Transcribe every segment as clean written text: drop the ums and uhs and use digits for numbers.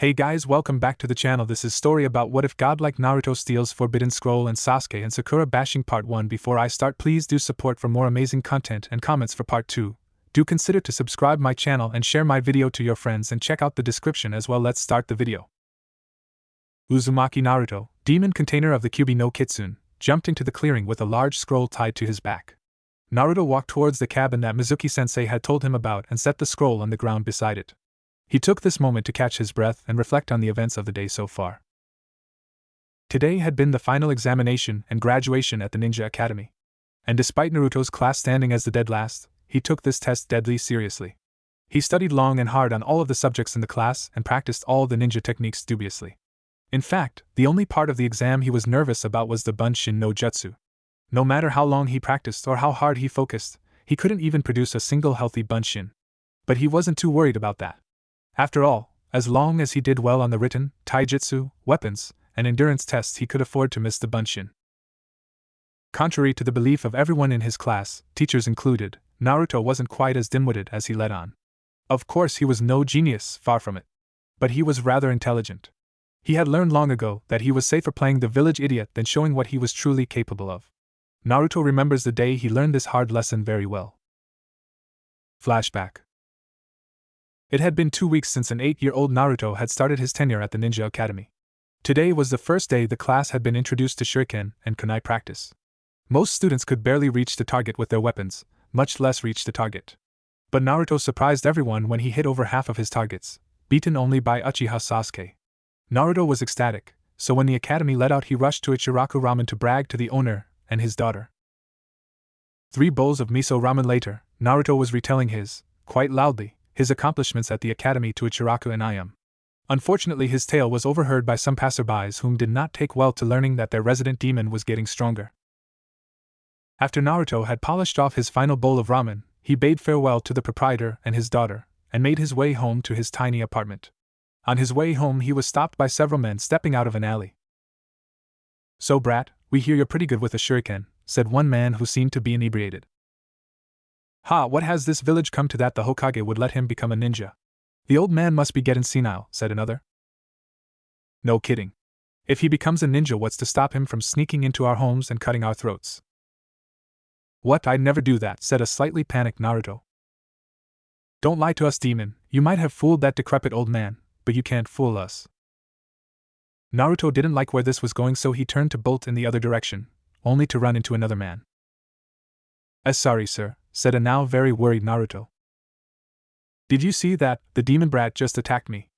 Hey guys, welcome back to the channel. This is story about what if godlike Naruto steals Forbidden Scroll and Sasuke and Sakura bashing part 1. Before I start, please do support for more amazing content and comments for part 2. Do consider to subscribe my channel and share my video to your friends and check out the description as well. Let's start the video. Uzumaki Naruto, demon container of the Kyuubi no Kitsune, jumped into the clearing with a large scroll tied to his back. Naruto walked towards the cabin that Mizuki-sensei had told him about and set the scroll on the ground beside it. He took this moment to catch his breath and reflect on the events of the day so far. Today had been the final examination and graduation at the Ninja Academy. And despite Naruto's class standing as the dead last, he took this test deadly seriously. He studied long and hard on all of the subjects in the class and practiced all the ninja techniques dubiously. In fact, the only part of the exam he was nervous about was the Bunshin no Jutsu. No matter how long he practiced or how hard he focused, he couldn't even produce a single healthy Bunshin. But he wasn't too worried about that. After all, as long as he did well on the written, taijutsu, weapons, and endurance tests, he could afford to miss the Bunshin. Contrary to the belief of everyone in his class, teachers included, Naruto wasn't quite as dim-witted as he let on. Of course, he was no genius, far from it. But he was rather intelligent. He had learned long ago that he was safer playing the village idiot than showing what he was truly capable of. Naruto remembers the day he learned this hard lesson very well. Flashback. It had been 2 weeks since an 8-year-old Naruto had started his tenure at the Ninja Academy. Today was the first day the class had been introduced to shuriken and kunai practice. Most students could barely reach the target with their weapons, much less reach the target. But Naruto surprised everyone when he hit over half of his targets, beaten only by Uchiha Sasuke. Naruto was ecstatic, so when the academy let out he rushed to Ichiraku ramen to brag to the owner and his daughter. 3 bowls of miso ramen later, Naruto was retelling quite loudly, his accomplishments at the academy to Ichiraku and Ayam. Unfortunately, his tale was overheard by some passerbys whom did not take well to learning that their resident demon was getting stronger. After Naruto had polished off his final bowl of ramen, he bade farewell to the proprietor and his daughter, and made his way home to his tiny apartment. On his way home he was stopped by several men stepping out of an alley. "So brat, we hear you're pretty good with a shuriken," said one man who seemed to be inebriated. "Ha, what has this village come to that the Hokage would let him become a ninja? The old man must be getting senile," said another. "No kidding. If he becomes a ninja, what's to stop him from sneaking into our homes and cutting our throats?" "What, I'd never do that," said a slightly panicked Naruto. "Don't lie to us, demon, you might have fooled that decrepit old man, but you can't fool us." Naruto didn't like where this was going, so he turned to bolt in the other direction, only to run into another man. Sorry sir," said a now very worried Naruto. "Did you see that? The demon brat just attacked me."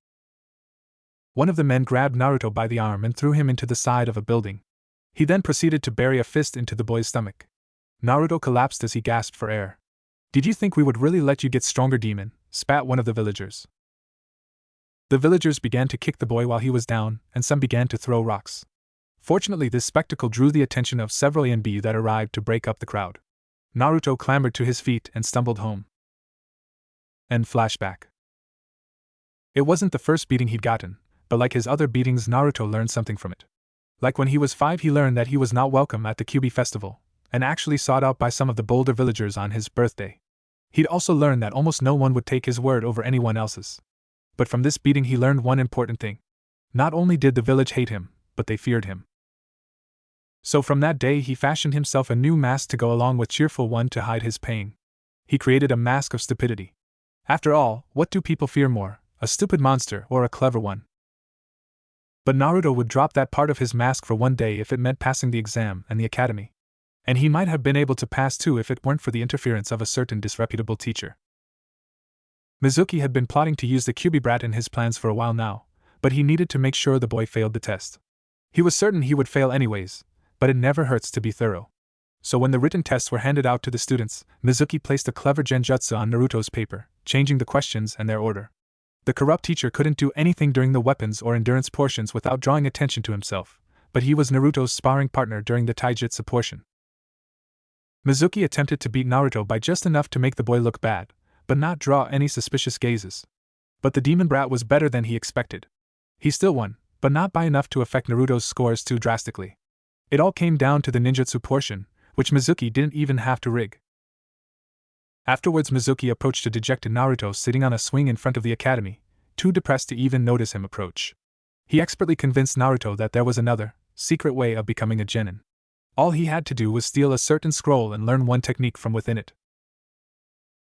One of the men grabbed Naruto by the arm and threw him into the side of a building. He then proceeded to bury a fist into the boy's stomach. Naruto collapsed as he gasped for air. "Did you think we would really let you get stronger, demon?" spat one of the villagers. The villagers began to kick the boy while he was down, and some began to throw rocks. Fortunately, this spectacle drew the attention of several ANB that arrived to break up the crowd. Naruto clambered to his feet and stumbled home. End flashback. It wasn't the first beating he'd gotten, but like his other beatings, Naruto learned something from it. Like when he was 5, he learned that he was not welcome at the Kyuubi festival, and actually sought out by some of the bolder villagers on his birthday. He'd also learned that almost no one would take his word over anyone else's. But from this beating he learned one important thing. Not only did the village hate him, but they feared him. So from that day he fashioned himself a new mask to go along with cheerful one to hide his pain. He created a mask of stupidity. After all, what do people fear more, a stupid monster or a clever one? But Naruto would drop that part of his mask for one day if it meant passing the exam and the academy. And he might have been able to pass too if it weren't for the interference of a certain disreputable teacher. Mizuki had been plotting to use the Kyuubi brat in his plans for a while now, but he needed to make sure the boy failed the test. He was certain he would fail anyways, but it never hurts to be thorough. So when the written tests were handed out to the students, Mizuki placed a clever genjutsu on Naruto's paper, changing the questions and their order. The corrupt teacher couldn't do anything during the weapons or endurance portions without drawing attention to himself, but he was Naruto's sparring partner during the taijutsu portion. Mizuki attempted to beat Naruto by just enough to make the boy look bad, but not draw any suspicious gazes. But the demon brat was better than he expected. He still won, but not by enough to affect Naruto's scores too drastically. It all came down to the ninjutsu portion, which Mizuki didn't even have to rig. Afterwards, Mizuki approached a dejected Naruto sitting on a swing in front of the academy, too depressed to even notice him approach. He expertly convinced Naruto that there was another, secret way of becoming a genin. All he had to do was steal a certain scroll and learn one technique from within it.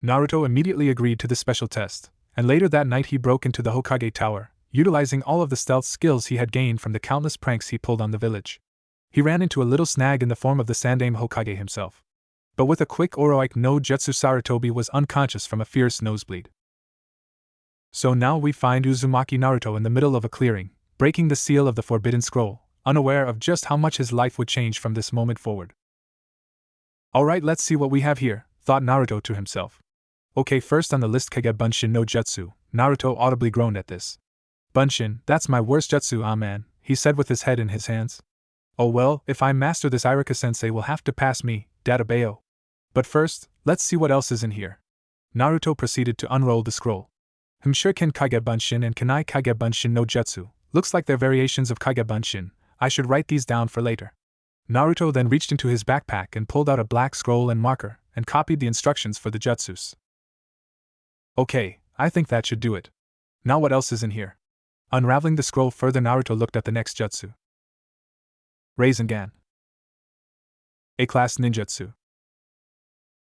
Naruto immediately agreed to the special test, and later that night he broke into the Hokage tower, utilizing all of the stealth skills he had gained from the countless pranks he pulled on the village. He ran into a little snag in the form of the Sandaime Hokage himself. But with a quick Oroike no Jutsu, Sarutobi was unconscious from a fierce nosebleed. So now we find Uzumaki Naruto in the middle of a clearing, breaking the seal of the Forbidden Scroll, unaware of just how much his life would change from this moment forward. Alright, let's see what we have here, thought Naruto to himself. Okay, first on the list, Kage Bunshin no Jutsu. Naruto audibly groaned at this. Bunshin, that's my worst jutsu, ah man, he said with his head in his hands. Oh well, if I master this, Iruka-sensei will have to pass me, Databayo. But first, let's see what else is in here. Naruto proceeded to unroll the scroll. Shuriken Kage Bunshin and Kanai Kage Bunshin no Jutsu. Looks like they're variations of Kage Bunshin. I should write these down for later. Naruto then reached into his backpack and pulled out a black scroll and marker, and copied the instructions for the jutsus. Okay, I think that should do it. Now what else is in here? Unraveling the scroll further, Naruto looked at the next jutsu. Rasengan. A-class ninjutsu.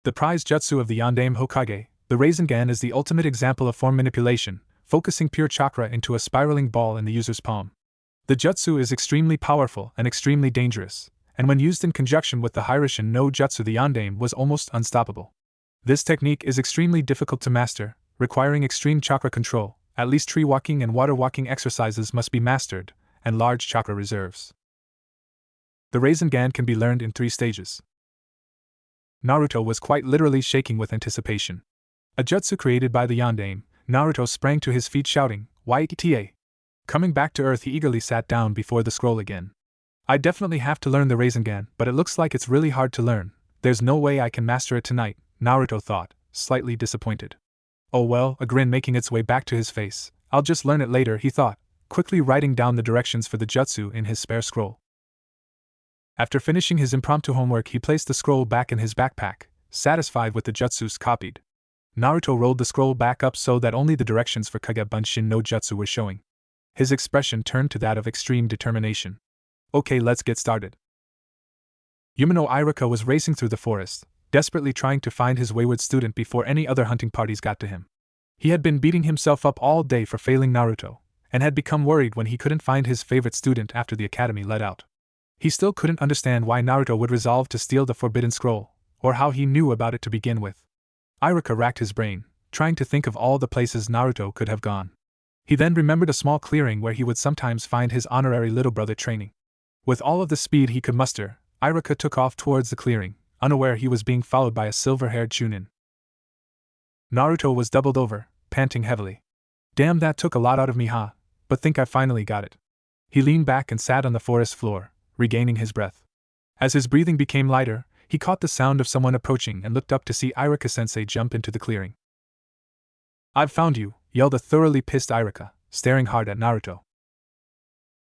The prize jutsu of the Yondaime Hokage, the Rasengan is the ultimate example of form manipulation, focusing pure chakra into a spiraling ball in the user's palm. The jutsu is extremely powerful and extremely dangerous, and when used in conjunction with the Hirishin no Jutsu, the Yondaime was almost unstoppable. This technique is extremely difficult to master, requiring extreme chakra control. At least tree walking and water walking exercises must be mastered, and large chakra reserves. The Rasengan can be learned in 3 stages. Naruto was quite literally shaking with anticipation. A jutsu created by the Yondaime, Naruto sprang to his feet shouting, "YTA!" Coming back to earth, he eagerly sat down before the scroll again. I definitely have to learn the Rasengan, but it looks like it's really hard to learn. There's no way I can master it tonight, Naruto thought, slightly disappointed. Oh well, a grin making its way back to his face. I'll just learn it later, he thought, quickly writing down the directions for the jutsu in his spare scroll. After finishing his impromptu homework, he placed the scroll back in his backpack, satisfied with the jutsus copied. Naruto rolled the scroll back up so that only the directions for Kage Bunshin no Jutsu were showing. His expression turned to that of extreme determination. Okay, let's get started. Yumino Iruka was racing through the forest, desperately trying to find his wayward student before any other hunting parties got to him. He had been beating himself up all day for failing Naruto, and had become worried when he couldn't find his favorite student after the academy let out. He still couldn't understand why Naruto would resolve to steal the Forbidden Scroll, or how he knew about it to begin with. Iruka racked his brain, trying to think of all the places Naruto could have gone. He then remembered a small clearing where he would sometimes find his honorary little brother training. With all of the speed he could muster, Iruka took off towards the clearing, unaware he was being followed by a silver-haired chunin. Naruto was doubled over, panting heavily. Damn, that took a lot out of me, huh? But think I finally got it. He leaned back and sat on the forest floor, regaining his breath. As his breathing became lighter, he caught the sound of someone approaching and looked up to see Iruka-sensei jump into the clearing. "I've found you," yelled a thoroughly pissed Iruka, staring hard at Naruto.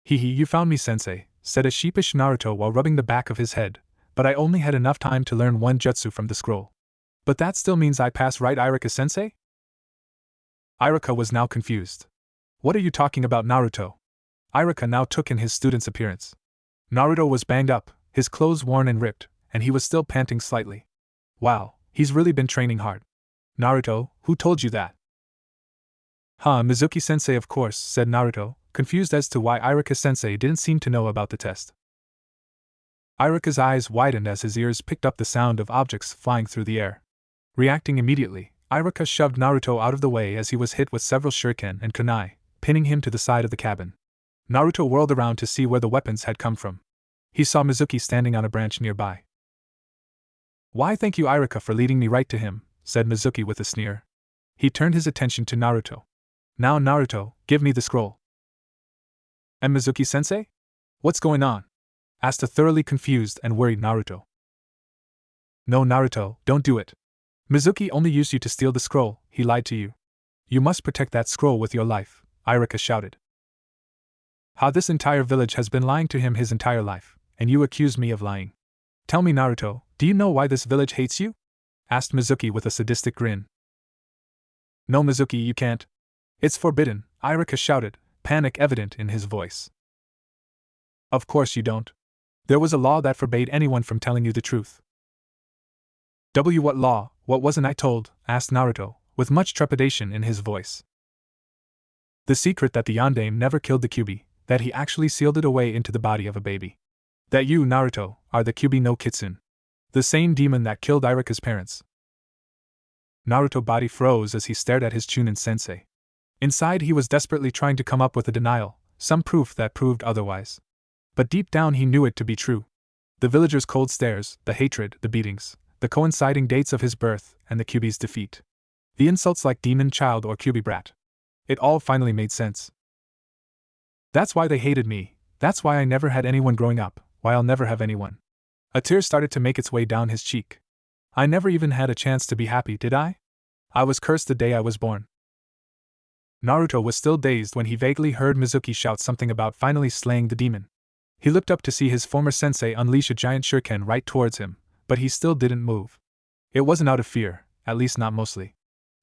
"Hee, you found me, sensei," said a sheepish Naruto while rubbing the back of his head, "but I only had enough time to learn one jutsu from the scroll. But that still means I pass, right, Iruka-sensei?" Iruka was now confused. "What are you talking about, Naruto?" Iruka now took in his student's appearance. Naruto was banged up, his clothes worn and ripped, and he was still panting slightly. "Wow, he's really been training hard." "Naruto, who told you that?" "Huh, Mizuki-sensei, of course," said Naruto, confused as to why Iruka-sensei didn't seem to know about the test. Iruka's eyes widened as his ears picked up the sound of objects flying through the air. Reacting immediately, Iruka shoved Naruto out of the way as he was hit with several shuriken and kunai, pinning him to the side of the cabin. Naruto whirled around to see where the weapons had come from. He saw Mizuki standing on a branch nearby. "Why, thank you, Iruka, for leading me right to him," said Mizuki with a sneer. He turned his attention to Naruto. "Now, Naruto, give me the scroll." "And Mizuki-sensei? What's going on?" asked a thoroughly confused and worried Naruto. "No, Naruto, don't do it. Mizuki only used you to steal the scroll, he lied to you. You must protect that scroll with your life," Iruka shouted. "How this entire village has been lying to him his entire life, and you accuse me of lying. Tell me, Naruto, do you know why this village hates you?" asked Mizuki with a sadistic grin. "No, Mizuki, you can't. It's forbidden, Iruka shouted, panic evident in his voice. Of course you don't. There was a law that forbade anyone from telling you the truth. What law? What wasn't I told? Asked Naruto, with much trepidation in his voice. The secret that the Yondaime never killed the Kyuubi, that he actually sealed it away into the body of a baby. That you, Naruto, are the Kyuubi no Kitsune. The same demon that killed Iruka's parents. Naruto's body froze as he stared at his Chunin sensei. Inside he was desperately trying to come up with a denial, some proof that proved otherwise. But deep down he knew it to be true. The villagers' cold stares, the hatred, the beatings, the coinciding dates of his birth and the Kyuubi's defeat. The insults like demon child or Kyuubi brat. It all finally made sense. That's why they hated me, that's why I never had anyone growing up, why I'll never have anyone. A tear started to make its way down his cheek. I never even had a chance to be happy, did I? I was cursed the day I was born. Naruto was still dazed when he vaguely heard Mizuki shout something about finally slaying the demon. He looked up to see his former sensei unleash a giant shuriken right towards him, but he still didn't move. It wasn't out of fear, at least not mostly.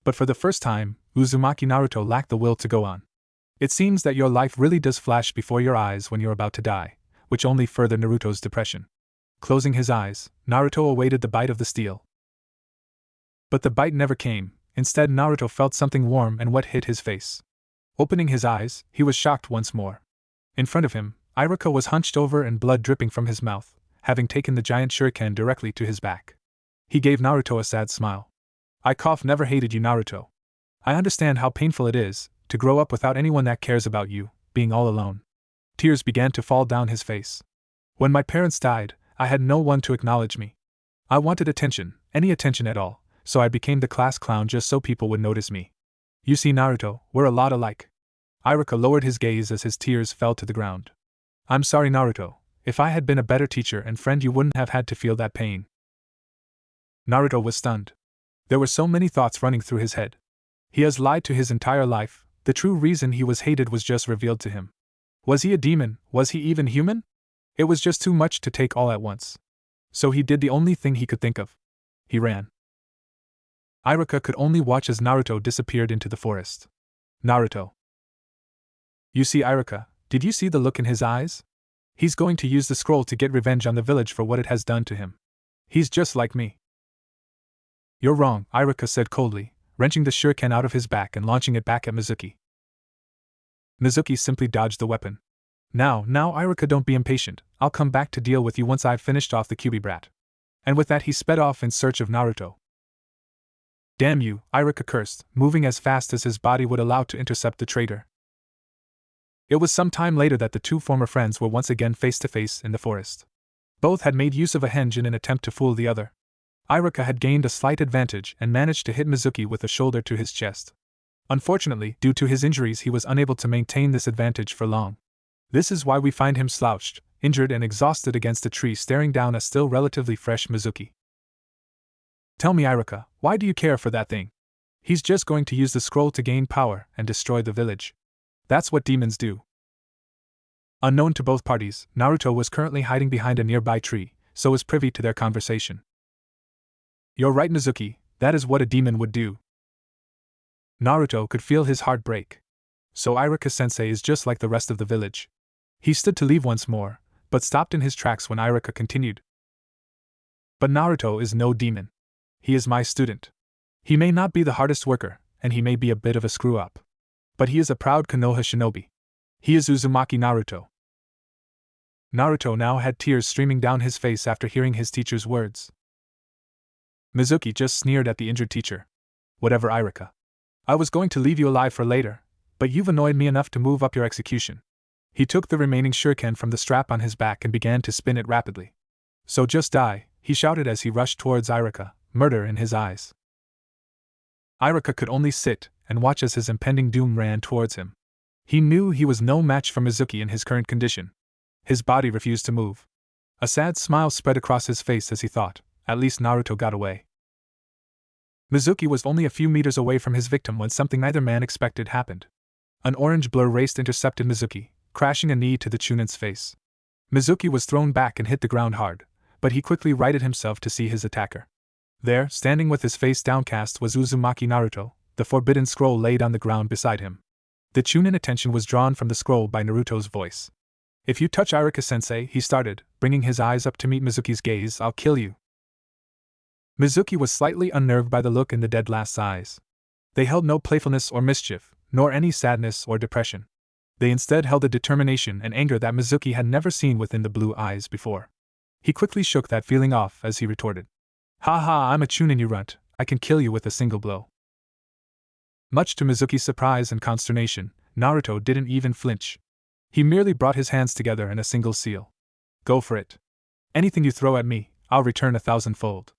But for the first time, Uzumaki Naruto lacked the will to go on. It seems that your life really does flash before your eyes when you're about to die, which only furthered Naruto's depression. Closing his eyes, Naruto awaited the bite of the steel. But the bite never came. Instead, Naruto felt something warm and wet hit his face. Opening his eyes, he was shocked once more. In front of him, Iruka was hunched over and blood dripping from his mouth, having taken the giant shuriken directly to his back. He gave Naruto a sad smile. I never hated you, Naruto. I understand how painful it is to grow up without anyone that cares about you, being all alone. Tears began to fall down his face. When my parents died, I had no one to acknowledge me. I wanted attention, any attention at all, so I became the class clown just so people would notice me. You see, Naruto, we're a lot alike. Iruka lowered his gaze as his tears fell to the ground. I'm sorry, Naruto. If I had been a better teacher and friend, you wouldn't have had to feel that pain. Naruto was stunned. There were so many thoughts running through his head. He has lied to his entire life. The true reason he was hated was just revealed to him. Was he a demon? Was he even human? It was just too much to take all at once. So he did the only thing he could think of. He ran. Iruka could only watch as Naruto disappeared into the forest. Naruto. You see, Iruka, did you see the look in his eyes? He's going to use the scroll to get revenge on the village for what it has done to him. He's just like me. You're wrong, Iruka said coldly, wrenching the shuriken out of his back and launching it back at Mizuki. Mizuki simply dodged the weapon. Now, Iruka, don't be impatient. I'll come back to deal with you once I've finished off the Kyuubi brat. And with that he sped off in search of Naruto. Damn you, Iruka cursed, moving as fast as his body would allow to intercept the traitor. It was some time later that the two former friends were once again face to face in the forest. Both had made use of a henge in an attempt to fool the other. Iruka had gained a slight advantage and managed to hit Mizuki with a shoulder to his chest. Unfortunately, due to his injuries, he was unable to maintain this advantage for long. This is why we find him slouched, injured and exhausted against a tree staring down a still relatively fresh Mizuki. Tell me, Iruka, why do you care for that thing? He's just going to use the scroll to gain power and destroy the village. That's what demons do. Unknown to both parties, Naruto was currently hiding behind a nearby tree, so was privy to their conversation. You're right, Mizuki, that is what a demon would do. Naruto could feel his heart break. So Iruka-sensei is just like the rest of the village. He stood to leave once more, but stopped in his tracks when Iruka continued. But Naruto is no demon. He is my student. He may not be the hardest worker, and he may be a bit of a screw-up. But he is a proud Konoha shinobi. He is Uzumaki Naruto. Naruto now had tears streaming down his face after hearing his teacher's words. Mizuki just sneered at the injured teacher. Whatever, Iruka. I was going to leave you alive for later, but you've annoyed me enough to move up your execution. He took the remaining shuriken from the strap on his back and began to spin it rapidly. So just die, he shouted as he rushed towards Iruka, murder in his eyes. Iruka could only sit and watch as his impending doom ran towards him. He knew he was no match for Mizuki in his current condition. His body refused to move. A sad smile spread across his face as he thought, at least Naruto got away. Mizuki was only a few meters away from his victim when something neither man expected happened. An orange blur raced intercepted Mizuki, crashing a knee to the Chunin's face. Mizuki was thrown back and hit the ground hard, but he quickly righted himself to see his attacker. There, standing with his face downcast, was Uzumaki Naruto, the forbidden scroll laid on the ground beside him. The Chunin attention was drawn from the scroll by Naruto's voice. If you touch Iruka-sensei, he started, bringing his eyes up to meet Mizuki's gaze, I'll kill you. Mizuki was slightly unnerved by the look in the dead last's eyes. They held no playfulness or mischief, nor any sadness or depression. They instead held a determination and anger that Mizuki had never seen within the blue eyes before. He quickly shook that feeling off as he retorted. Ha ha, I'm a Chunin, you runt, I can kill you with a single blow. Much to Mizuki's surprise and consternation, Naruto didn't even flinch. He merely brought his hands together in a single seal. Go for it. Anything you throw at me, I'll return 1,000-fold.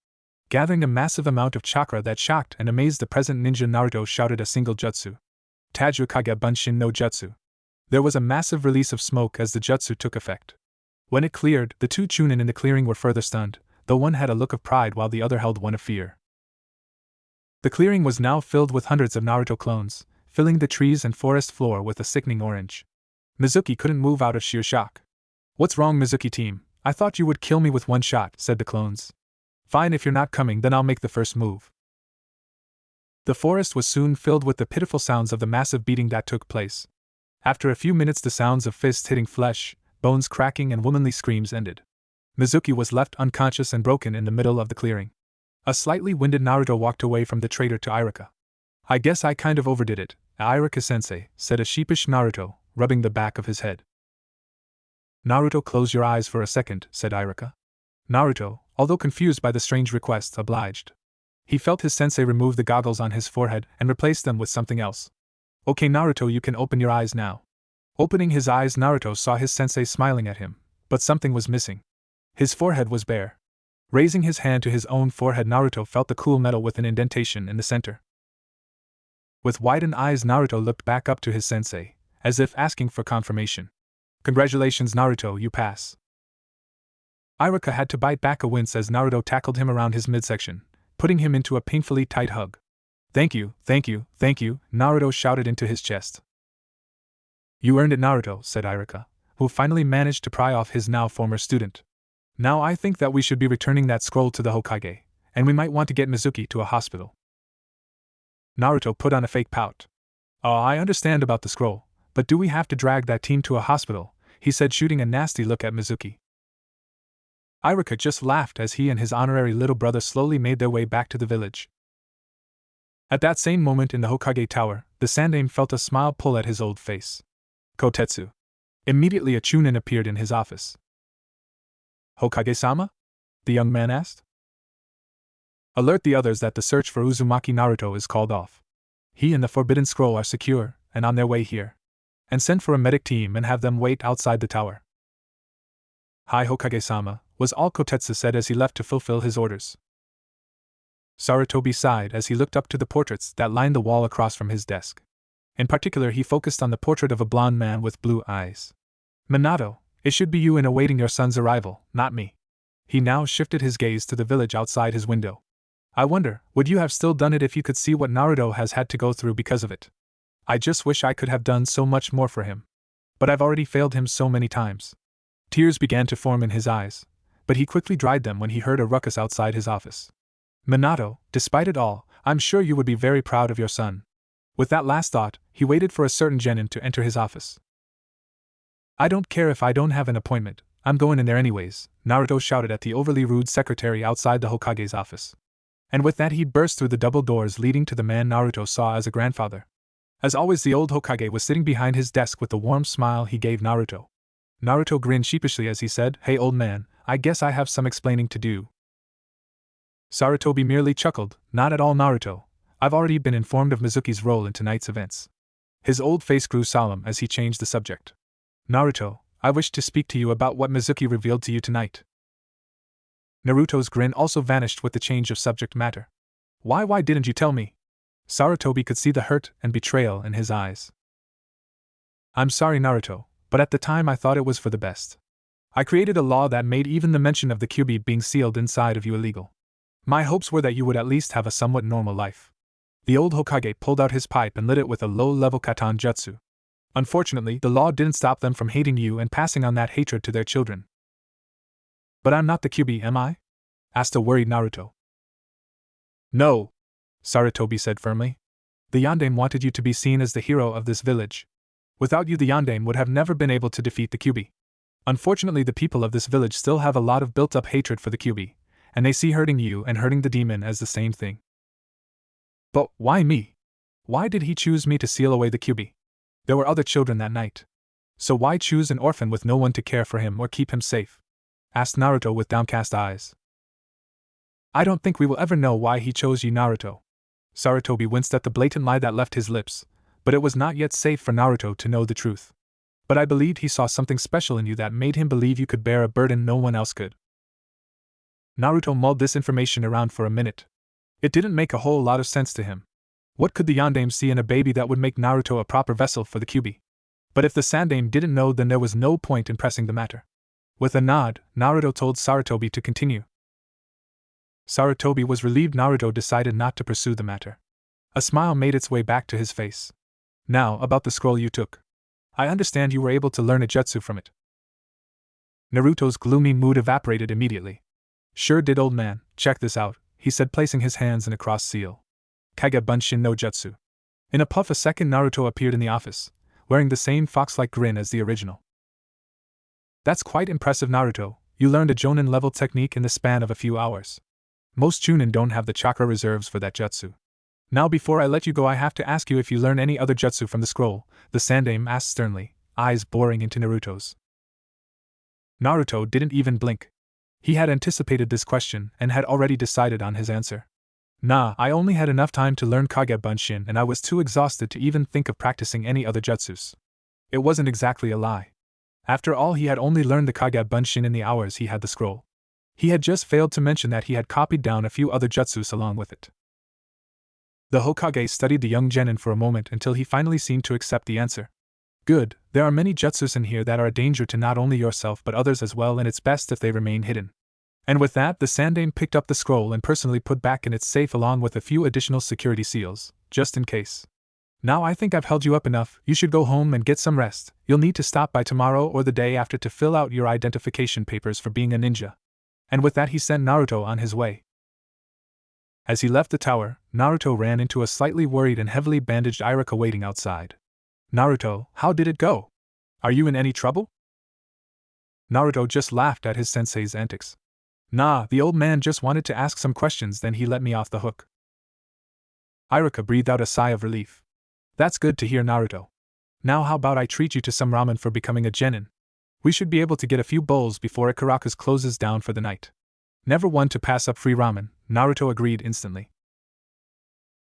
Gathering a massive amount of chakra that shocked and amazed the present ninja, Naruto shouted a single jutsu. Tajukage Bunshin no Jutsu. There was a massive release of smoke as the jutsu took effect. When it cleared, the two Chunin in the clearing were further stunned, though one had a look of pride while the other held one of fear. The clearing was now filled with hundreds of Naruto clones, filling the trees and forest floor with a sickening orange. Mizuki couldn't move out of sheer shock. What's wrong, Mizuki team? I thought you would kill me with one shot, said the clones. Fine, if you're not coming, then I'll make the first move. The forest was soon filled with the pitiful sounds of the massive beating that took place. After a few minutes, the sounds of fists hitting flesh, bones cracking, and womanly screams ended. Mizuki was left unconscious and broken in the middle of the clearing. A slightly winded Naruto walked away from the traitor to Iruka. I guess I kind of overdid it, Iruka-sensei, said a sheepish Naruto, rubbing the back of his head. Naruto, close your eyes for a second, said Iruka. Naruto, although confused by the strange request, obliged. He felt his sensei remove the goggles on his forehead and replace them with something else. Okay, Naruto, you can open your eyes now. Opening his eyes, Naruto saw his sensei smiling at him, but something was missing. His forehead was bare. Raising his hand to his own forehead, Naruto felt the cool metal with an indentation in the center. With widened eyes, Naruto looked back up to his sensei, as if asking for confirmation. Congratulations, Naruto, you pass. Iruka had to bite back a wince as Naruto tackled him around his midsection, putting him into a painfully tight hug. Thank you, thank you, thank you, Naruto shouted into his chest. You earned it, Naruto, said Iruka, who finally managed to pry off his now former student. Now I think that we should be returning that scroll to the Hokage, and we might want to get Mizuki to a hospital. Naruto put on a fake pout. Oh, I understand about the scroll, but do we have to drag that team to a hospital? He said, shooting a nasty look at Mizuki. Iruka just laughed as he and his honorary little brother slowly made their way back to the village. At that same moment in the Hokage tower, the Sandaime felt a smile pull at his old face. Kotetsu. Immediately a Chunin appeared in his office. Hokage-sama? The young man asked. Alert the others that the search for Uzumaki Naruto is called off. He and the Forbidden Scroll are secure and on their way here. And send for a medic team and have them wait outside the tower. Hi, Hokage-sama, was all Kotetsu said as he left to fulfill his orders. Sarutobi sighed as he looked up to the portraits that lined the wall across from his desk. In particular, he focused on the portrait of a blond man with blue eyes. Minato, it should be you in awaiting your son's arrival, not me. He now shifted his gaze to the village outside his window. I wonder, would you have still done it if you could see what Naruto has had to go through because of it? I just wish I could have done so much more for him. But I've already failed him so many times. Tears began to form in his eyes, but he quickly dried them when he heard a ruckus outside his office. Minato, despite it all, I'm sure you would be very proud of your son. With that last thought, he waited for a certain genin to enter his office. I don't care if I don't have an appointment, I'm going in there anyways, Naruto shouted at the overly rude secretary outside the Hokage's office. And with that he burst through the double doors leading to the man Naruto saw as a grandfather. As always, the old Hokage was sitting behind his desk with the warm smile he gave Naruto. Naruto grinned sheepishly as he said, Hey old man, I guess I have some explaining to do. Sarutobi merely chuckled, Not at all, Naruto. I've already been informed of Mizuki's role in tonight's events. His old face grew solemn as he changed the subject. Naruto, I wish to speak to you about what Mizuki revealed to you tonight. Naruto's grin also vanished with the change of subject matter. Why didn't you tell me? Sarutobi could see the hurt and betrayal in his eyes. I'm sorry, Naruto, but at the time I thought it was for the best. I created a law that made even the mention of the Kyuubi being sealed inside of you illegal. My hopes were that you would at least have a somewhat normal life. The old Hokage pulled out his pipe and lit it with a low-level katan jutsu. Unfortunately, the law didn't stop them from hating you and passing on that hatred to their children. But I'm not the Kyuubi, am I? Asked a worried Naruto. No, Sarutobi said firmly. The Yondaime wanted you to be seen as the hero of this village. Without you, the Yondaime would have never been able to defeat the Kyuubi. Unfortunately, the people of this village still have a lot of built-up hatred for the Kyuubi, and they see hurting you and hurting the demon as the same thing. But why me? Why did he choose me to seal away the Kyuubi? There were other children that night. So why choose an orphan with no one to care for him or keep him safe? Asked Naruto with downcast eyes. I don't think we will ever know why he chose you, Naruto. Sarutobi winced at the blatant lie that left his lips, but it was not yet safe for Naruto to know the truth. But I believed he saw something special in you that made him believe you could bear a burden no one else could. Naruto mulled this information around for a minute. It didn't make a whole lot of sense to him. What could the Yondaime see in a baby that would make Naruto a proper vessel for the Kyuubi? But if the Sandaime didn't know, then there was no point in pressing the matter. With a nod, Naruto told Sarutobi to continue. Sarutobi was relieved Naruto decided not to pursue the matter. A smile made its way back to his face. Now, about the scroll you took. I understand you were able to learn a jutsu from it. Naruto's gloomy mood evaporated immediately. Sure did, old man, check this out, he said, placing his hands in a cross seal. Kage Bunshin no Jutsu. In a puff a second, Naruto appeared in the office, wearing the same fox-like grin as the original. That's quite impressive, Naruto. You learned a Jonin-level technique in the span of a few hours. Most Chunin don't have the chakra reserves for that jutsu. Now before I let you go, I have to ask you if you learn any other jutsu from the scroll, the Sandaime asked sternly, eyes boring into Naruto's. Naruto didn't even blink. He had anticipated this question and had already decided on his answer. Nah, I only had enough time to learn Kage Bunshin and I was too exhausted to even think of practicing any other jutsus. It wasn't exactly a lie. After all, he had only learned the Kage Bunshin in the hours he had the scroll. He had just failed to mention that he had copied down a few other jutsus along with it. The Hokage studied the young genin for a moment until he finally seemed to accept the answer. Good, there are many jutsus in here that are a danger to not only yourself but others as well, and it's best if they remain hidden. And with that, the Sandaime picked up the scroll and personally put back in its safe along with a few additional security seals, just in case. Now I think I've held you up enough, you should go home and get some rest. You'll need to stop by tomorrow or the day after to fill out your identification papers for being a ninja. And with that he sent Naruto on his way. As he left the tower, Naruto ran into a slightly worried and heavily bandaged Iruka waiting outside. Naruto, how did it go? Are you in any trouble? Naruto just laughed at his sensei's antics. Nah, the old man just wanted to ask some questions, then he let me off the hook. Iruka breathed out a sigh of relief. That's good to hear, Naruto. Now how about I treat you to some ramen for becoming a genin? We should be able to get a few bowls before Ikaraku's closes down for the night. Never one to pass up free ramen, Naruto agreed instantly.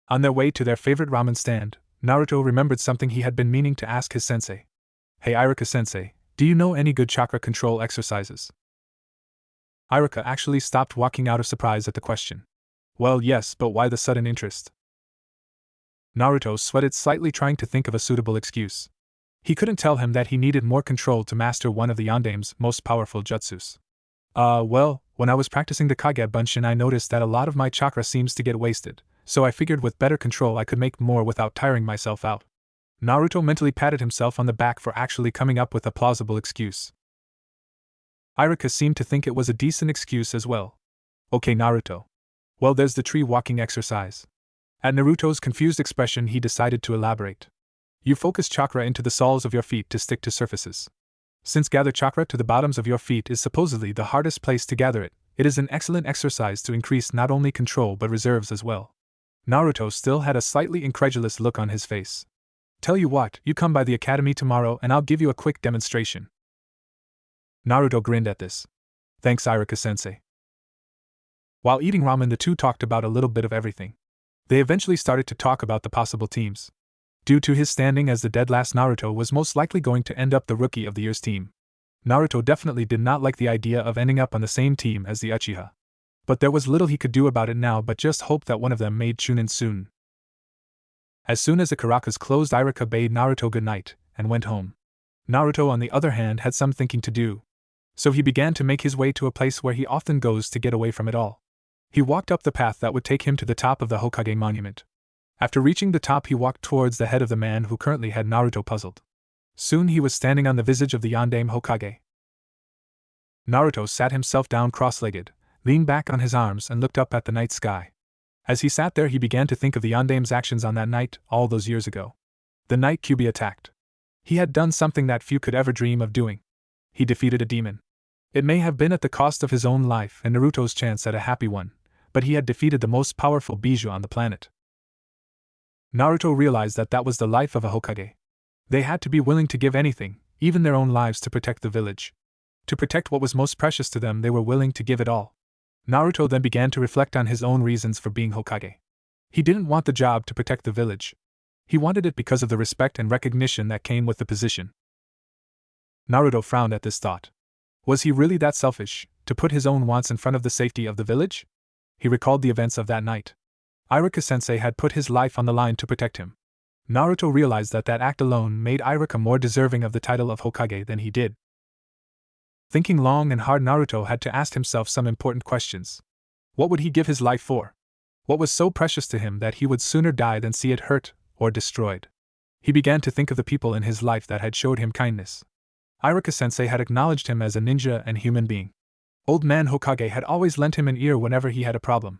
On their way to their favorite ramen stand, Naruto remembered something he had been meaning to ask his sensei. Hey Iruka-sensei, do you know any good chakra control exercises? Iruka actually stopped walking out of surprise at the question. Well, yes, but why the sudden interest? Naruto sweated slightly, trying to think of a suitable excuse. He couldn't tell him that he needed more control to master one of the Yondaime's most powerful jutsus. Well, when I was practicing the Kage Bunshin I noticed that a lot of my chakra seems to get wasted, so I figured with better control I could make more without tiring myself out. Naruto mentally patted himself on the back for actually coming up with a plausible excuse. Iruka seemed to think it was a decent excuse as well. Okay, Naruto. Well, there's the tree walking exercise. At Naruto's confused expression, he decided to elaborate. You focus chakra into the soles of your feet to stick to surfaces. Since gather chakra to the bottoms of your feet is supposedly the hardest place to gather it, it is an excellent exercise to increase not only control but reserves as well. Naruto still had a slightly incredulous look on his face. Tell you what, you come by the academy tomorrow and I'll give you a quick demonstration. Naruto grinned at this. Thanks, Iruka-sensei. While eating ramen, the two talked about a little bit of everything. They eventually started to talk about the possible teams. Due to his standing as the dead last, Naruto was most likely going to end up the Rookie of the Year's team. Naruto definitely did not like the idea of ending up on the same team as the Uchiha. But there was little he could do about it now but just hope that one of them made Chunin soon. As soon as the Karakas closed, Iruka bade Naruto good night and went home. Naruto, on the other hand, had some thinking to do. So he began to make his way to a place where he often goes to get away from it all. He walked up the path that would take him to the top of the Hokage monument. After reaching the top, he walked towards the head of the man who currently had Naruto puzzled. Soon he was standing on the visage of the Yondaime Hokage. Naruto sat himself down cross-legged, leaned back on his arms and looked up at the night sky. As he sat there, he began to think of the Yandame's actions on that night, all those years ago. The night Kyuubi attacked. He had done something that few could ever dream of doing. He defeated a demon. It may have been at the cost of his own life and Naruto's chance at a happy one, but he had defeated the most powerful Bijou on the planet. Naruto realized that that was the life of a Hokage. They had to be willing to give anything, even their own lives, to protect the village. To protect what was most precious to them, they were willing to give it all. Naruto then began to reflect on his own reasons for being Hokage. He didn't want the job to protect the village. He wanted it because of the respect and recognition that came with the position. Naruto frowned at this thought. Was he really that selfish, to put his own wants in front of the safety of the village? He recalled the events of that night. Iruka-sensei had put his life on the line to protect him. Naruto realized that that act alone made Iruka more deserving of the title of Hokage than he did. Thinking long and hard, Naruto had to ask himself some important questions. What would he give his life for? What was so precious to him that he would sooner die than see it hurt or destroyed? He began to think of the people in his life that had showed him kindness. Iruka-sensei had acknowledged him as a ninja and human being. Old Man Hokage had always lent him an ear whenever he had a problem.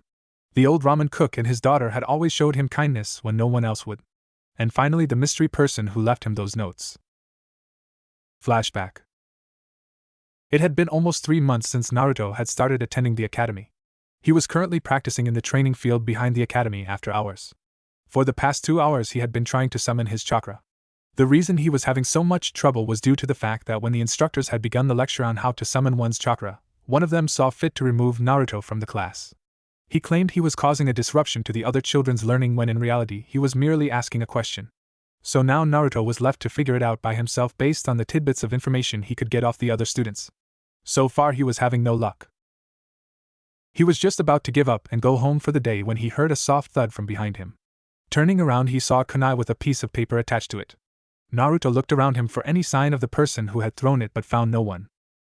The old ramen cook and his daughter had always showed him kindness when no one else would. And finally, the mystery person who left him those notes. Flashback. It had been almost 3 months since Naruto had started attending the academy. He was currently practicing in the training field behind the academy after hours. For the past 2 hours he had been trying to summon his chakra. The reason he was having so much trouble was due to the fact that when the instructors had begun the lecture on how to summon one's chakra, one of them saw fit to remove Naruto from the class. He claimed he was causing a disruption to the other children's learning when in reality he was merely asking a question. So now Naruto was left to figure it out by himself based on the tidbits of information he could get off the other students. So far he was having no luck. He was just about to give up and go home for the day when he heard a soft thud from behind him. Turning around, he saw a kunai with a piece of paper attached to it. Naruto looked around him for any sign of the person who had thrown it but found no one.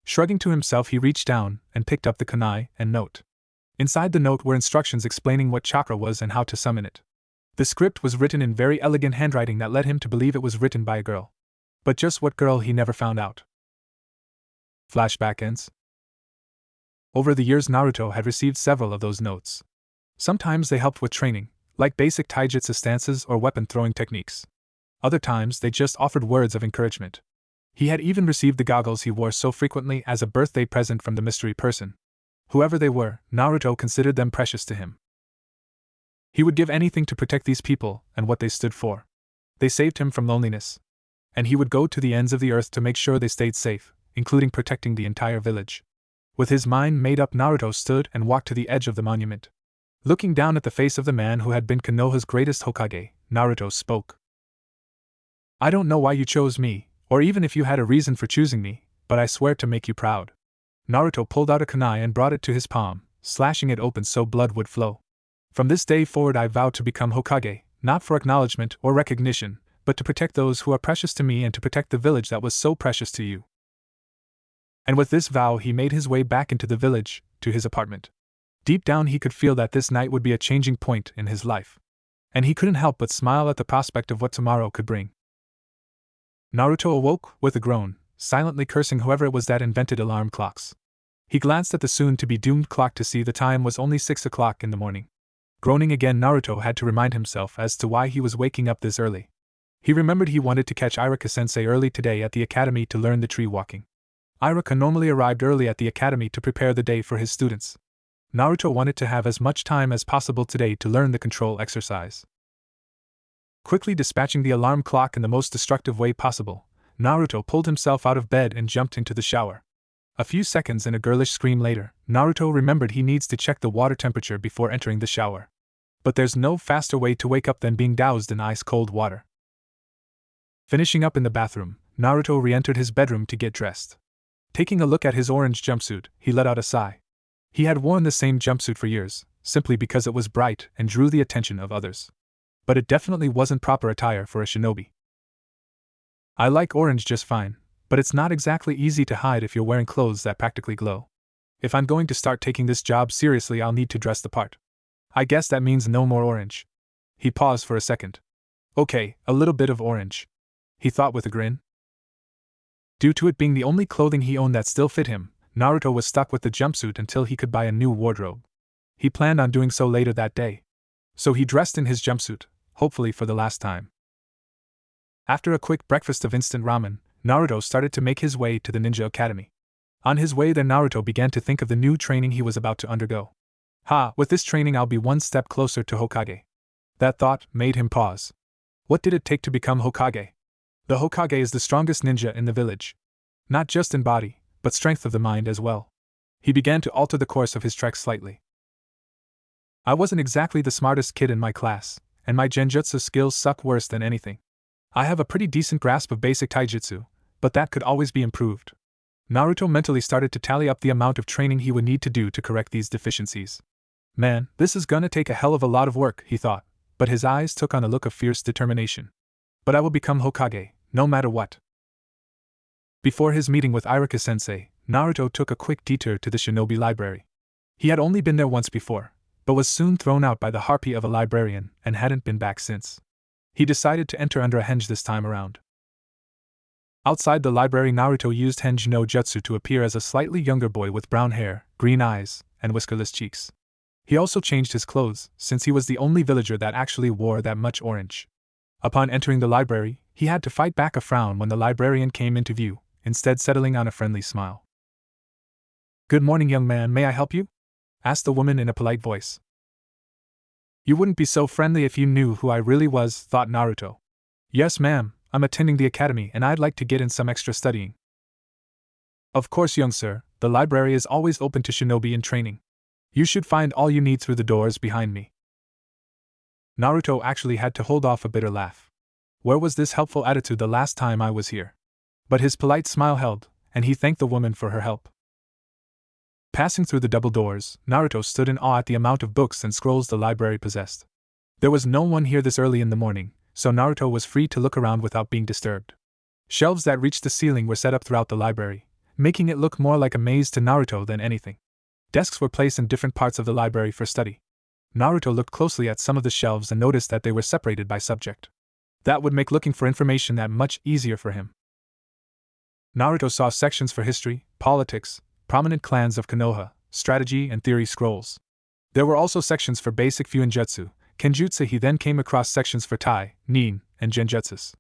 Shrugging to himself, he reached down and picked up the kunai and note. Inside the note were instructions explaining what chakra was and how to summon it. The script was written in very elegant handwriting that led him to believe it was written by a girl. But just what girl he never found out. Flashback ends. Over the years, Naruto had received several of those notes. Sometimes they helped with training, like basic taijutsu stances or weapon throwing techniques. Other times they just offered words of encouragement. He had even received the goggles he wore so frequently as a birthday present from the mystery person. Whoever they were, Naruto considered them precious to him. He would give anything to protect these people and what they stood for. They saved him from loneliness. And he would go to the ends of the earth to make sure they stayed safe, including protecting the entire village. With his mind made up, Naruto stood and walked to the edge of the monument. Looking down at the face of the man who had been Konoha's greatest Hokage, Naruto spoke. I don't know why you chose me, or even if you had a reason for choosing me, but I swear to make you proud. Naruto pulled out a kunai and brought it to his palm, slashing it open so blood would flow. From this day forward I vow to become Hokage, not for acknowledgement or recognition, but to protect those who are precious to me and to protect the village that was so precious to you. And with this vow he made his way back into the village, to his apartment. Deep down he could feel that this night would be a changing point in his life. And he couldn't help but smile at the prospect of what tomorrow could bring. Naruto awoke with a groan, silently cursing whoever it was that invented alarm clocks. He glanced at the soon-to-be-doomed clock to see the time was only 6 o'clock in the morning. Groaning again, Naruto had to remind himself as to why he was waking up this early. He remembered he wanted to catch Iruka-sensei early today at the academy to learn the tree walking. Iruka normally arrived early at the academy to prepare the day for his students. Naruto wanted to have as much time as possible today to learn the control exercise. Quickly dispatching the alarm clock in the most destructive way possible, Naruto pulled himself out of bed and jumped into the shower. A few seconds and a girlish scream later, Naruto remembered he needs to check the water temperature before entering the shower. But there's no faster way to wake up than being doused in ice-cold water. Finishing up in the bathroom, Naruto re-entered his bedroom to get dressed. Taking a look at his orange jumpsuit, he let out a sigh. He had worn the same jumpsuit for years, simply because it was bright and drew the attention of others. But it definitely wasn't proper attire for a shinobi. I like orange just fine, but it's not exactly easy to hide if you're wearing clothes that practically glow. If I'm going to start taking this job seriously, I'll need to dress the part. I guess that means no more orange. He paused for a second. Okay, a little bit of orange, he thought with a grin. Due to it being the only clothing he owned that still fit him, Naruto was stuck with the jumpsuit until he could buy a new wardrobe. He planned on doing so later that day. So he dressed in his jumpsuit, hopefully for the last time. After a quick breakfast of instant ramen, Naruto started to make his way to the Ninja Academy. On his way there, Naruto began to think of the new training he was about to undergo. With this training I'll be one step closer to Hokage. That thought made him pause. What did it take to become Hokage? The Hokage is the strongest ninja in the village. Not just in body, but strength of the mind as well. He began to alter the course of his trek slightly. I wasn't exactly the smartest kid in my class, and my genjutsu skills suck worse than anything. I have a pretty decent grasp of basic taijutsu, but that could always be improved. Naruto mentally started to tally up the amount of training he would need to do to correct these deficiencies. Man, this is gonna take a hell of a lot of work, he thought, but his eyes took on a look of fierce determination. But I will become Hokage, no matter what. Before his meeting with Iruka-sensei, Naruto took a quick detour to the shinobi library. He had only been there once before, but was soon thrown out by the harpy of a librarian and hadn't been back since. He decided to enter under a henge this time around. Outside the library, Naruto used henge no jutsu to appear as a slightly younger boy with brown hair, green eyes, and whiskerless cheeks. He also changed his clothes, since he was the only villager that actually wore that much orange. Upon entering the library, he had to fight back a frown when the librarian came into view, instead settling on a friendly smile. "Good morning, young man, may I help you?" asked the woman in a polite voice. "You wouldn't be so friendly if you knew who I really was," thought Naruto. "Yes, ma'am, I'm attending the academy and I'd like to get in some extra studying." "Of course, young sir, the library is always open to shinobi in training. You should find all you need through the doors behind me." Naruto actually had to hold off a bitter laugh. Where was this helpful attitude the last time I was here? But his polite smile held, and he thanked the woman for her help. Passing through the double doors, Naruto stood in awe at the amount of books and scrolls the library possessed. There was no one here this early in the morning, so Naruto was free to look around without being disturbed. Shelves that reached the ceiling were set up throughout the library, making it look more like a maze to Naruto than anything. Desks were placed in different parts of the library for study. Naruto looked closely at some of the shelves and noticed that they were separated by subject. That would make looking for information that much easier for him. Naruto saw sections for history, politics, prominent clans of Konoha, strategy and theory scrolls. There were also sections for basic Fuinjutsu, Kenjutsu. He then came across sections for Tai, Nin, and Genjutsus.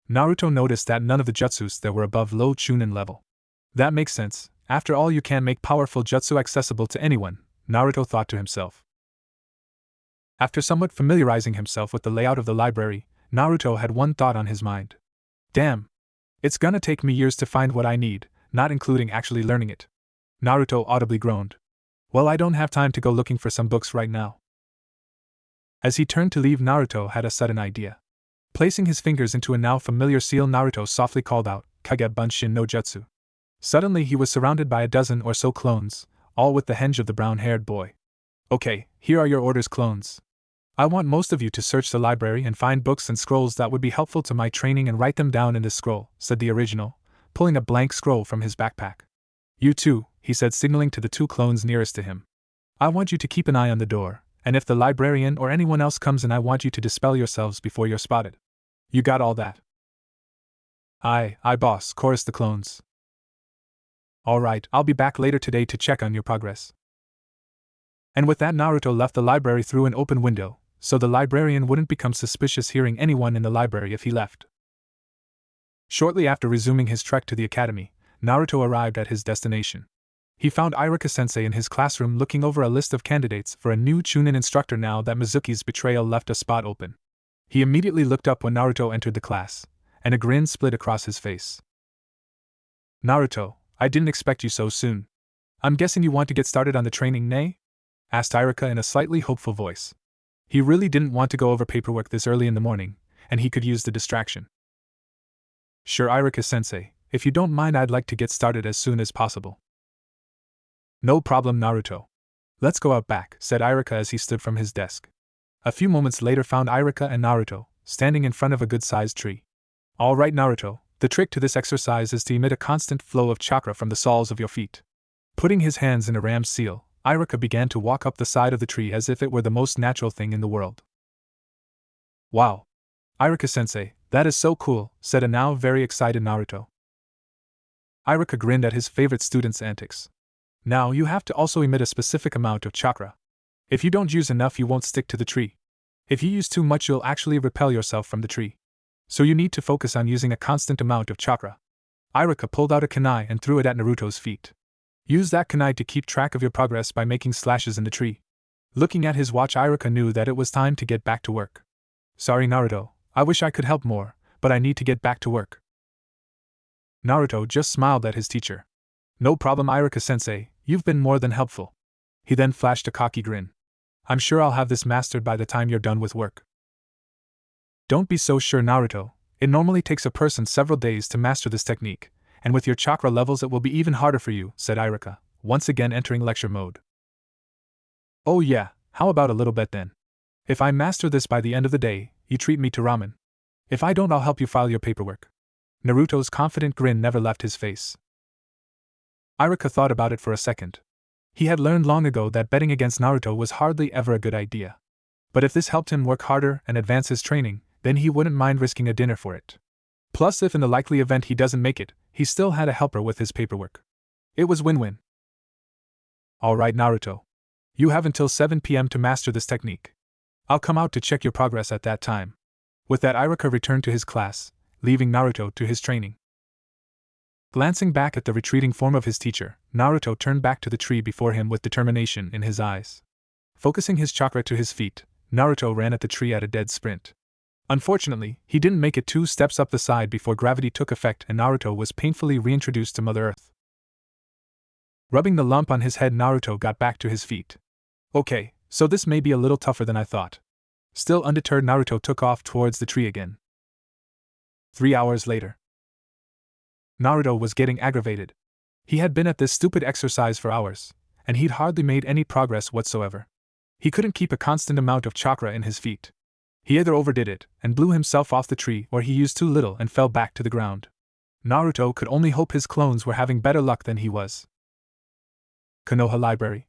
Naruto noticed that none of the jutsus there were above low Chunin level. That makes sense, after all you can make powerful jutsu accessible to anyone, Naruto thought to himself. After somewhat familiarizing himself with the layout of the library, Naruto had one thought on his mind. Damn! It's gonna take me years to find what I need, not including actually learning it. Naruto audibly groaned. Well, I don't have time to go looking for some books right now. As he turned to leave, Naruto had a sudden idea. Placing his fingers into a now familiar seal, Naruto softly called out, "Kage Bunshin no Jutsu." Suddenly he was surrounded by a dozen or so clones, all with the henge of the brown-haired boy. "Okay, here are your orders, clones. I want most of you to search the library and find books and scrolls that would be helpful to my training and write them down in this scroll," said the original, pulling a blank scroll from his backpack. "You too," he said, signaling to the two clones nearest to him. "I want you to keep an eye on the door, and if the librarian or anyone else comes in, I want you to dispel yourselves before you're spotted. You got all that?" Aye, boss," chorused the clones. "Alright, I'll be back later today to check on your progress." And with that, Naruto left the library through an open window, so the librarian wouldn't become suspicious hearing anyone in the library if he left. Shortly after resuming his trek to the academy, Naruto arrived at his destination. He found Iruka-sensei in his classroom looking over a list of candidates for a new Chunin instructor now that Mizuki's betrayal left a spot open. He immediately looked up when Naruto entered the class, and a grin split across his face. "Naruto, I didn't expect you so soon. I'm guessing you want to get started on the training, nay?" asked Iruka in a slightly hopeful voice. He really didn't want to go over paperwork this early in the morning, and he could use the distraction. "Sure, Iruka-sensei, if you don't mind, I'd like to get started as soon as possible." "No problem, Naruto. Let's go out back," said Iruka as he stood from his desk. A few moments later found Iruka and Naruto standing in front of a good-sized tree. "All right, Naruto, the trick to this exercise is to emit a constant flow of chakra from the soles of your feet." Putting his hands in a ram's seal, Iruka began to walk up the side of the tree as if it were the most natural thing in the world. "Wow! Iruka-sensei, that is so cool," said a now very excited Naruto. Iruka grinned at his favorite student's antics. "Now you have to also emit a specific amount of chakra. If you don't use enough, you won't stick to the tree. If you use too much, you'll actually repel yourself from the tree. So you need to focus on using a constant amount of chakra. Iruka pulled out a kunai and threw it at Naruto's feet. Use that kunai to keep track of your progress by making slashes in the tree. Looking at his watch, Iruka knew that it was time to get back to work. Sorry, Naruto, I wish I could help more, but I need to get back to work. Naruto just smiled at his teacher. No problem, Iruka-sensei, you've been more than helpful. He then flashed a cocky grin. I'm sure I'll have this mastered by the time you're done with work. Don't be so sure, Naruto. It normally takes a person several days to master this technique, and with your chakra levels it will be even harder for you, said Iruka, once again entering lecture mode. Oh yeah, how about a little bet then? If I master this by the end of the day, you treat me to ramen. If I don't, I'll help you file your paperwork. Naruto's confident grin never left his face. Iruka thought about it for a second. He had learned long ago that betting against Naruto was hardly ever a good idea. But if this helped him work harder and advance his training, then he wouldn't mind risking a dinner for it. Plus, if in the likely event he doesn't make it, he still had a helper with his paperwork. It was win-win. Alright, Naruto. You have until 7 p.m. to master this technique. I'll come out to check your progress at that time. With that, Iruka returned to his class, leaving Naruto to his training. Glancing back at the retreating form of his teacher, Naruto turned back to the tree before him with determination in his eyes. Focusing his chakra to his feet, Naruto ran at the tree at a dead sprint. Unfortunately, he didn't make it 2 steps up the side before gravity took effect and Naruto was painfully reintroduced to Mother Earth. Rubbing the lump on his head, Naruto got back to his feet. Okay, so this may be a little tougher than I thought. Still undeterred, Naruto took off towards the tree again. 3 hours later. Naruto was getting aggravated. He had been at this stupid exercise for hours, and he'd hardly made any progress whatsoever. He couldn't keep a constant amount of chakra in his feet. He either overdid it and blew himself off the tree, or he used too little and fell back to the ground. Naruto could only hope his clones were having better luck than he was. Konoha Library.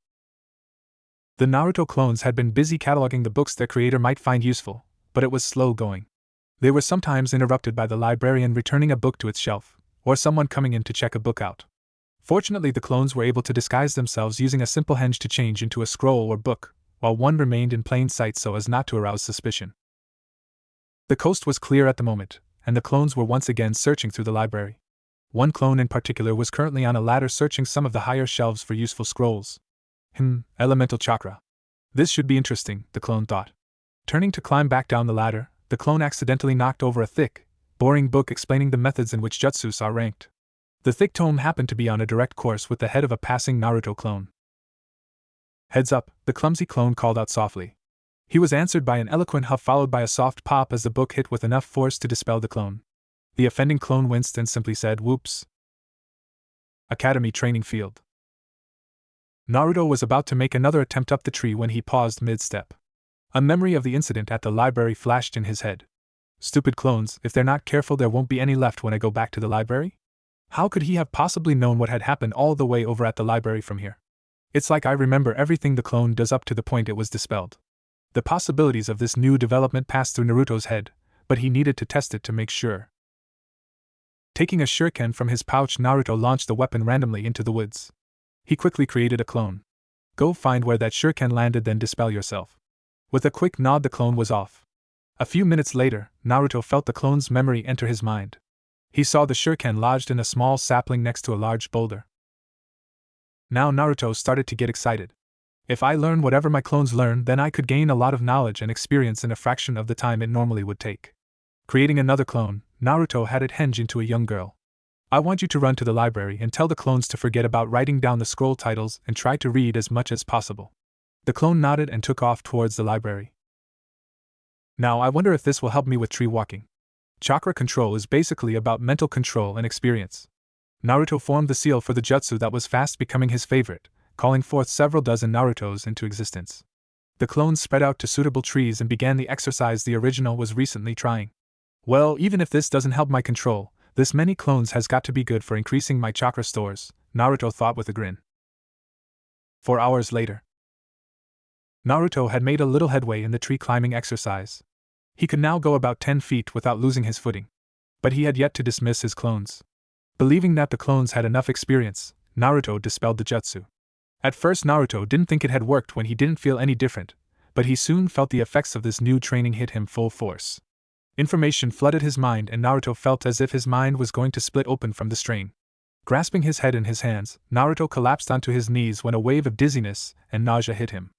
The Naruto clones had been busy cataloging the books their creator might find useful, but it was slow going. They were sometimes interrupted by the librarian returning a book to its shelf, or someone coming in to check a book out. Fortunately, the clones were able to disguise themselves using a simple henge to change into a scroll or book, while one remained in plain sight so as not to arouse suspicion. The coast was clear at the moment, and the clones were once again searching through the library. One clone in particular was currently on a ladder searching some of the higher shelves for useful scrolls. Elemental chakra. This should be interesting, the clone thought. Turning to climb back down the ladder, the clone accidentally knocked over a thick, boring book explaining the methods in which jutsus are ranked. The thick tome happened to be on a direct course with the head of a passing Naruto clone. Heads up, the clumsy clone called out softly. He was answered by an eloquent huff followed by a soft pop as the book hit with enough force to dispel the clone. The offending clone winced and simply said, "Whoops." Academy Training Field. Naruto was about to make another attempt up the tree when he paused mid-step. A memory of the incident at the library flashed in his head. Stupid clones, if they're not careful there won't be any left when I go back to the library? How could he have possibly known what had happened all the way over at the library from here? It's like I remember everything the clone does up to the point it was dispelled. The possibilities of this new development passed through Naruto's head, but he needed to test it to make sure. Taking a shuriken from his pouch, Naruto launched the weapon randomly into the woods. He quickly created a clone. Go find where that shuriken landed, then dispel yourself. With a quick nod, the clone was off. A few minutes later, Naruto felt the clone's memory enter his mind. He saw the shuriken lodged in a small sapling next to a large boulder. Now Naruto started to get excited. If I learn whatever my clones learn, then I could gain a lot of knowledge and experience in a fraction of the time it normally would take. Creating another clone, Naruto had it henge into a young girl. I want you to run to the library and tell the clones to forget about writing down the scroll titles and try to read as much as possible. The clone nodded and took off towards the library. Now I wonder if this will help me with tree walking. Chakra control is basically about mental control and experience. Naruto formed the seal for the jutsu that was fast becoming his favorite, calling forth several dozen Narutos into existence. The clones spread out to suitable trees and began the exercise the original was recently trying. Well, even if this doesn't help my control, this many clones has got to be good for increasing my chakra stores, Naruto thought with a grin. 4 hours later. Naruto had made a little headway in the tree climbing exercise. He could now go about 10 feet without losing his footing. But he had yet to dismiss his clones. Believing that the clones had enough experience, Naruto dispelled the jutsu. At first Naruto didn't think it had worked when he didn't feel any different, but he soon felt the effects of this new training hit him full force. Information flooded his mind, and Naruto felt as if his mind was going to split open from the strain. Grasping his head in his hands, Naruto collapsed onto his knees when a wave of dizziness and nausea hit him.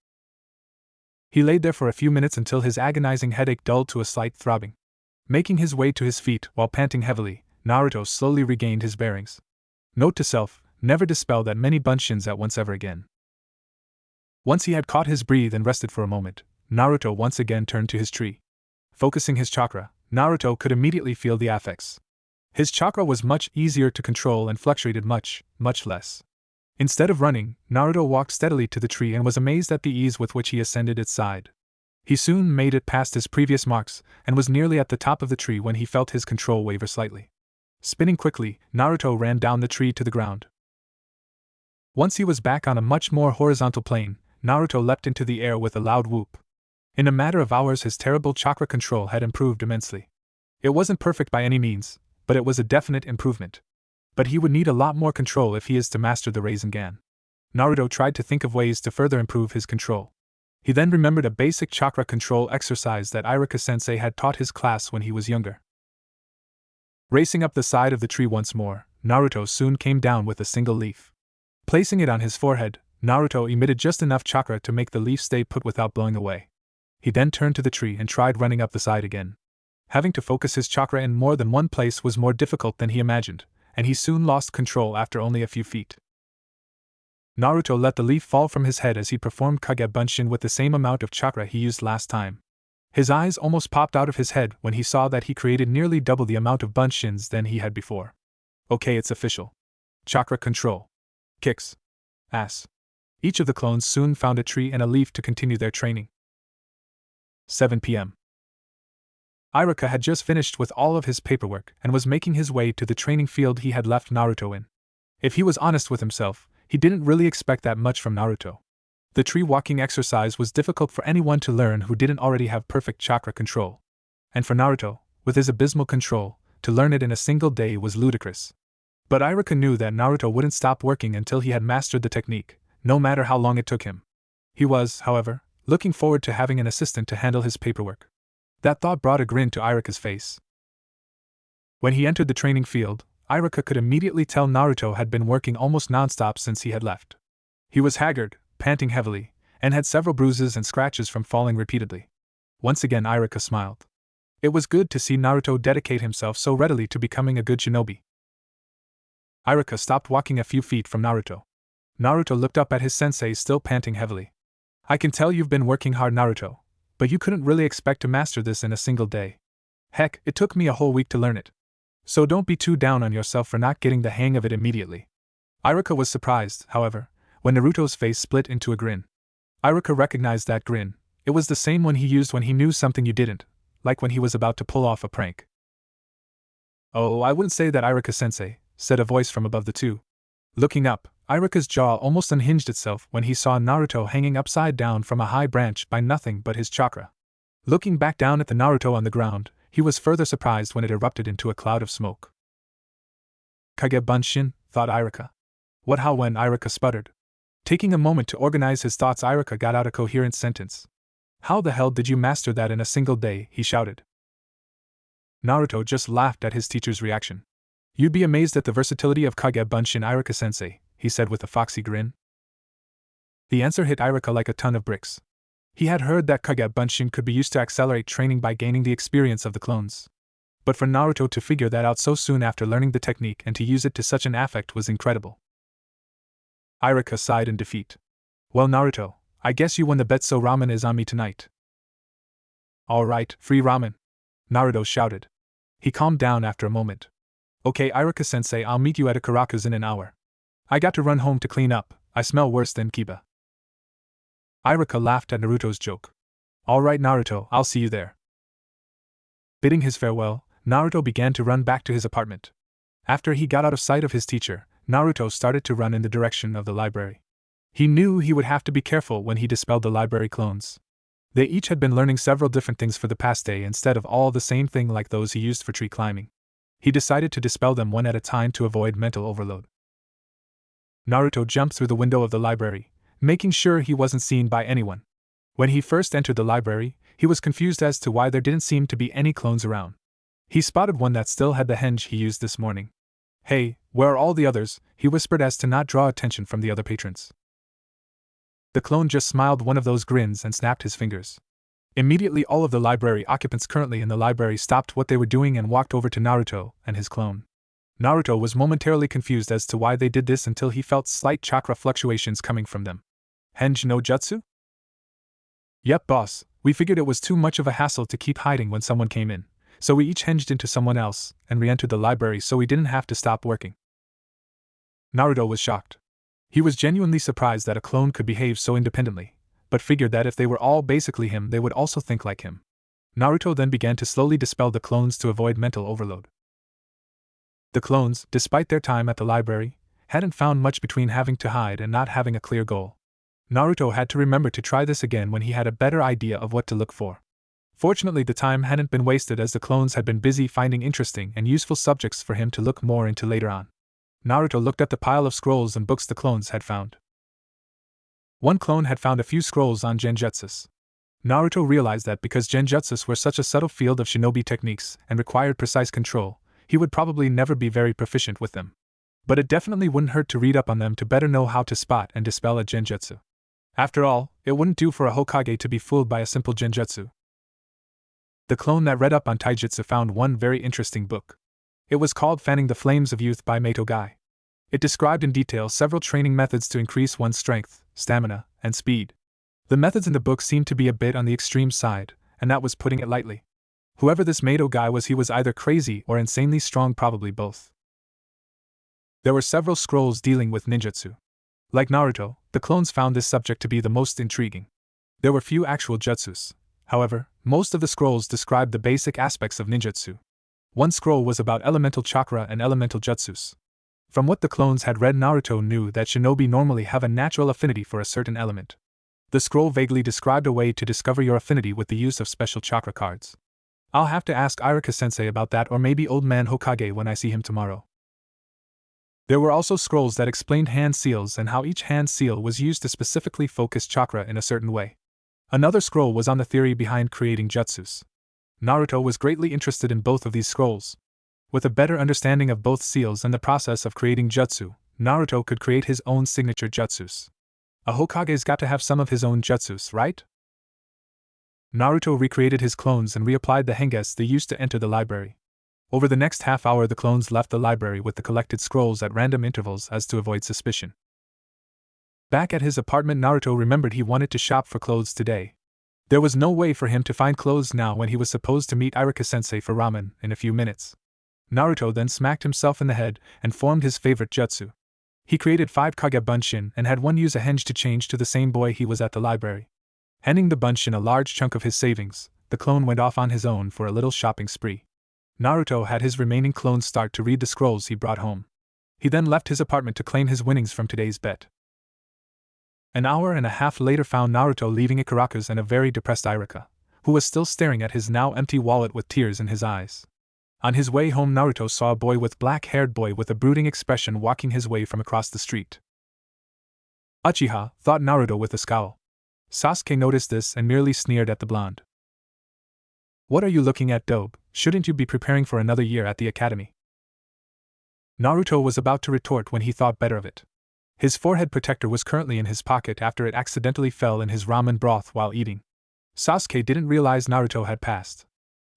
He laid there for a few minutes until his agonizing headache dulled to a slight throbbing. Making his way to his feet while panting heavily, Naruto slowly regained his bearings. Note to self: never dispel that many bunshins at once ever again. Once he had caught his breath and rested for a moment, Naruto once again turned to his tree. Focusing his chakra, Naruto could immediately feel the effects. His chakra was much easier to control and fluctuated much less. Instead of running, Naruto walked steadily to the tree and was amazed at the ease with which he ascended its side. He soon made it past his previous marks and was nearly at the top of the tree when he felt his control waver slightly. Spinning quickly, Naruto ran down the tree to the ground. Once he was back on a much more horizontal plane, Naruto leapt into the air with a loud whoop. In a matter of hours, his terrible chakra control had improved immensely. It wasn't perfect by any means, but it was a definite improvement. But he would need a lot more control if he is to master the Rasengan. Naruto tried to think of ways to further improve his control. He then remembered a basic chakra control exercise that Iruka-sensei had taught his class when he was younger. Racing up the side of the tree once more, Naruto soon came down with a single leaf. Placing it on his forehead, Naruto emitted just enough chakra to make the leaf stay put without blowing away. He then turned to the tree and tried running up the side again. Having to focus his chakra in more than one place was more difficult than he imagined, and he soon lost control after only a few feet. Naruto let the leaf fall from his head as he performed Kage Bunshin with the same amount of chakra he used last time. His eyes almost popped out of his head when he saw that he created nearly double the amount of Bunshins than he had before. Okay, it's official. Chakra control. Kicks ass. Each of the clones soon found a tree and a leaf to continue their training. 7 p.m. Iruka had just finished with all of his paperwork and was making his way to the training field he had left Naruto in. If he was honest with himself, he didn't really expect that much from Naruto. The tree walking exercise was difficult for anyone to learn who didn't already have perfect chakra control. And for Naruto, with his abysmal control, to learn it in a single day was ludicrous. But Iruka knew that Naruto wouldn't stop working until he had mastered the technique, no matter how long it took him. He was, however, looking forward to having an assistant to handle his paperwork. That thought brought a grin to Iruka's face. When he entered the training field, Iruka could immediately tell Naruto had been working almost non-stop since he had left. He was haggard, panting heavily, and had several bruises and scratches from falling repeatedly. Once again Iruka smiled. It was good to see Naruto dedicate himself so readily to becoming a good shinobi. Iruka stopped walking a few feet from Naruto. Naruto looked up at his sensei still panting heavily. I can tell you've been working hard, Naruto, but you couldn't really expect to master this in a single day. Heck, it took me a whole week to learn it. So don't be too down on yourself for not getting the hang of it immediately. Iruka was surprised, however, when Naruto's face split into a grin. Iruka recognized that grin. It was the same one he used when he knew something you didn't, like when he was about to pull off a prank. Oh, I wouldn't say that, Iruka-sensei, said a voice from above the two. Looking up, Iruka's jaw almost unhinged itself when he saw Naruto hanging upside down from a high branch by nothing but his chakra. Looking back down at the Naruto on the ground, he was further surprised when it erupted into a cloud of smoke. Kage Bunshin, thought Iruka. What how when Iruka sputtered. Taking a moment to organize his thoughts, Iruka got out a coherent sentence. How the hell did you master that in a single day? He shouted. Naruto just laughed at his teacher's reaction. You'd be amazed at the versatility of Kage Bunshin, Iruka-sensei, he said with a foxy grin. The answer hit Iruka like a ton of bricks. He had heard that Kage Bunshin could be used to accelerate training by gaining the experience of the clones. But for Naruto to figure that out so soon after learning the technique and to use it to such an effect was incredible. Iruka sighed in defeat. Well, Naruto, I guess you won the bet, so ramen is on me tonight. Alright, free ramen, Naruto shouted. He calmed down after a moment. Okay, Iruka-sensei, I'll meet you at a Karaku's in an hour. I got to run home to clean up, I smell worse than Kiba. Iruka laughed at Naruto's joke. Alright, Naruto, I'll see you there. Bidding his farewell, Naruto began to run back to his apartment. After he got out of sight of his teacher, Naruto started to run in the direction of the library. He knew he would have to be careful when he dispelled the library clones. They each had been learning several different things for the past day instead of all the same thing like those he used for tree climbing. He decided to dispel them one at a time to avoid mental overload. Naruto jumped through the window of the library, making sure he wasn't seen by anyone. When he first entered the library, he was confused as to why there didn't seem to be any clones around. He spotted one that still had the henge he used this morning. "Hey, where are all the others?" he whispered as to not draw attention from the other patrons. The clone just smiled one of those grins and snapped his fingers. Immediately all of the library occupants currently in the library stopped what they were doing and walked over to Naruto and his clone. Naruto was momentarily confused as to why they did this until he felt slight chakra fluctuations coming from them. "Henge no jutsu?" "Yep, boss, we figured it was too much of a hassle to keep hiding when someone came in, so we each henged into someone else and re-entered the library so we didn't have to stop working." Naruto was shocked. He was genuinely surprised that a clone could behave so independently, but figured that if they were all basically him they would also think like him. Naruto then began to slowly dispel the clones to avoid mental overload. The clones, despite their time at the library, hadn't found much between having to hide and not having a clear goal. Naruto had to remember to try this again when he had a better idea of what to look for. Fortunately, the time hadn't been wasted as the clones had been busy finding interesting and useful subjects for him to look more into later on. Naruto looked at the pile of scrolls and books the clones had found. One clone had found a few scrolls on genjutsus. Naruto realized that because genjutsus were such a subtle field of shinobi techniques and required precise control, he would probably never be very proficient with them. But it definitely wouldn't hurt to read up on them to better know how to spot and dispel a genjutsu. After all, it wouldn't do for a Hokage to be fooled by a simple genjutsu. The clone that read up on taijutsu found one very interesting book. It was called Fanning the Flames of Youth by Mato Gai. It described in detail several training methods to increase one's strength, stamina, and speed. The methods in the book seemed to be a bit on the extreme side, and that was putting it lightly. Whoever this Mato Gai was, he was either crazy or insanely strong, probably both. There were several scrolls dealing with ninjutsu. Like Naruto, the clones found this subject to be the most intriguing. There were few actual jutsus. However, most of the scrolls described the basic aspects of ninjutsu. One scroll was about elemental chakra and elemental jutsus. From what the clones had read, Naruto knew that shinobi normally have a natural affinity for a certain element. The scroll vaguely described a way to discover your affinity with the use of special chakra cards. I'll have to ask Iruka-sensei about that, or maybe Old Man Hokage when I see him tomorrow. There were also scrolls that explained hand seals and how each hand seal was used to specifically focus chakra in a certain way. Another scroll was on the theory behind creating jutsus. Naruto was greatly interested in both of these scrolls. With a better understanding of both seals and the process of creating jutsu, Naruto could create his own signature jutsus. A Hokage's got to have some of his own jutsus, right? Naruto recreated his clones and reapplied the henges they used to enter the library. Over the next half hour, the clones left the library with the collected scrolls at random intervals as to avoid suspicion. Back at his apartment, Naruto remembered he wanted to shop for clothes today. There was no way for him to find clothes now when he was supposed to meet Iruka-sensei for ramen in a few minutes. Naruto then smacked himself in the head and formed his favorite jutsu. He created 5 Kage Bunshin and had one use a henge to change to the same boy he was at the library. Handing the Bunshin a large chunk of his savings, the clone went off on his own for a little shopping spree. Naruto had his remaining clones start to read the scrolls he brought home. He then left his apartment to claim his winnings from today's bet. An hour and a half later found Naruto leaving Ikaraku's and a very depressed Iruka, who was still staring at his now empty wallet with tears in his eyes. On his way home, Naruto saw a boy with a brooding expression walking his way from across the street. Uchiha, thought Naruto with a scowl. Sasuke noticed this and merely sneered at the blonde. What are you looking at, Dobe? Shouldn't you be preparing for another year at the academy? Naruto was about to retort when he thought better of it. His forehead protector was currently in his pocket after it accidentally fell in his ramen broth while eating. Sasuke didn't realize Naruto had passed.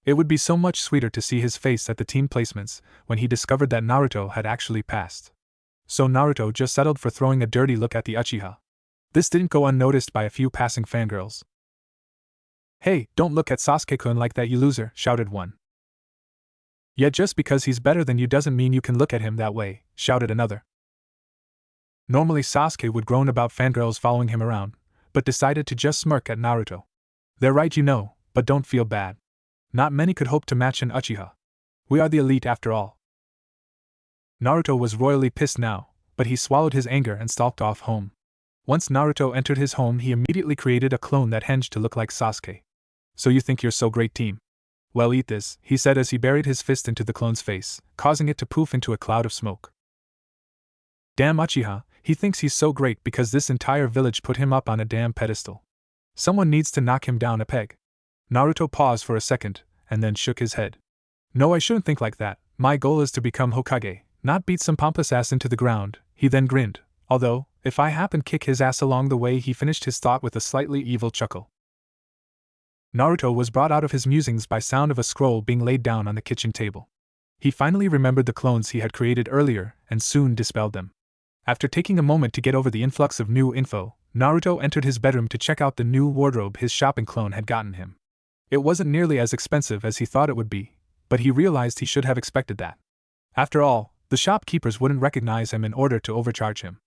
It would be so much sweeter to see his face at the team placements when he discovered that Naruto had actually passed. So Naruto just settled for throwing a dirty look at the Uchiha. This didn't go unnoticed by a few passing fangirls. Hey, don't look at Sasuke-kun like that, you loser, shouted one. Yet just because he's better than you doesn't mean you can look at him that way, shouted another. Normally Sasuke would groan about fangirls following him around, but decided to just smirk at Naruto. They're right, you know, but don't feel bad. Not many could hope to match an Uchiha. We are the elite after all. Naruto was royally pissed now, but he swallowed his anger and stalked off home. Once Naruto entered his home, he immediately created a clone that henged to look like Sasuke. So you think you're so great, team? Well, eat this, he said as he buried his fist into the clone's face, causing it to poof into a cloud of smoke. Damn Uchiha, he thinks he's so great because this entire village put him up on a damn pedestal. Someone needs to knock him down a peg. Naruto paused for a second, and then shook his head. No, I shouldn't think like that. My goal is to become Hokage, not beat some pompous ass into the ground. He then grinned, although, if I happen to kick his ass along the way, he finished his thought with a slightly evil chuckle. Naruto was brought out of his musings by sound of a scroll being laid down on the kitchen table. He finally remembered the clones he had created earlier, and soon dispelled them. After taking a moment to get over the influx of new info, Naruto entered his bedroom to check out the new wardrobe his shopping clone had gotten him. It wasn't nearly as expensive as he thought it would be, but he realized he should have expected that. After all, the shopkeepers wouldn't recognize him in order to overcharge him.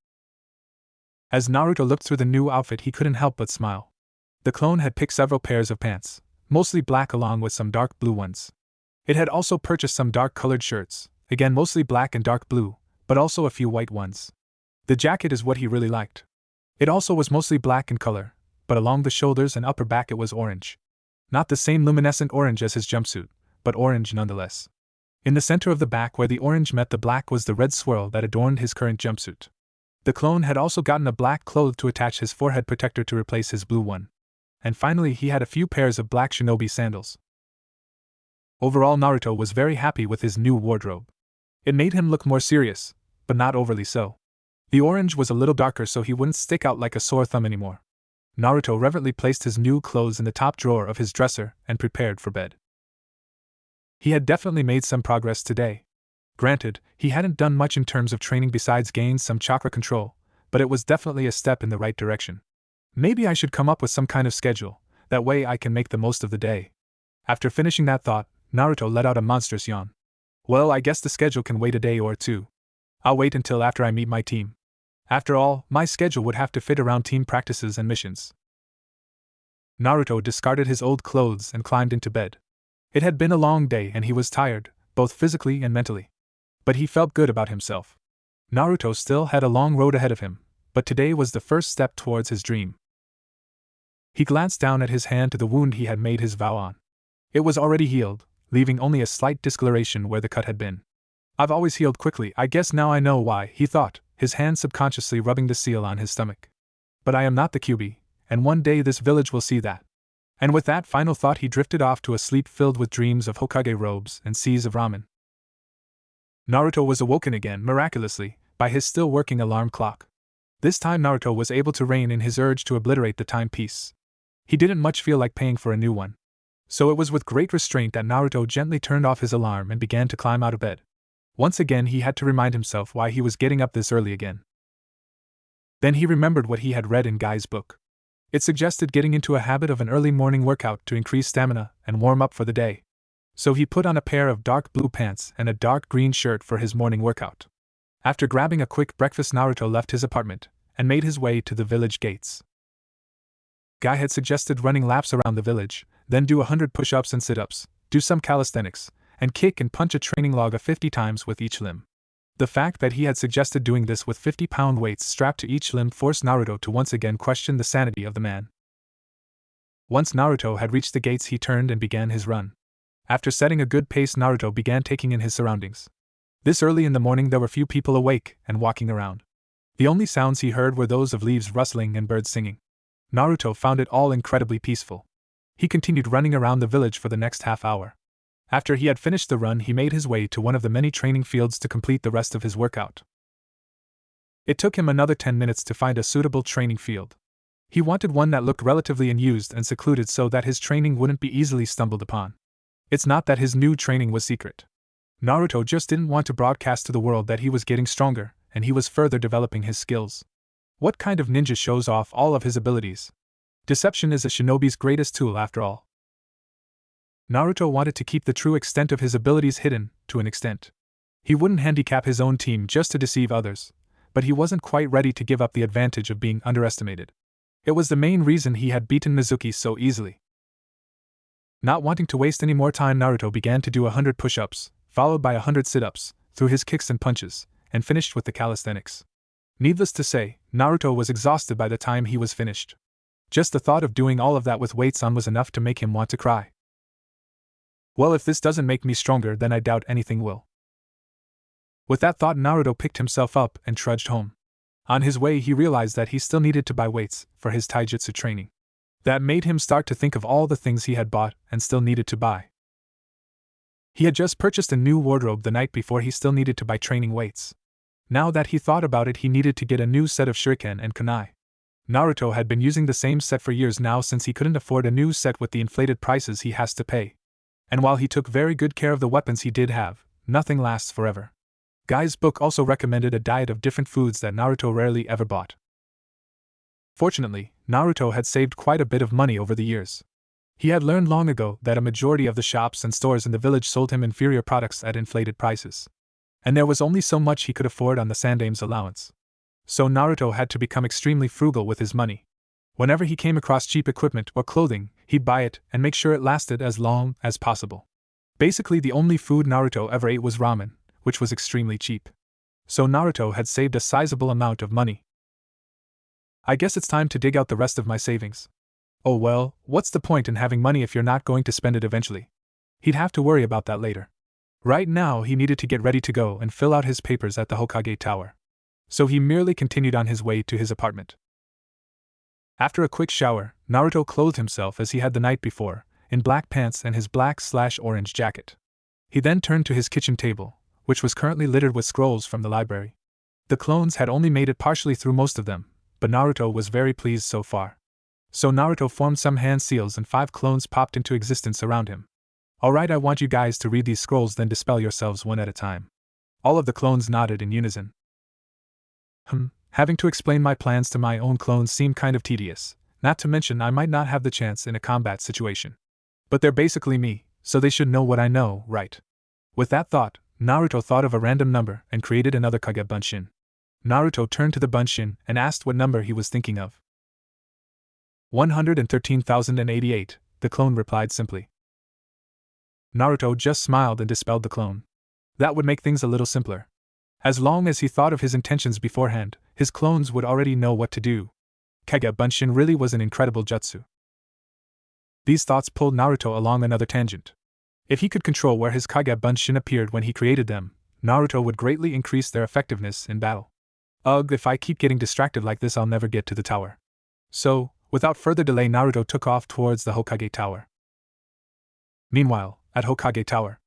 As Naruto looked through the new outfit, he couldn't help but smile. The clone had picked several pairs of pants, mostly black along with some dark blue ones. It had also purchased some dark-colored shirts, again mostly black and dark blue, but also a few white ones. The jacket is what he really liked. It also was mostly black in color, but along the shoulders and upper back it was orange. Not the same luminescent orange as his jumpsuit, but orange nonetheless. In the center of the back where the orange met the black was the red swirl that adorned his current jumpsuit. The clone had also gotten a black cloth to attach his forehead protector to replace his blue one. And finally he had a few pairs of black shinobi sandals. Overall, Naruto was very happy with his new wardrobe. It made him look more serious, but not overly so. The orange was a little darker so he wouldn't stick out like a sore thumb anymore. Naruto reverently placed his new clothes in the top drawer of his dresser and prepared for bed. He had definitely made some progress today. Granted, he hadn't done much in terms of training besides gain some chakra control, but it was definitely a step in the right direction. Maybe I should come up with some kind of schedule, that way I can make the most of the day. After finishing that thought, Naruto let out a monstrous yawn. Well, I guess the schedule can wait a day or two. I'll wait until after I meet my team. After all, my schedule would have to fit around team practices and missions. Naruto discarded his old clothes and climbed into bed. It had been a long day and he was tired, both physically and mentally. But he felt good about himself. Naruto still had a long road ahead of him, but today was the first step towards his dream. He glanced down at his hand to the wound he had made his vow on. It was already healed, leaving only a slight discoloration where the cut had been. I've always healed quickly, I guess now I know why, he thought, his hand subconsciously rubbing the seal on his stomach. But I am not the Kyuubi, and one day this village will see that. And with that final thought he drifted off to a sleep filled with dreams of Hokage robes and seas of ramen. Naruto was awoken again, miraculously, by his still working alarm clock. This time Naruto was able to rein in his urge to obliterate the timepiece. He didn't much feel like paying for a new one. So it was with great restraint that Naruto gently turned off his alarm and began to climb out of bed. Once again he had to remind himself why he was getting up this early again. Then he remembered what he had read in Guy's book. It suggested getting into a habit of an early morning workout to increase stamina and warm up for the day. So he put on a pair of dark blue pants and a dark green shirt for his morning workout. After grabbing a quick breakfast, Naruto left his apartment and made his way to the village gates. Guy had suggested running laps around the village, then do 100 push-ups and sit-ups, do some calisthenics, and kick and punch a training log of 50 times with each limb. The fact that he had suggested doing this with 50-pound weights strapped to each limb forced Naruto to once again question the sanity of the man. Once Naruto had reached the gates, he turned and began his run. After setting a good pace, Naruto began taking in his surroundings. This early in the morning there were few people awake and walking around. The only sounds he heard were those of leaves rustling and birds singing. Naruto found it all incredibly peaceful. He continued running around the village for the next half hour. After he had finished the run, he made his way to one of the many training fields to complete the rest of his workout. It took him another 10 minutes to find a suitable training field. He wanted one that looked relatively unused and secluded so that his training wouldn't be easily stumbled upon. It's not that his new training was secret. Naruto just didn't want to broadcast to the world that he was getting stronger, and he was further developing his skills. What kind of ninja shows off all of his abilities? Deception is a shinobi's greatest tool after all. Naruto wanted to keep the true extent of his abilities hidden, to an extent. He wouldn't handicap his own team just to deceive others, but he wasn't quite ready to give up the advantage of being underestimated. It was the main reason he had beaten Mizuki so easily. Not wanting to waste any more time, Naruto began to do 100 push-ups, followed by 100 sit-ups, through his kicks and punches, and finished with the calisthenics. Needless to say, Naruto was exhausted by the time he was finished. Just the thought of doing all of that with weights on was enough to make him want to cry. Well, if this doesn't make me stronger, then I doubt anything will. With that thought, Naruto picked himself up and trudged home. On his way, he realized that he still needed to buy weights for his taijutsu training. That made him start to think of all the things he had bought and still needed to buy. He had just purchased a new wardrobe the night before. He still needed to buy training weights. Now that he thought about it, he needed to get a new set of shuriken and kunai. Naruto had been using the same set for years now since he couldn't afford a new set with the inflated prices he has to pay. And while he took very good care of the weapons he did have, nothing lasts forever. Guy's book also recommended a diet of different foods that Naruto rarely ever bought. Fortunately, Naruto had saved quite a bit of money over the years. He had learned long ago that a majority of the shops and stores in the village sold him inferior products at inflated prices. And there was only so much he could afford on the Sandame's allowance. So Naruto had to become extremely frugal with his money. Whenever he came across cheap equipment or clothing, he'd buy it and make sure it lasted as long as possible. Basically, the only food Naruto ever ate was ramen, which was extremely cheap. So Naruto had saved a sizable amount of money. I guess it's time to dig out the rest of my savings. Oh well, what's the point in having money if you're not going to spend it eventually? He'd have to worry about that later. Right now he needed to get ready to go and fill out his papers at the Hokage Tower. So he merely continued on his way to his apartment. After a quick shower, Naruto clothed himself as he had the night before, in black pants and his black/orange jacket. He then turned to his kitchen table, which was currently littered with scrolls from the library. The clones had only made it partially through most of them, but Naruto was very pleased so far. So Naruto formed some hand seals and 5 clones popped into existence around him. Alright, I want you guys to read these scrolls, then dispel yourselves one at a time. All of the clones nodded in unison. Having to explain my plans to my own clones seemed kind of tedious, not to mention I might not have the chance in a combat situation. But they're basically me, so they should know what I know, right? With that thought, Naruto thought of a random number and created another Kage Bunshin. Naruto turned to the Bunshin and asked what number he was thinking of. 113,088, the clone replied simply. Naruto just smiled and dispelled the clone. That would make things a little simpler. As long as he thought of his intentions beforehand, his clones would already know what to do. Kage Bunshin really was an incredible jutsu. These thoughts pulled Naruto along another tangent. If he could control where his Kage Bunshin appeared when he created them, Naruto would greatly increase their effectiveness in battle. Ugh, if I keep getting distracted like this, I'll never get to the tower. So, without further delay, Naruto took off towards the Hokage Tower. Meanwhile, at Hokage Tower,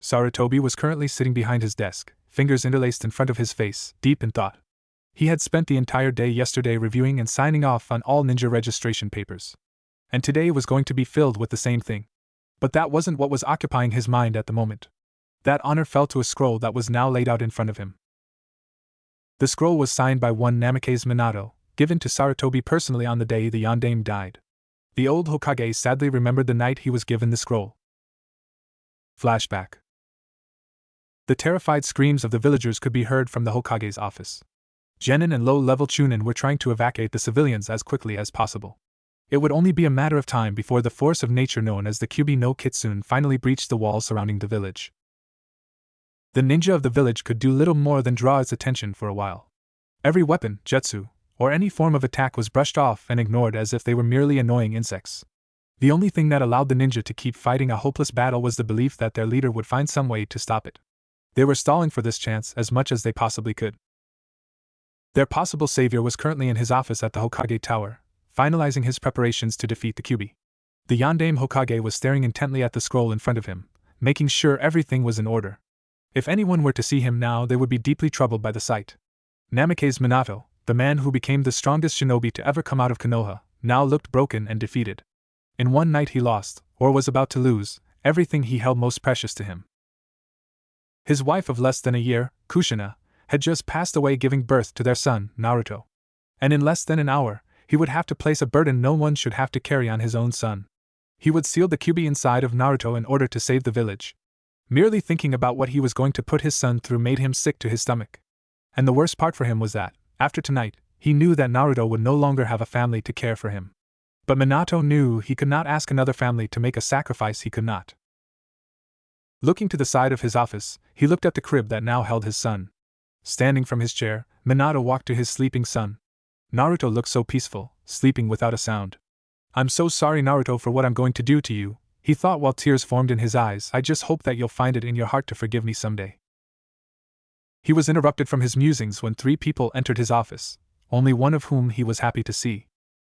Sarutobi was currently sitting behind his desk, fingers interlaced in front of his face, deep in thought. He had spent the entire day yesterday reviewing and signing off on all ninja registration papers. And today was going to be filled with the same thing. But that wasn't what was occupying his mind at the moment. That honor fell to a scroll that was now laid out in front of him. The scroll was signed by one Namikaze Minato, given to Sarutobi personally on the day the Yondaime died. The old Hokage sadly remembered the night he was given the scroll. Flashback. The terrified screams of the villagers could be heard from the Hokage's office. Genin and low-level Chunin were trying to evacuate the civilians as quickly as possible. It would only be a matter of time before the force of nature known as the Kyubi no Kitsune finally breached the walls surrounding the village. The ninja of the village could do little more than draw its attention for a while. Every weapon, jutsu, or any form of attack was brushed off and ignored as if they were merely annoying insects. The only thing that allowed the ninja to keep fighting a hopeless battle was the belief that their leader would find some way to stop it. They were stalling for this chance as much as they possibly could. Their possible savior was currently in his office at the Hokage Tower, finalizing his preparations to defeat the Kyubi. The Yondaime Hokage was staring intently at the scroll in front of him, making sure everything was in order. If anyone were to see him now, they would be deeply troubled by the sight. Namikaze Minato, the man who became the strongest shinobi to ever come out of Konoha, now looked broken and defeated. In one night he lost, or was about to lose, everything he held most precious to him. His wife of less than a year, Kushina, had just passed away, giving birth to their son, Naruto. And in less than an hour, he would have to place a burden no one should have to carry on his own son. He would seal the Kyubi inside of Naruto in order to save the village. Merely thinking about what he was going to put his son through made him sick to his stomach. And the worst part for him was that, after tonight, he knew that Naruto would no longer have a family to care for him. But Minato knew he could not ask another family to make a sacrifice he could not. Looking to the side of his office, he looked at the crib that now held his son. Standing from his chair, Minato walked to his sleeping son. Naruto looked so peaceful, sleeping without a sound. "I'm so sorry, Naruto, for what I'm going to do to you," he thought while tears formed in his eyes. "I just hope that you'll find it in your heart to forgive me someday." He was interrupted from his musings when 3 people entered his office, only one of whom he was happy to see.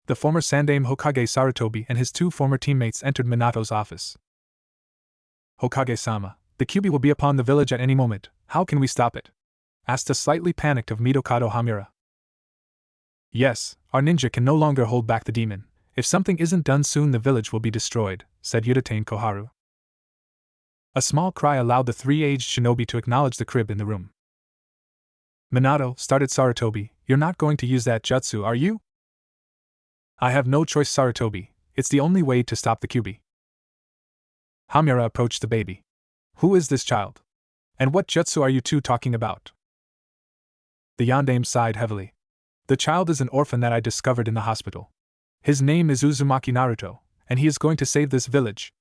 The former Sandaime Hokage Sarutobi and his 2 former teammates entered Minato's office. Hokage-sama, the Kyuubi will be upon the village at any moment, how can we stop it? Asked a slightly panicked of Mitokado Hamura. Yes, our ninja can no longer hold back the demon. If something isn't done soon the village will be destroyed, said Yudetane Koharu. A small cry allowed the 3 aged shinobi to acknowledge the crib in the room. Minato, started Sarutobi, you're not going to use that jutsu, are you? I have no choice, Sarutobi, it's the only way to stop the Kyuubi. Hamura approached the baby. Who is this child? And what jutsu are you two talking about? The yondaime sighed heavily. The child is an orphan that I discovered in the hospital. His name is Uzumaki Naruto, and he is going to save this village.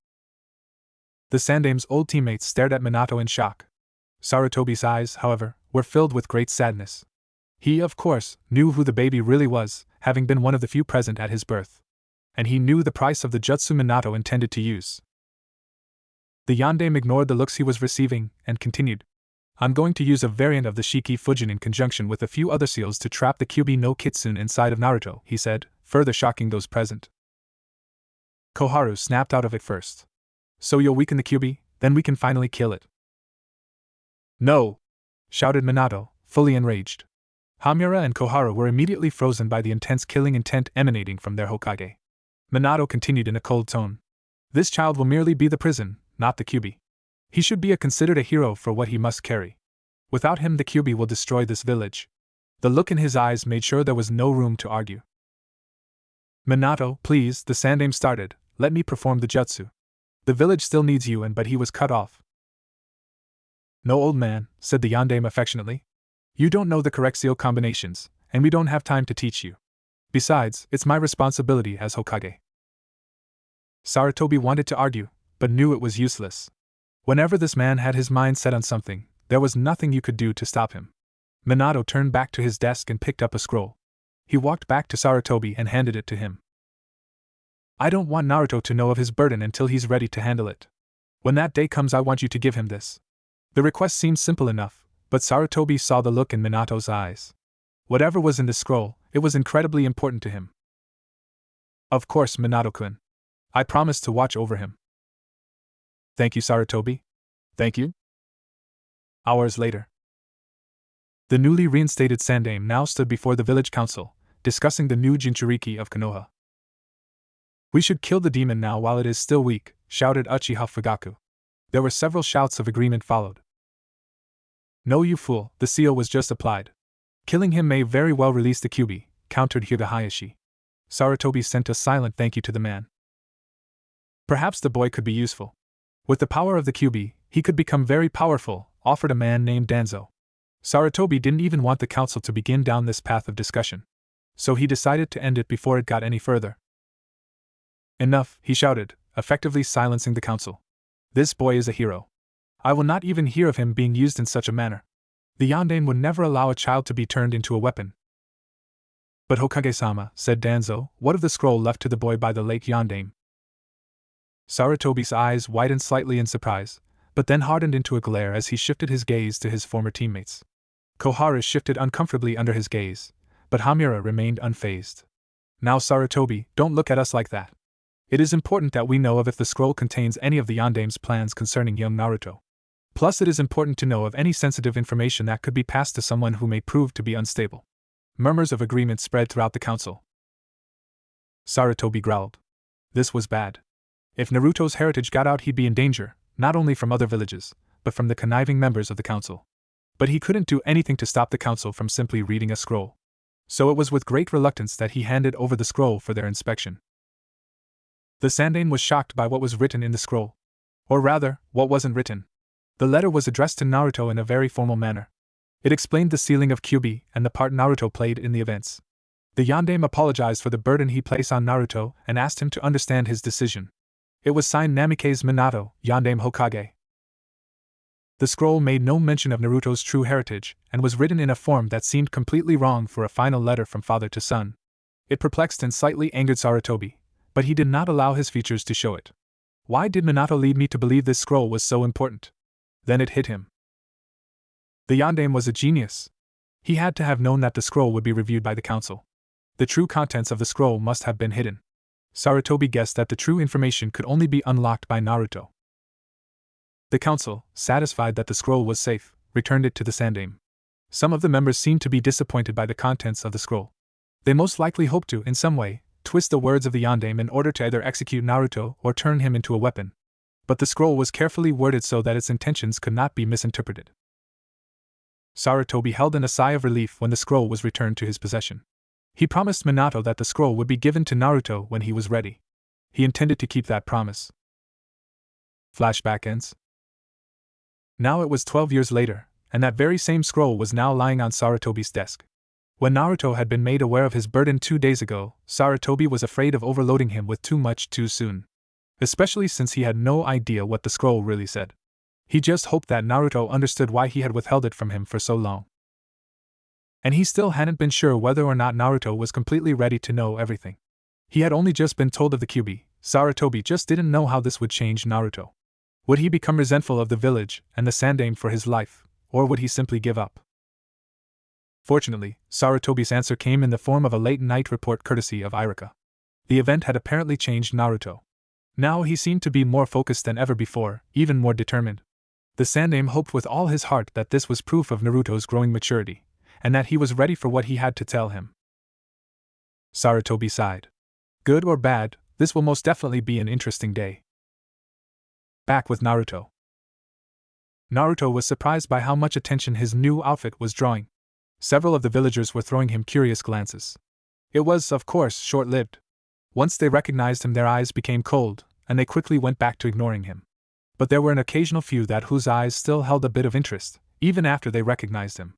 The Sandaime's old teammates stared at Minato in shock. Sarutobi's eyes, however, were filled with great sadness. He, of course, knew who the baby really was, having been one of the few present at his birth. And he knew the price of the jutsu Minato intended to use. The yondaime ignored the looks he was receiving, and continued. I'm going to use a variant of the Shiki Fujin in conjunction with a few other seals to trap the Kyuubi no Kitsune inside of Naruto, he said, further shocking those present. Koharu snapped out of it first. So you'll weaken the Kyuubi, then we can finally kill it. No! Shouted Minato, fully enraged. Hamura and Koharu were immediately frozen by the intense killing intent emanating from their Hokage. Minato continued in a cold tone. This child will merely be the prison, not the Kyuubi. He should be considered a hero for what he must carry. Without him the Kyuubi will destroy this village. The look in his eyes made sure there was no room to argue. Minato, please, the Sandaime started, let me perform the jutsu. The village still needs you but he was cut off. No, old man, said the yondaime affectionately. You don't know the correct seal combinations, and we don't have time to teach you. Besides, it's my responsibility as Hokage. Sarutobi wanted to argue, but knew it was useless. Whenever this man had his mind set on something, there was nothing you could do to stop him. Minato turned back to his desk and picked up a scroll. He walked back to Sarutobi and handed it to him. I don't want Naruto to know of his burden until he's ready to handle it. When that day comes I want you to give him this. The request seemed simple enough, but Sarutobi saw the look in Minato's eyes. Whatever was in the scroll, it was incredibly important to him. Of course, Minato-kun. I promise to watch over him. Thank you, Sarutobi. Thank you. Hours later. The newly reinstated Sandaime now stood before the village council, discussing the new Jinchuriki of Konoha. We should kill the demon now while it is still weak, shouted Uchiha Fugaku. There were several shouts of agreement followed. No, you fool, the seal was just applied. Killing him may very well release the Kyuubi, countered Higahayashi. Sarutobi sent a silent thank you to the man. Perhaps the boy could be useful. With the power of the Kyuubi, he could become very powerful, offered a man named Danzo. Sarutobi didn't even want the council to begin down this path of discussion. So he decided to end it before it got any further. Enough, he shouted, effectively silencing the council. This boy is a hero. I will not even hear of him being used in such a manner. The yondaime would never allow a child to be turned into a weapon. But Hokage-sama, said Danzo, what of the scroll left to the boy by the late yondaime? Sarutobi's eyes widened slightly in surprise, but then hardened into a glare as he shifted his gaze to his former teammates. Koharu shifted uncomfortably under his gaze, but Hamura remained unfazed. Now Sarutobi, don't look at us like that. It is important that we know of if the scroll contains any of the yondaime's plans concerning young Naruto. Plus it is important to know of any sensitive information that could be passed to someone who may prove to be unstable. Murmurs of agreement spread throughout the council. Sarutobi growled. This was bad. If Naruto's heritage got out he'd be in danger, not only from other villages, but from the conniving members of the council. But he couldn't do anything to stop the council from simply reading a scroll. So it was with great reluctance that he handed over the scroll for their inspection. The Sandaime was shocked by what was written in the scroll. Or rather, what wasn't written. The letter was addressed to Naruto in a very formal manner. It explained the sealing of Kyuubi and the part Naruto played in the events. The yondaime apologized for the burden he placed on Naruto and asked him to understand his decision. It was signed Namikaze Minato, Yondaime Hokage. The scroll made no mention of Naruto's true heritage and was written in a form that seemed completely wrong for a final letter from father to son. It perplexed and slightly angered Sarutobi, but he did not allow his features to show it. Why did Minato lead me to believe this scroll was so important? Then it hit him. The yondaime was a genius. He had to have known that the scroll would be reviewed by the council. The The true contents of the scroll must have been hidden. Sarutobi guessed that the true information could only be unlocked by Naruto. The council, satisfied that the scroll was safe, returned it to the Sandaime. Some of the members seemed to be disappointed by the contents of the scroll. They most likely hoped to, in some way, twist the words of the Yondaime in order to either execute Naruto or turn him into a weapon. But the scroll was carefully worded so that its intentions could not be misinterpreted. Sarutobi held in a sigh of relief when the scroll was returned to his possession. He promised Minato that the scroll would be given to Naruto when he was ready. He intended to keep that promise. Flashback ends. Now it was 12 years later, and that very same scroll was now lying on Sarutobi's desk. When Naruto had been made aware of his burden 2 days ago, Sarutobi was afraid of overloading him with too much too soon. Especially since he had no idea what the scroll really said. He just hoped that Naruto understood why he had withheld it from him for so long. And he still hadn't been sure whether or not Naruto was completely ready to know everything. He had only just been told of the Kyuubi. Sarutobi just didn't know how this would change Naruto. Would he become resentful of the village and the Sandaime for his life, or would he simply give up? Fortunately, Sarutobi's answer came in the form of a late-night report courtesy of Iruka. The event had apparently changed Naruto. Now he seemed to be more focused than ever before, even more determined. The Sandaime hoped with all his heart that this was proof of Naruto's growing maturity, and that he was ready for what he had to tell him. Sarutobi sighed. Good or bad, this will most definitely be an interesting day. Back with Naruto. Naruto was surprised by how much attention his new outfit was drawing. Several of the villagers were throwing him curious glances. It was, of course, short-lived. Once they recognized him, their eyes became cold, and they quickly went back to ignoring him. But there were an occasional few whose eyes still held a bit of interest, even after they recognized him.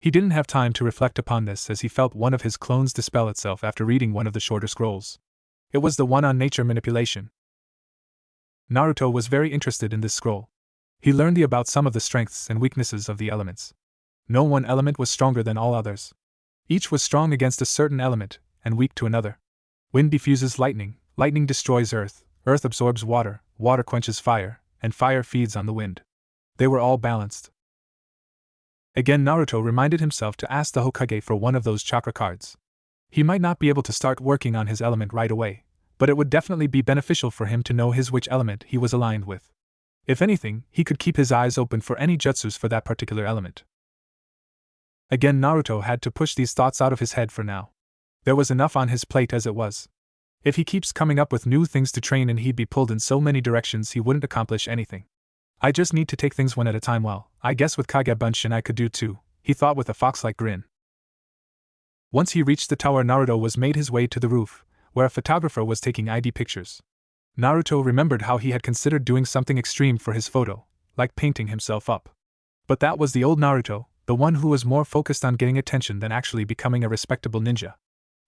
He didn't have time to reflect upon this as he felt one of his clones dispel itself after reading one of the shorter scrolls. It was the one on nature manipulation. Naruto was very interested in this scroll. He learned about some of the strengths and weaknesses of the elements. No one element was stronger than all others. Each was strong against a certain element, and weak to another. Wind diffuses lightning, lightning destroys earth, earth absorbs water, water quenches fire, and fire feeds on the wind. They were all balanced. Again Naruto reminded himself to ask the Hokage for one of those chakra cards. He might not be able to start working on his element right away, but it would definitely be beneficial for him to know which element he was aligned with. If anything, he could keep his eyes open for any jutsus for that particular element. Again Naruto had to push these thoughts out of his head for now. There was enough on his plate as it was. If he keeps coming up with new things to train and he'd be pulled in so many directions he wouldn't accomplish anything. I just need to take things one at a time. Well, I guess with Kage Bunshin I could do too, he thought with a fox-like grin. Once he reached the tower, Naruto was made his way to the roof, where a photographer was taking ID pictures. Naruto remembered how he had considered doing something extreme for his photo, like painting himself up. But that was the old Naruto, the one who was more focused on getting attention than actually becoming a respectable ninja.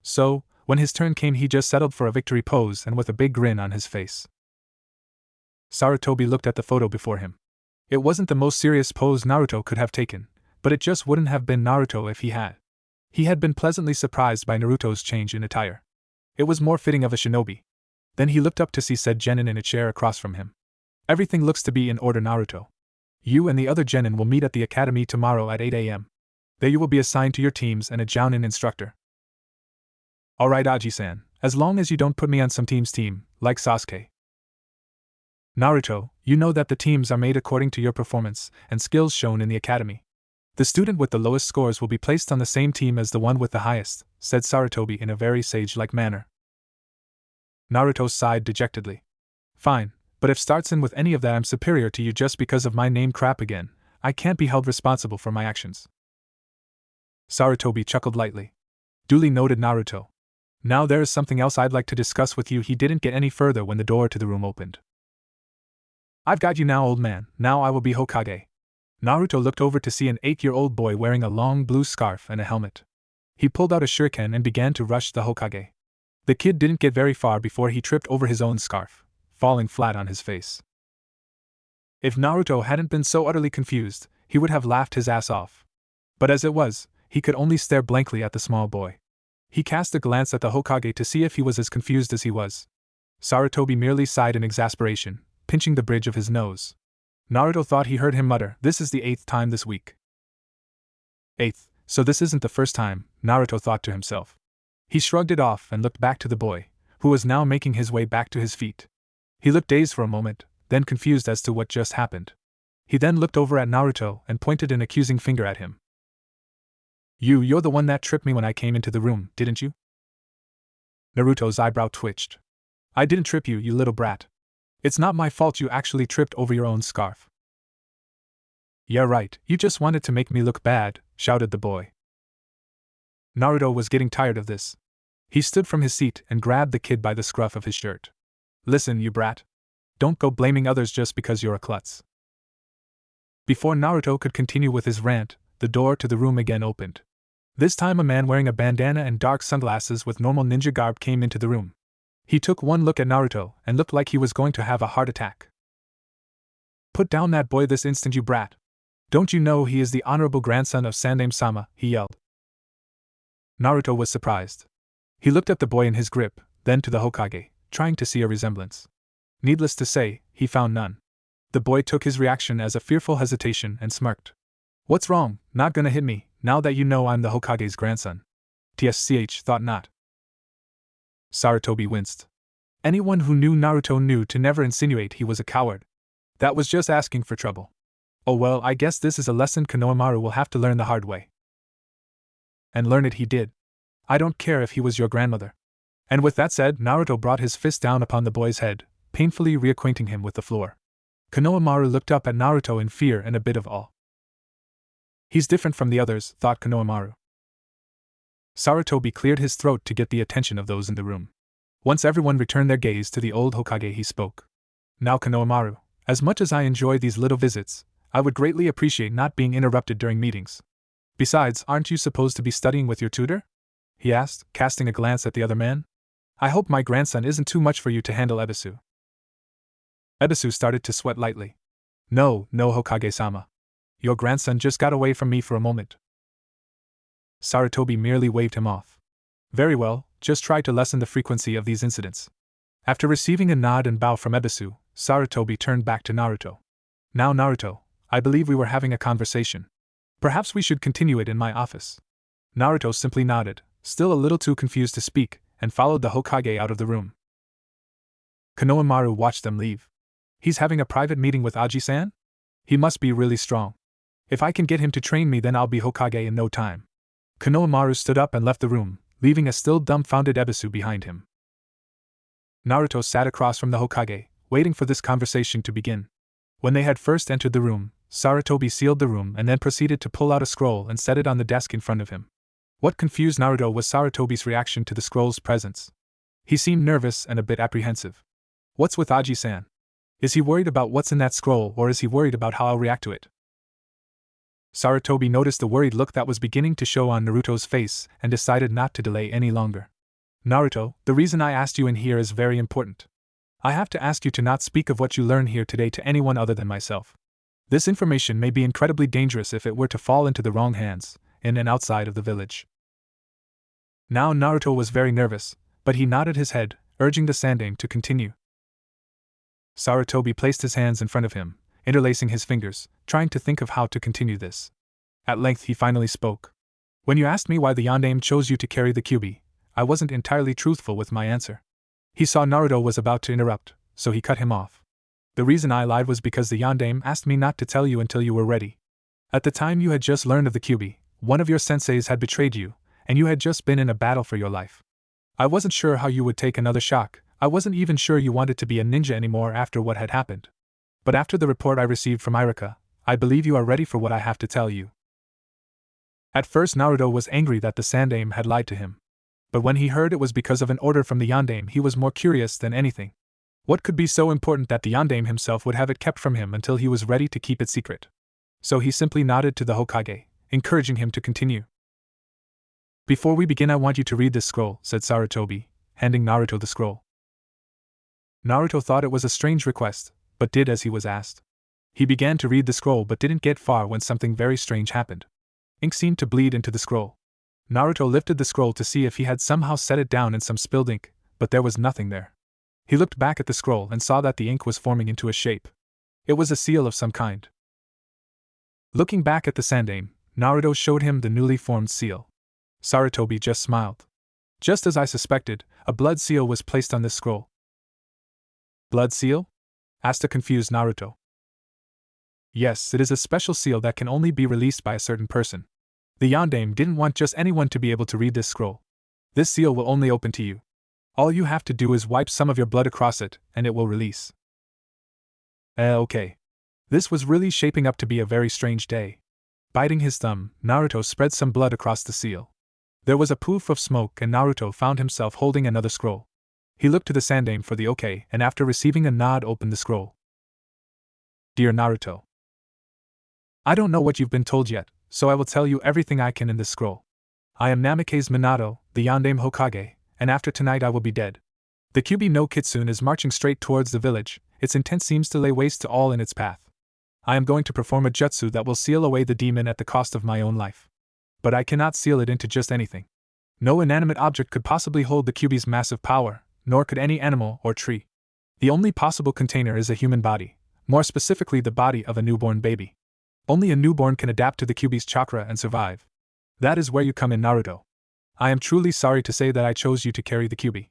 So, when his turn came, he just settled for a victory pose and with a big grin on his face. Sarutobi looked at the photo before him. It wasn't the most serious pose Naruto could have taken, but it just wouldn't have been Naruto if he had. He had been pleasantly surprised by Naruto's change in attire. It was more fitting of a shinobi. Then he looked up to see said genin in a chair across from him. Everything looks to be in order, Naruto. You and the other genin will meet at the academy tomorrow at 8 a.m. There you will be assigned to your teams and a jounin instructor. Alright Aji-san, as long as you don't put me on some team's team, like Sasuke. Naruto, you know that the teams are made according to your performance and skills shown in the academy. The student with the lowest scores will be placed on the same team as the one with the highest, said Sarutobi in a very sage-like manner. Naruto sighed dejectedly. Fine, but if starts in with any of that I'm superior to you just because of my name crap again, I can't be held responsible for my actions. Sarutobi chuckled lightly. Duly noted, Naruto. Now there is something else I'd like to discuss with you. He didn't get any further when the door to the room opened. I've got you now, old man, now I will be Hokage. Naruto looked over to see an 8-year-old boy wearing a long blue scarf and a helmet. He pulled out a shuriken and began to rush the Hokage. The kid didn't get very far before he tripped over his own scarf, falling flat on his face. If Naruto hadn't been so utterly confused, he would have laughed his ass off. But as it was, he could only stare blankly at the small boy. He cast a glance at the Hokage to see if he was as confused as he was. Sarutobi merely sighed in exasperation, pinching the bridge of his nose. Naruto thought he heard him mutter, "This is the 8th time this week." 8th, so this isn't the first time, Naruto thought to himself. He shrugged it off and looked back to the boy, who was now making his way back to his feet. He looked dazed for a moment, then confused as to what just happened. He then looked over at Naruto and pointed an accusing finger at him. You're the one that tripped me when I came into the room, didn't you? Naruto's eyebrow twitched. I didn't trip you, you little brat. It's not my fault you actually tripped over your own scarf. Yeah right, you just wanted to make me look bad, shouted the boy. Naruto was getting tired of this. He stood from his seat and grabbed the kid by the scruff of his shirt. Listen, you brat. Don't go blaming others just because you're a klutz. Before Naruto could continue with his rant, the door to the room again opened. This time a man wearing a bandana and dark sunglasses with normal ninja garb came into the room. He took one look at Naruto and looked like he was going to have a heart attack. Put down that boy this instant, you brat. Don't you know he is the honorable grandson of Sandaime-sama, he yelled. Naruto was surprised. He looked at the boy in his grip, then to the Hokage, trying to see a resemblance. Needless to say, he found none. The boy took his reaction as a fearful hesitation and smirked. What's wrong, not gonna hit me, now that you know I'm the Hokage's grandson? TSCH thought not. Sarutobi winced. Anyone who knew Naruto knew to never insinuate he was a coward. That was just asking for trouble. Oh well, I guess this is a lesson Konohamaru will have to learn the hard way. And learn it he did. I don't care if he was your grandmother. And with that said, Naruto brought his fist down upon the boy's head, painfully reacquainting him with the floor. Konohamaru looked up at Naruto in fear and a bit of awe. He's different from the others, thought Konohamaru. Sarutobi cleared his throat to get the attention of those in the room. Once everyone returned their gaze to the old Hokage, he spoke. Now Konohamaru, as much as I enjoy these little visits, I would greatly appreciate not being interrupted during meetings. Besides, aren't you supposed to be studying with your tutor? He asked, casting a glance at the other man. I hope my grandson isn't too much for you to handle, Ebisu. Ebisu started to sweat lightly. No, Hokage-sama. Your grandson just got away from me for a moment. Sarutobi merely waved him off. Very well, just try to lessen the frequency of these incidents. After receiving a nod and bow from Ebisu, Sarutobi turned back to Naruto. Now Naruto, I believe we were having a conversation. Perhaps we should continue it in my office. Naruto simply nodded, still a little too confused to speak, and followed the Hokage out of the room. Konohamaru watched them leave. He's having a private meeting with Aji-san? He must be really strong. If I can get him to train me, then I'll be Hokage in no time. Konohamaru stood up and left the room, leaving a still dumbfounded Ebisu behind him. Naruto sat across from the Hokage, waiting for this conversation to begin. When they had first entered the room, Sarutobi sealed the room and then proceeded to pull out a scroll and set it on the desk in front of him. What confused Naruto was Sarutobi's reaction to the scroll's presence. He seemed nervous and a bit apprehensive. What's with Aji-san? Is he worried about what's in that scroll, or is he worried about how I'll react to it? Sarutobi noticed the worried look that was beginning to show on Naruto's face and decided not to delay any longer. Naruto, the reason I asked you in here is very important. I have to ask you to not speak of what you learn here today to anyone other than myself. This information may be incredibly dangerous if it were to fall into the wrong hands, in and outside of the village. Now Naruto was very nervous, but he nodded his head, urging the Sandaime to continue. Sarutobi placed his hands in front of him, interlacing his fingers, trying to think of how to continue this. At length he finally spoke. When you asked me why the Yondaime chose you to carry the Kyuubi, I wasn't entirely truthful with my answer. He saw Naruto was about to interrupt, so he cut him off. The reason I lied was because the Yondaime asked me not to tell you until you were ready. At the time you had just learned of the Kyuubi, one of your senseis had betrayed you, and you had just been in a battle for your life. I wasn't sure how you would take another shock. I wasn't even sure you wanted to be a ninja anymore after what had happened. But after the report I received from Iruka, I believe you are ready for what I have to tell you. At first Naruto was angry that the Sandaime had lied to him. But when he heard it was because of an order from the Yondaime, he was more curious than anything. What could be so important that the Yondaime himself would have it kept from him until he was ready to keep it secret? So he simply nodded to the Hokage, encouraging him to continue. Before we begin, I want you to read this scroll, said Sarutobi, handing Naruto the scroll. Naruto thought it was a strange request, but did as he was asked. He began to read the scroll but didn't get far when something very strange happened. Ink seemed to bleed into the scroll. Naruto lifted the scroll to see if he had somehow set it down in some spilled ink, but there was nothing there. He looked back at the scroll and saw that the ink was forming into a shape. It was a seal of some kind. Looking back at the Sandaime, Naruto showed him the newly formed seal. Sarutobi just smiled. Just as I suspected, a blood seal was placed on this scroll. Blood seal? Asked a confused Naruto. Yes, it is a special seal that can only be released by a certain person. The Yondaime didn't want just anyone to be able to read this scroll. This seal will only open to you. All you have to do is wipe some of your blood across it, and it will release. Okay. This was really shaping up to be a very strange day. Biting his thumb, Naruto spread some blood across the seal. There was a poof of smoke and Naruto found himself holding another scroll. He looked to the Sandaime for the okay and after receiving a nod opened the scroll. Dear Naruto, I don't know what you've been told yet, so I will tell you everything I can in this scroll. I am Namikaze Minato, the Yondaime Hokage, and after tonight I will be dead. The Kyuubi no Kitsune is marching straight towards the village, its intent seems to lay waste to all in its path. I am going to perform a jutsu that will seal away the demon at the cost of my own life. But I cannot seal it into just anything. No inanimate object could possibly hold the Kyuubi's massive power, nor could any animal or tree. The only possible container is a human body, more specifically the body of a newborn baby. Only a newborn can adapt to the Kyuubi's chakra and survive. That is where you come in, Naruto. I am truly sorry to say that I chose you to carry the Kyuubi.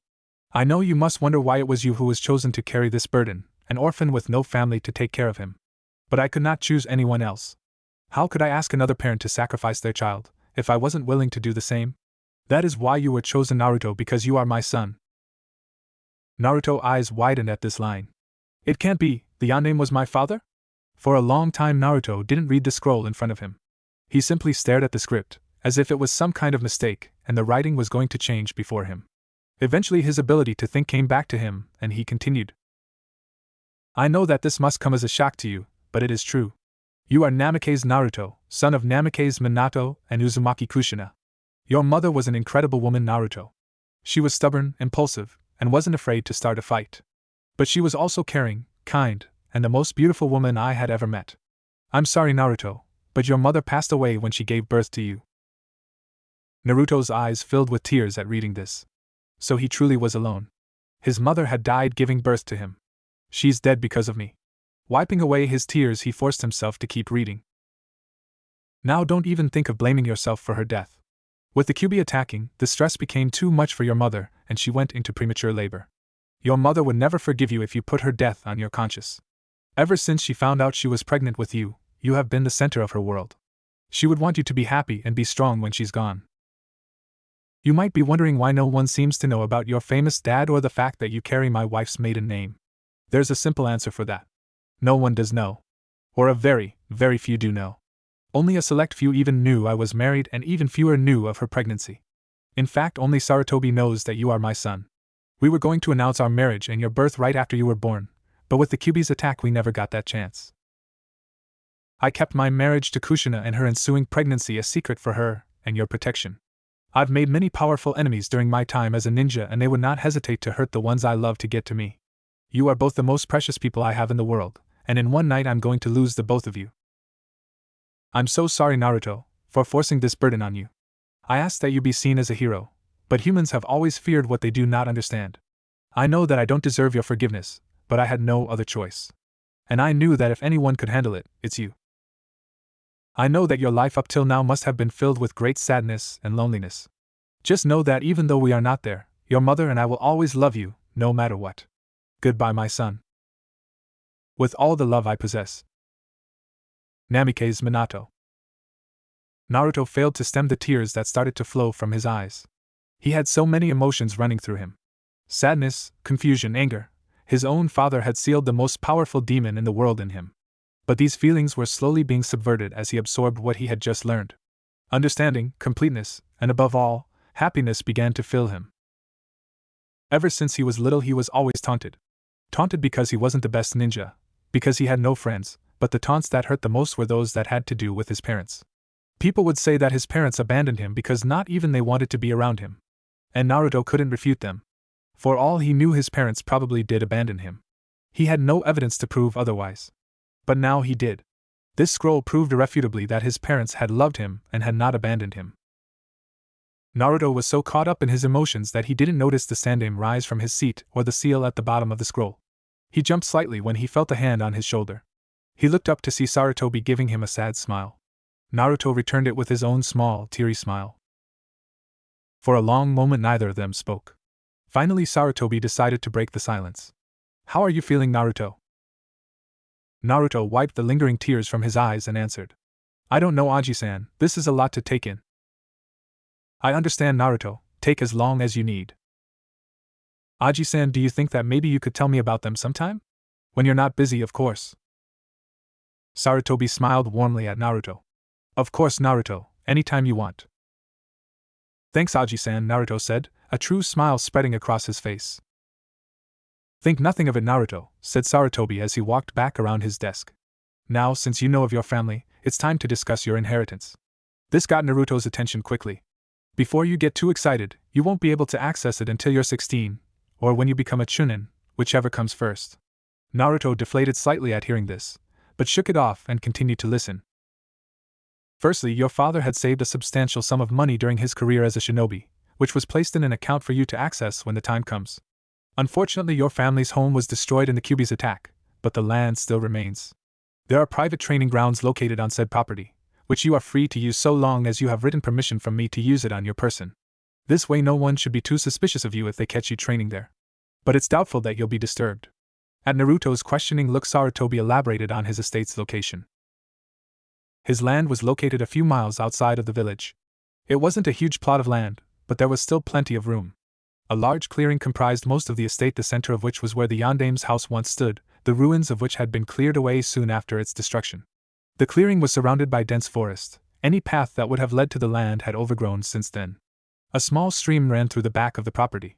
I know you must wonder why it was you who was chosen to carry this burden, an orphan with no family to take care of him. But I could not choose anyone else. How could I ask another parent to sacrifice their child, if I wasn't willing to do the same? That is why you were chosen, Naruto, because you are my son. Naruto's eyes widened at this line. It can't be, the Yondaime was my father? For a long time Naruto didn't read the scroll in front of him. He simply stared at the script, as if it was some kind of mistake, and the writing was going to change before him. Eventually his ability to think came back to him, and he continued. I know that this must come as a shock to you, but it is true. You are Namikaze Naruto, son of Namikaze Minato and Uzumaki Kushina. Your mother was an incredible woman, Naruto. She was stubborn, impulsive, and wasn't afraid to start a fight. But she was also caring, kind, and the most beautiful woman I had ever met. I'm sorry, Naruto, but your mother passed away when she gave birth to you. Naruto's eyes filled with tears at reading this. So he truly was alone. His mother had died giving birth to him. She's dead because of me. Wiping away his tears, he forced himself to keep reading. Now don't even think of blaming yourself for her death. With the Kyuubi attacking, the stress became too much for your mother, and she went into premature labor. Your mother would never forgive you if you put her death on your conscience. Ever since she found out she was pregnant with you, you have been the center of her world. She would want you to be happy and be strong when she's gone. You might be wondering why no one seems to know about your famous dad or the fact that you carry my wife's maiden name. There's a simple answer for that. No one does know. Or a very, very few do know. Only a select few even knew I was married and even fewer knew of her pregnancy. In fact, only Sarutobi knows that you are my son. We were going to announce our marriage and your birth right after you were born, but with the Kyuubi's attack we never got that chance. I kept my marriage to Kushina and her ensuing pregnancy a secret for her and your protection. I've made many powerful enemies during my time as a ninja and they would not hesitate to hurt the ones I love to get to me. You are both the most precious people I have in the world, and in one night I'm going to lose the both of you. I'm so sorry, Naruto, for forcing this burden on you. I ask that you be seen as a hero, but humans have always feared what they do not understand. I know that I don't deserve your forgiveness, but I had no other choice. And I knew that if anyone could handle it, it's you. I know that your life up till now must have been filled with great sadness and loneliness. Just know that even though we are not there, your mother and I will always love you, no matter what. Goodbye, my son. With all the love I possess. Namikaze Minato. Naruto failed to stem the tears that started to flow from his eyes. He had so many emotions running through him. Sadness, confusion, anger. His own father had sealed the most powerful demon in the world in him. But these feelings were slowly being subverted as he absorbed what he had just learned. Understanding, completeness, and above all, happiness began to fill him. Ever since he was little he was always taunted. Taunted because he wasn't the best ninja, because he had no friends, but the taunts that hurt the most were those that had to do with his parents. People would say that his parents abandoned him because not even they wanted to be around him. And Naruto couldn't refute them. For all he knew his parents probably did abandon him. He had no evidence to prove otherwise. But now he did. This scroll proved irrefutably that his parents had loved him and had not abandoned him. Naruto was so caught up in his emotions that he didn't notice the Sandaime rise from his seat or the seal at the bottom of the scroll. He jumped slightly when he felt a hand on his shoulder. He looked up to see Sarutobi giving him a sad smile. Naruto returned it with his own small, teary smile. For a long moment neither of them spoke. Finally Sarutobi decided to break the silence. How are you feeling, Naruto? Naruto wiped the lingering tears from his eyes and answered. I don't know, Aji-san, this is a lot to take in. I understand, Naruto, take as long as you need. Aji-san, do you think that maybe you could tell me about them sometime? When you're not busy, of course. Sarutobi smiled warmly at Naruto. Of course, Naruto, anytime you want. Thanks, Aji-san, Naruto said, a true smile spreading across his face. Think nothing of it, Naruto, said Sarutobi as he walked back around his desk. Now, since you know of your family, it's time to discuss your inheritance. This got Naruto's attention quickly. Before you get too excited, you won't be able to access it until you're 16, or when you become a chunin, whichever comes first. Naruto deflated slightly at hearing this, but shook it off and continued to listen. Firstly, your father had saved a substantial sum of money during his career as a shinobi, which was placed in an account for you to access when the time comes. Unfortunately, your family's home was destroyed in the Kyuubi's attack, but the land still remains. There are private training grounds located on said property, which you are free to use so long as you have written permission from me to use it on your person. This way no one should be too suspicious of you if they catch you training there. But it's doubtful that you'll be disturbed. At Naruto's questioning look, Sarutobi elaborated on his estate's location. His land was located a few miles outside of the village. It wasn't a huge plot of land, but there was still plenty of room. A large clearing comprised most of the estate, the center of which was where the Yandame's house once stood, the ruins of which had been cleared away soon after its destruction. The clearing was surrounded by dense forest. Any path that would have led to the land had overgrown since then. A small stream ran through the back of the property.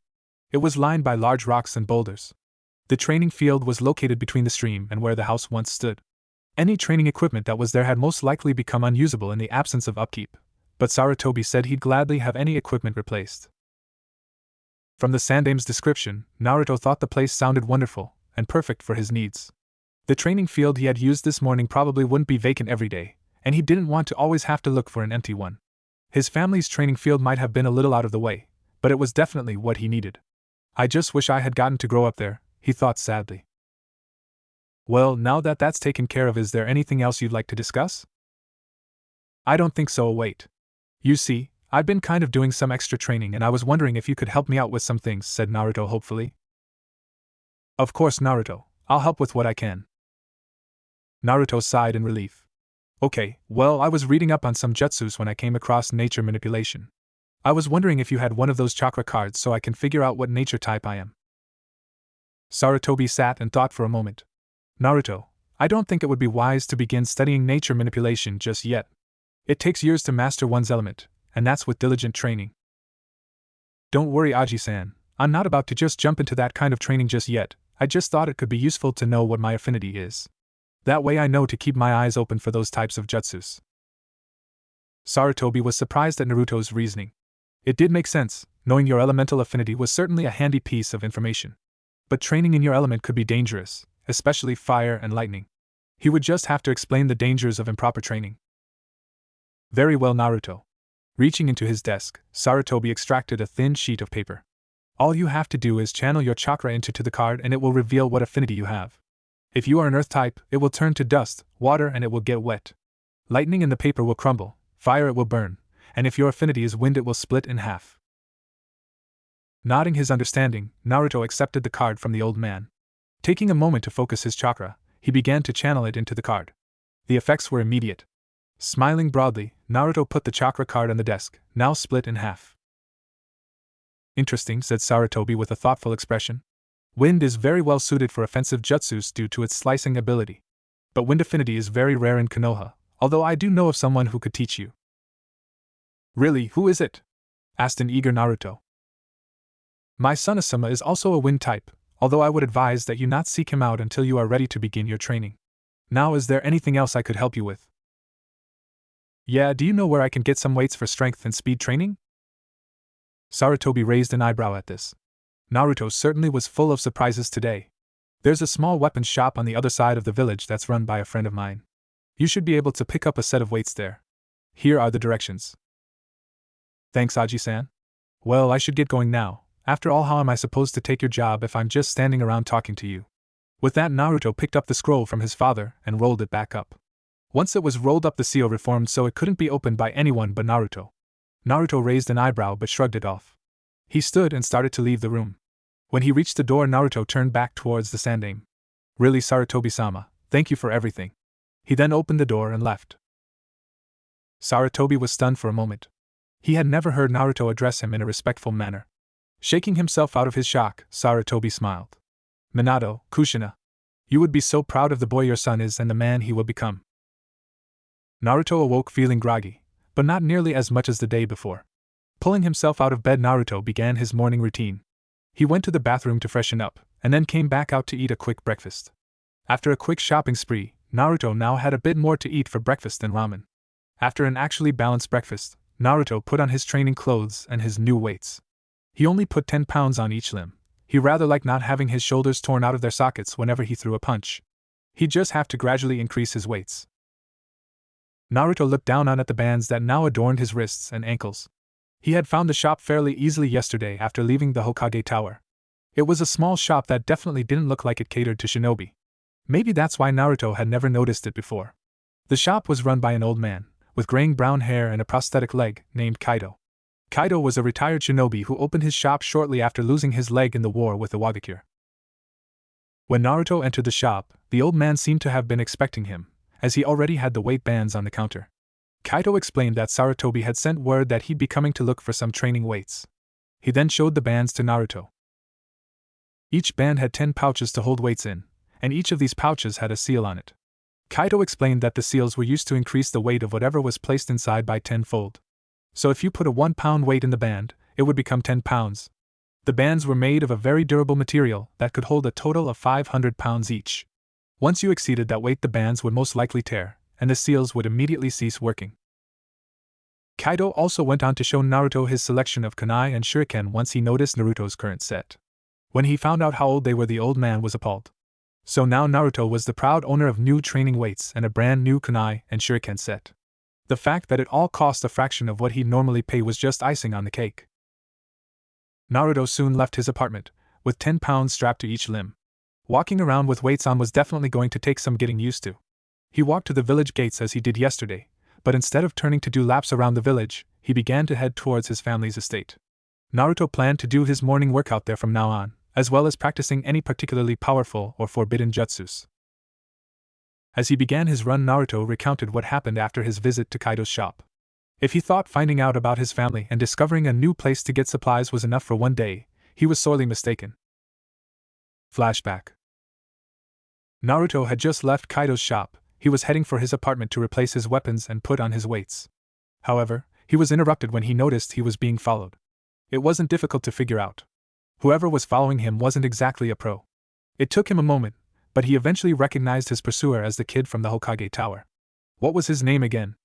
It was lined by large rocks and boulders. The training field was located between the stream and where the house once stood. Any training equipment that was there had most likely become unusable in the absence of upkeep, but Sarutobi said he'd gladly have any equipment replaced. From the Sandame's description, Naruto thought the place sounded wonderful and perfect for his needs. The training field he had used this morning probably wouldn't be vacant every day, and he didn't want to always have to look for an empty one. His family's training field might have been a little out of the way, but it was definitely what he needed. I just wish I had gotten to grow up there, he thought sadly. Well, now that that's taken care of, is there anything else you'd like to discuss? I don't think so. Wait. You see, I've been kind of doing some extra training and I was wondering if you could help me out with some things, said Naruto hopefully. Of course, Naruto, I'll help with what I can. Naruto sighed in relief. Okay, well, I was reading up on some jutsus when I came across nature manipulation. I was wondering if you had one of those chakra cards so I can figure out what nature type I am. Sarutobi sat and thought for a moment. Naruto, I don't think it would be wise to begin studying nature manipulation just yet. It takes years to master one's element, and that's with diligent training. Don't worry, Aji-san, I'm not about to just jump into that kind of training just yet. I just thought it could be useful to know what my affinity is. That way I know to keep my eyes open for those types of jutsus. Sarutobi was surprised at Naruto's reasoning. It did make sense, knowing your elemental affinity was certainly a handy piece of information. But training in your element could be dangerous, especially fire and lightning. He would just have to explain the dangers of improper training. Very well, Naruto. Reaching into his desk, Sarutobi extracted a thin sheet of paper. All you have to do is channel your chakra into the card and it will reveal what affinity you have. If you are an earth type, it will turn to dust, water, and it will get wet. Lightning in the paper will crumble, fire it will burn, and if your affinity is wind it will split in half. Nodding his understanding, Naruto accepted the card from the old man. Taking a moment to focus his chakra, he began to channel it into the card. The effects were immediate. Smiling broadly, Naruto put the chakra card on the desk, now split in half. Interesting, said Sarutobi with a thoughtful expression. Wind is very well suited for offensive jutsus due to its slicing ability. But wind affinity is very rare in Konoha, although I do know of someone who could teach you. Really, who is it? Asked an eager Naruto. My son Asuma is also a wind type, although I would advise that you not seek him out until you are ready to begin your training. Now, is there anything else I could help you with? Yeah, do you know where I can get some weights for strength and speed training? Sarutobi raised an eyebrow at this. Naruto certainly was full of surprises today. There's a small weapons shop on the other side of the village that's run by a friend of mine. You should be able to pick up a set of weights there. Here are the directions. Thanks, Aji-san. Well, I should get going now. After all, how am I supposed to take your job if I'm just standing around talking to you? With that, Naruto picked up the scroll from his father and rolled it back up. Once it was rolled up, the seal reformed so it couldn't be opened by anyone but Naruto. Naruto raised an eyebrow but shrugged it off. He stood and started to leave the room. When he reached the door, Naruto turned back towards the sandaime. Really, Sarutobi-sama, thank you for everything. He then opened the door and left. Sarutobi was stunned for a moment. He had never heard Naruto address him in a respectful manner. Shaking himself out of his shock, Sarutobi smiled. Minato, Kushina. You would be so proud of the boy your son is and the man he will become. Naruto awoke feeling groggy, but not nearly as much as the day before. Pulling himself out of bed, Naruto began his morning routine. He went to the bathroom to freshen up, and then came back out to eat a quick breakfast. After a quick shopping spree, Naruto now had a bit more to eat for breakfast than ramen. After an actually balanced breakfast, Naruto put on his training clothes and his new weights. He only put 10 pounds on each limb. He rather liked not having his shoulders torn out of their sockets whenever he threw a punch. He'd just have to gradually increase his weights. Naruto looked down at the bands that now adorned his wrists and ankles. He had found the shop fairly easily yesterday after leaving the Hokage Tower. It was a small shop that definitely didn't look like it catered to shinobi. Maybe that's why Naruto had never noticed it before. The shop was run by an old man, with graying brown hair and a prosthetic leg, named Kaido. Kaido was a retired shinobi who opened his shop shortly after losing his leg in the war with the Wagakure. When Naruto entered the shop, the old man seemed to have been expecting him, as he already had the weight bands on the counter. Kaido explained that Sarutobi had sent word that he'd be coming to look for some training weights. He then showed the bands to Naruto. Each band had 10 pouches to hold weights in, and each of these pouches had a seal on it. Kaido explained that the seals were used to increase the weight of whatever was placed inside by 10-fold. So if you put a 1-pound weight in the band, it would become 10 pounds. The bands were made of a very durable material that could hold a total of 500 pounds each. Once you exceeded that weight, the bands would most likely tear, and the seals would immediately cease working. Kaido also went on to show Naruto his selection of kunai and shuriken once he noticed Naruto's current set. When he found out how old they were, the old man was appalled. So now Naruto was the proud owner of new training weights and a brand new kunai and shuriken set. The fact that it all cost a fraction of what he'd normally pay was just icing on the cake. Naruto soon left his apartment, with 10 pounds strapped to each limb. Walking around with weights on was definitely going to take some getting used to. He walked to the village gates as he did yesterday, but instead of turning to do laps around the village, he began to head towards his family's estate. Naruto planned to do his morning workout there from now on, as well as practicing any particularly powerful or forbidden jutsus. As he began his run, Naruto recounted what happened after his visit to Kaido's shop. If he thought finding out about his family and discovering a new place to get supplies was enough for one day, he was sorely mistaken. Flashback. Naruto had just left Kaido's shop. He was heading for his apartment to replace his weapons and put on his weights. However, he was interrupted when he noticed he was being followed. It wasn't difficult to figure out. Whoever was following him wasn't exactly a pro. It took him a moment, but he eventually recognized his pursuer as the kid from the Hokage Tower. What was his name again?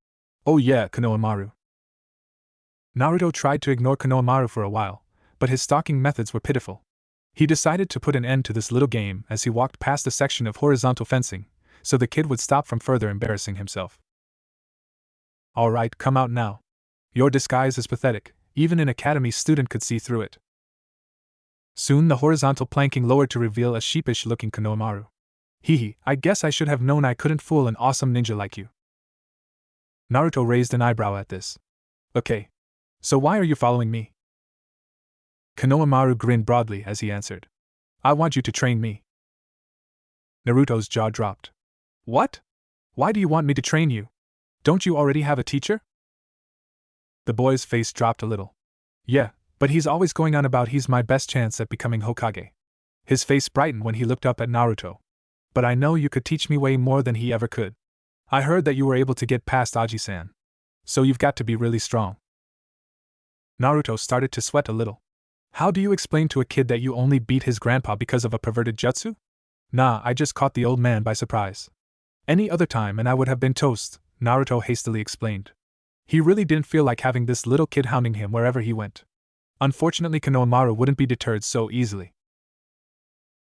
Oh yeah, Konohamaru. Naruto tried to ignore Konohamaru for a while, but his stalking methods were pitiful. He decided to put an end to this little game as he walked past a section of horizontal fencing, so the kid would stop from further embarrassing himself. Alright, come out now. Your disguise is pathetic, even an academy student could see through it. Soon the horizontal planking lowered to reveal a sheepish-looking Konohamaru. Hehe, I guess I should have known I couldn't fool an awesome ninja like you. Naruto raised an eyebrow at this. Okay. So why are you following me? Konohamaru grinned broadly as he answered. I want you to train me. Naruto's jaw dropped. What? Why do you want me to train you? Don't you already have a teacher? The boy's face dropped a little. Yeah, but he's always going on about he's my best chance at becoming Hokage. His face brightened when he looked up at Naruto. But I know you could teach me way more than he ever could. I heard that you were able to get past Aji-san. So you've got to be really strong. Naruto started to sweat a little. How do you explain to a kid that you only beat his grandpa because of a perverted jutsu? Nah, I just caught the old man by surprise. Any other time and I would have been toast, Naruto hastily explained. He really didn't feel like having this little kid hounding him wherever he went. Unfortunately, Konohamaru wouldn't be deterred so easily.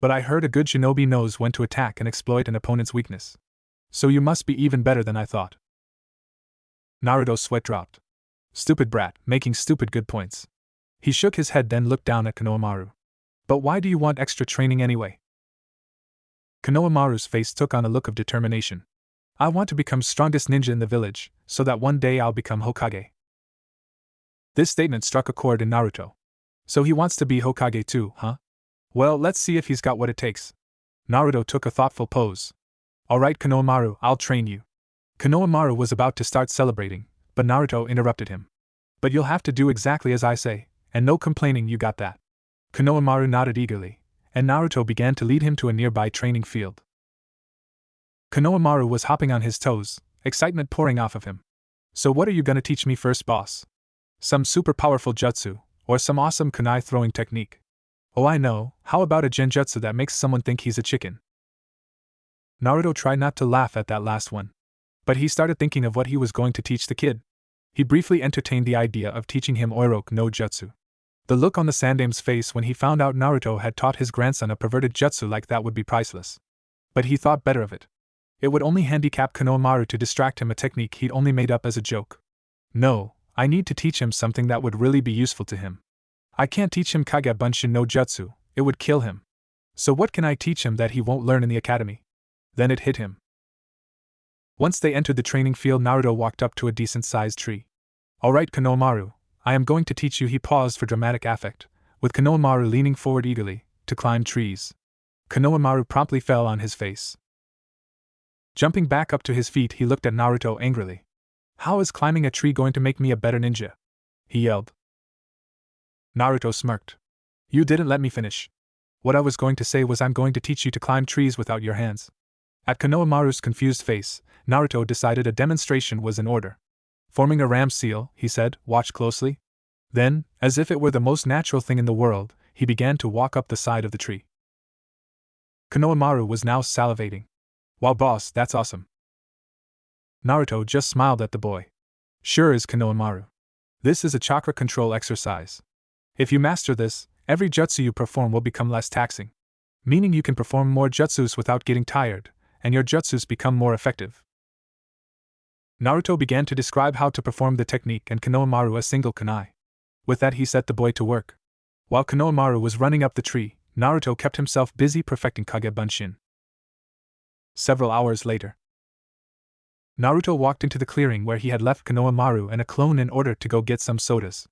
But I heard a good shinobi knows when to attack and exploit an opponent's weakness. So you must be even better than I thought. Naruto's sweat dropped. Stupid brat, making stupid good points. He shook his head, then looked down at Konohamaru. But why do you want extra training anyway? Konohamaru's face took on a look of determination. I want to become strongest ninja in the village, so that one day I'll become Hokage. This statement struck a chord in Naruto. So he wants to be Hokage too, huh? Well, let's see if he's got what it takes. Naruto took a thoughtful pose. Alright, Konohamaru, I'll train you. Konohamaru was about to start celebrating, but Naruto interrupted him. But you'll have to do exactly as I say, and no complaining, you got that. Konohamaru nodded eagerly, and Naruto began to lead him to a nearby training field. Konohamaru was hopping on his toes, excitement pouring off of him. So what are you gonna teach me first, boss? Some super powerful jutsu, or some awesome kunai throwing technique? Oh, I know, how about a genjutsu that makes someone think he's a chicken? Naruto tried not to laugh at that last one. But he started thinking of what he was going to teach the kid. He briefly entertained the idea of teaching him Oiroke no Jutsu. The look on the Sandame's face when he found out Naruto had taught his grandson a perverted jutsu like that would be priceless. But he thought better of it. It would only handicap Konohamaru to distract him, a technique he'd only made up as a joke. No, I need to teach him something that would really be useful to him. I can't teach him Kage Bunshin no Jutsu, it would kill him. So what can I teach him that he won't learn in the academy? Then it hit him. Once they entered the training field, Naruto walked up to a decent-sized tree. Alright, Konohamaru, I am going to teach you. He paused for dramatic effect, with Konohamaru leaning forward eagerly, to climb trees. Konohamaru promptly fell on his face. Jumping back up to his feet, he looked at Naruto angrily. How is climbing a tree going to make me a better ninja? He yelled. Naruto smirked. You didn't let me finish. What I was going to say was I'm going to teach you to climb trees without your hands. At Konohamaru's confused face, Naruto decided a demonstration was in order. Forming a ram seal, he said, watch closely. Then, as if it were the most natural thing in the world, he began to walk up the side of the tree. Konohamaru was now salivating. Wow, boss, that's awesome. Naruto just smiled at the boy. Sure is, Konohamaru. This is a chakra control exercise. If you master this, every jutsu you perform will become less taxing. Meaning you can perform more jutsus without getting tired, and your jutsus become more effective. Naruto began to describe how to perform the technique and Konohamaru a single kunai. With that he set the boy to work. While Konohamaru was running up the tree, Naruto kept himself busy perfecting Kage Bunshin. Several hours later, Naruto walked into the clearing where he had left Konohamaru and a clone in order to go get some sodas.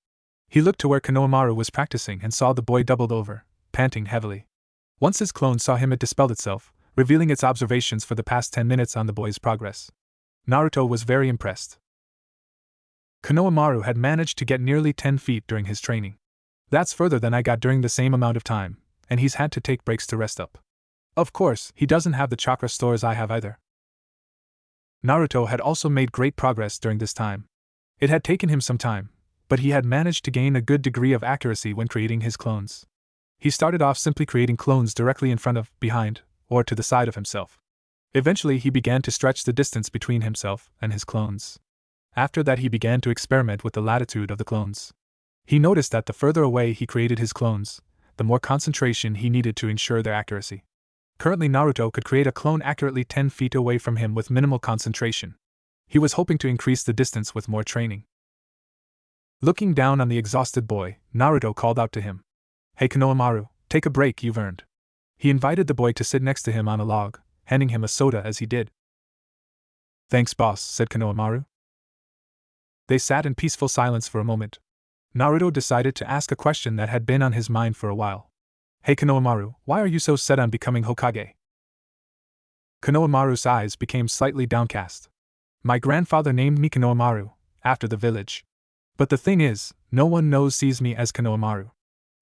He looked to where Konohamaru was practicing and saw the boy doubled over, panting heavily. Once his clone saw him, it dispelled itself, revealing its observations for the past 10 minutes on the boy's progress. Naruto was very impressed. Konohamaru had managed to get nearly 10 feet during his training. That's further than I got during the same amount of time, and he's had to take breaks to rest up. Of course, he doesn't have the chakra stores I have either. Naruto had also made great progress during this time. It had taken him some time, but he had managed to gain a good degree of accuracy when creating his clones. He started off simply creating clones directly in front of, behind, or to the side of himself. Eventually he began to stretch the distance between himself and his clones. After that he began to experiment with the latitude of the clones. He noticed that the further away he created his clones, the more concentration he needed to ensure their accuracy. Currently Naruto could create a clone accurately 10 feet away from him with minimal concentration. He was hoping to increase the distance with more training. Looking down on the exhausted boy, Naruto called out to him. Hey Konohamaru, take a break, you've earned. He invited the boy to sit next to him on a log, handing him a soda as he did. Thanks, boss, said Konohamaru. They sat in peaceful silence for a moment. Naruto decided to ask a question that had been on his mind for a while. Hey Konohamaru, why are you so set on becoming Hokage? Konohamaru's eyes became slightly downcast. My grandfather named me Konohamaru, after the village. But the thing is, no one sees me as Konohamaru.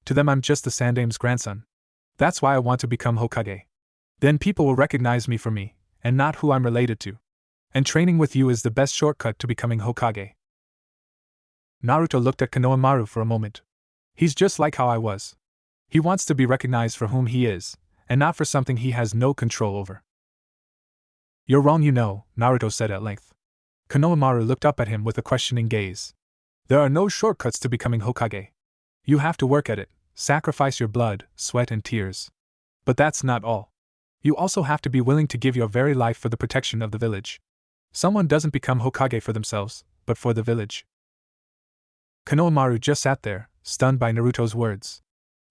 To them I'm just the Sandame's grandson. That's why I want to become Hokage. Then people will recognize me for me, and not who I'm related to. And training with you is the best shortcut to becoming Hokage. Naruto looked at Konohamaru for a moment. He's just like how I was. He wants to be recognized for whom he is, and not for something he has no control over. You're wrong, Naruto said at length. Konohamaru looked up at him with a questioning gaze. There are no shortcuts to becoming Hokage. You have to work at it, sacrifice your blood, sweat and tears. But that's not all. You also have to be willing to give your very life for the protection of the village. Someone doesn't become Hokage for themselves, but for the village. Konohamaru just sat there, stunned by Naruto's words.